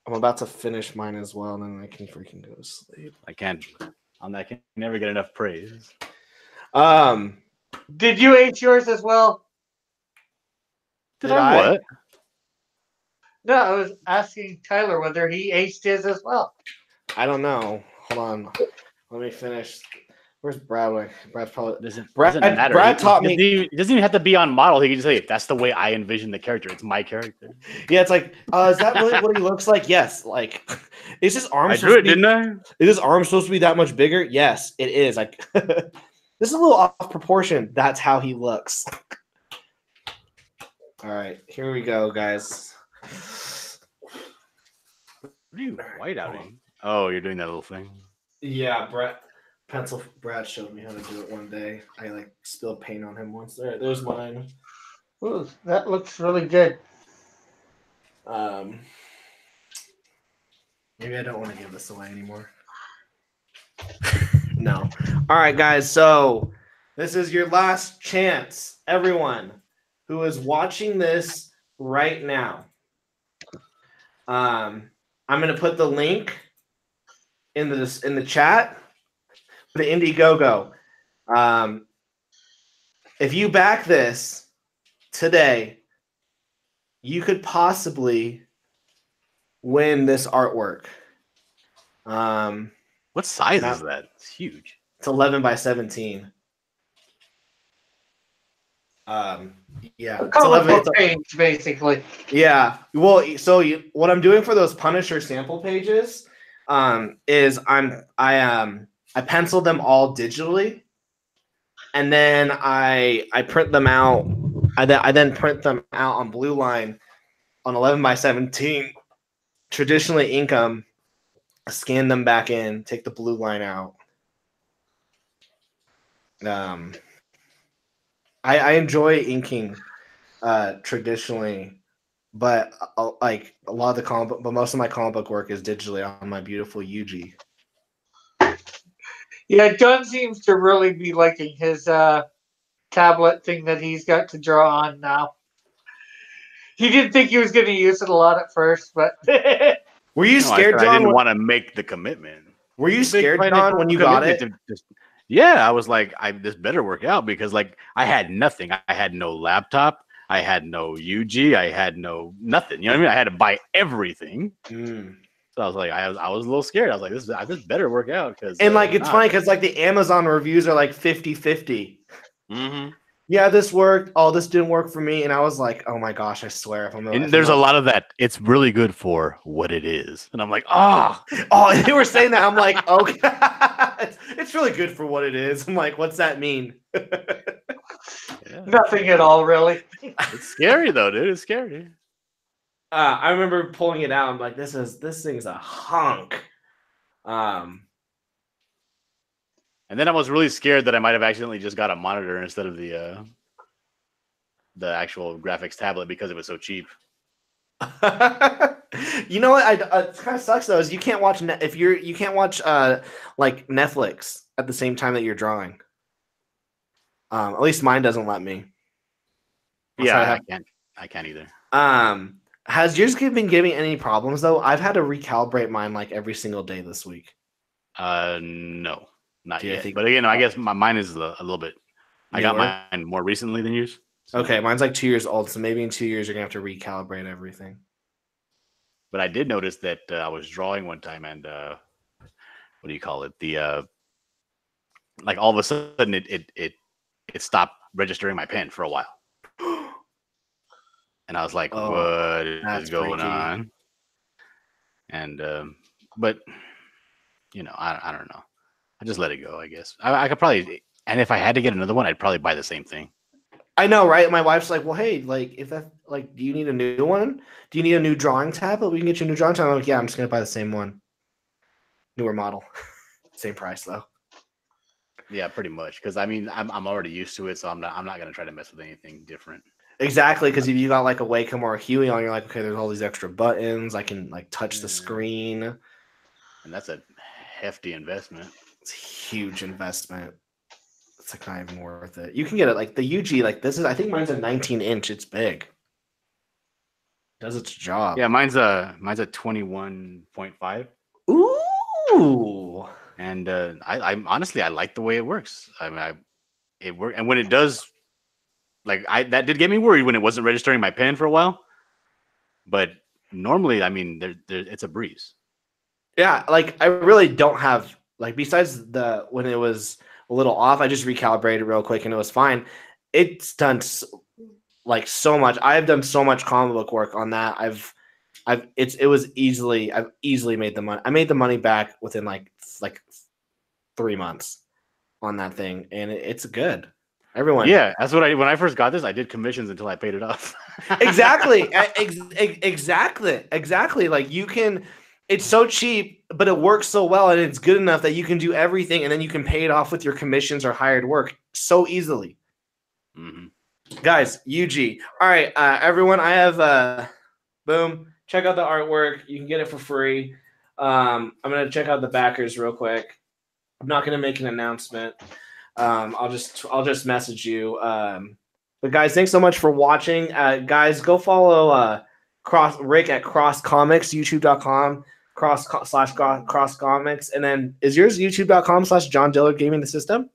I'm about to finish mine as well, and then I can freaking go to sleep. I can never get enough praise. Did you ace yours as well? Did I what? No, I was asking Tyler whether he aced his as well. I don't know. Hold on. Let me finish. Where's Brad? Brad's probably doesn't Brad matter. Brad taught me. He doesn't even have to be on model. He can just say, "That's the way I envision the character. It's my character." Yeah, it's like, is that really what he looks like? Yes. Like, is his arm? I drew it, didn't I? Is his arm supposed to be that much bigger? Yes, it is. Like, this is a little off proportion. That's how he looks. All right, here we go, guys. What are you whiteouting? Oh, you're doing that little thing. Yeah, Brad showed me how to do it one day. I like spilled paint on him once. There's mine. Ooh, that looks really good. Maybe I don't want to give this away anymore. No. All right, guys. So this is your last chance, everyone who is watching this right now. I'm gonna put the link in the chat for the Indiegogo. If you back this today, you could possibly win this artwork. What size is that? It's huge. It's 11 by 17. Yeah, it's 11 page, basically. Yeah. Well, so what I'm doing for those Punisher sample pages is I penciled them all digitally, and then I print them out. I then print them out on Blue Line on 11 by 17. Traditionally ink them, scan them back in, take the Blue Line out. I enjoy inking traditionally, but like a lot of the comic book, but most of my comic book work is digitally on my beautiful Yuji. Yeah, John seems to really be liking his tablet thing that he's got to draw on now. He didn't think he was going to use it a lot at first, but were you scared, John? I didn't want to make the commitment. Were you scared, John, when you got it? Yeah, I was like, this better work out because like I had nothing. I had no laptop. I had no UG. I had nothing. You know what I mean? I had to buy everything. So I was like, I was a little scared. I was like, this better work out because. And like it's funny because like the Amazon reviews are like 50-50. Mm-hmm. Yeah, this worked. Oh, this didn't work for me, and I was like, oh my gosh, I swear if I'm. There's a lot of that. It's really good for what it is, and I'm like, oh, they were saying that. I'm like, okay, it's really good for what it is. I'm like, what's that mean? Nothing at all, really. It's scary though, dude. It's scary. I remember pulling it out. I'm like, this thing's a hunk. And then I was really scared that I might have accidentally just got a monitor instead of the actual graphics tablet because it was so cheap. You know what? It kind of sucks though. Is you can't watch you can't watch like Netflix at the same time that you're drawing. At least mine doesn't let me. Yeah, I can't either. Has yours been giving any problems though? I've had to recalibrate mine like every single day this week. No, not yet. But again, I guess mine is a little bit. I got mine more recently than yours. So. Okay, mine's like 2 years old, so maybe in 2 years you're gonna have to recalibrate everything. But I did notice that I was drawing one time, and what do you call it? The like all of a sudden it stopped registering my pen for a while. And I was like, what is going on? And, but, you know, I don't know. I just let it go, I guess. I could probably, and if I had to get another one, I'd probably buy the same thing. I know, right? My wife's like, well, hey, like, if that, like, do you need a new one? Do you need a new drawing tablet? We can get you a new drawing tablet. I'm like, yeah, I'm just going to buy the same one. Newer model. Same price, though. Yeah, pretty much. Because, I mean, I'm already used to it, so I'm not going to try to mess with anything different. Exactly, because if you got like a Wacom or a Huey on, you're like, okay, there's all these extra buttons. I can like touch the screen. And that's a hefty investment. It's a huge investment. It's like not even worth it. You can get it like the UG, like this is, I think mine's a 19-inch. It's big. Does its job. Yeah, mine's a 21.5. Ooh. And I honestly I like the way it works. I mean, it works, and when it does, like that did get me worried when it wasn't registering my pen for a while. But normally, I mean, it's a breeze. Yeah, like I really don't have like besides the when it was a little off, I just recalibrated real quick and it was fine. It's done like so much. I've done so much comic book work on that. I've easily made the money. I made the money back within like 3 months on that thing, and it's good. Everyone, yeah, that's what when I first got this, I did commissions until I paid it off. exactly. Like you can, it's so cheap, but it works so well, and it's good enough that you can do everything, and then you can pay it off with your commissions or hired work so easily. Guys, UG. All right, everyone. I have boom. Check out the artwork. You can get it for free. I'm gonna check out the backers real quick. I'm not gonna make an announcement. I'll just message you. But guys, thanks so much for watching. Guys, go follow Rick at Cross Comics, youtube.com /Cross Comics. And then is yours youtube.com/John Dillard Gaming the System?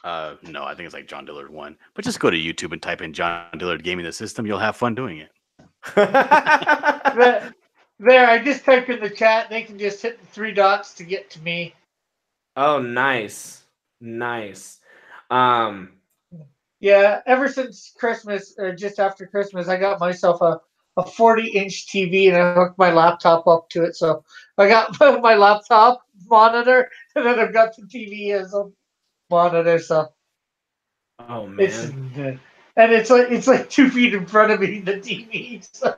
No, I think it's like John Dillard 1. But just go to YouTube and type in John Dillard Gaming the System. You'll have fun doing it. There, I just typed in the chat. They can just hit the 3 dots to get to me. Oh, nice. Yeah, ever since Christmas, or just after Christmas, I got myself a 40-inch TV and I hooked my laptop up to it. So I got my laptop monitor and then I've got the TV as a monitor. So oh man, it's like 2 feet in front of me, the TV. So.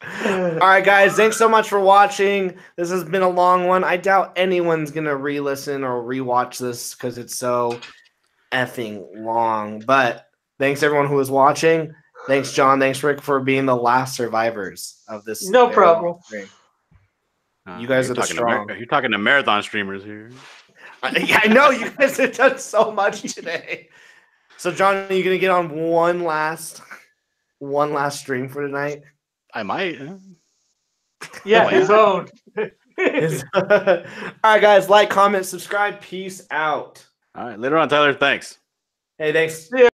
All right, guys, thanks so much for watching. This has been a long one. I doubt anyone's gonna re-listen or rewatch this because it's so effing long. But thanks everyone who was watching. Thanks, John. Thanks, Rick, for being the last survivors of this. No problem. You guys are the strong. You're talking to marathon streamers here. I know you guys have done so much today. So, John, are you gonna get on one last stream for tonight? I might. Yeah, his own. All right, guys, like, comment, subscribe. Peace out. All right, later on, Tyler. Thanks. Hey, thanks. Yeah.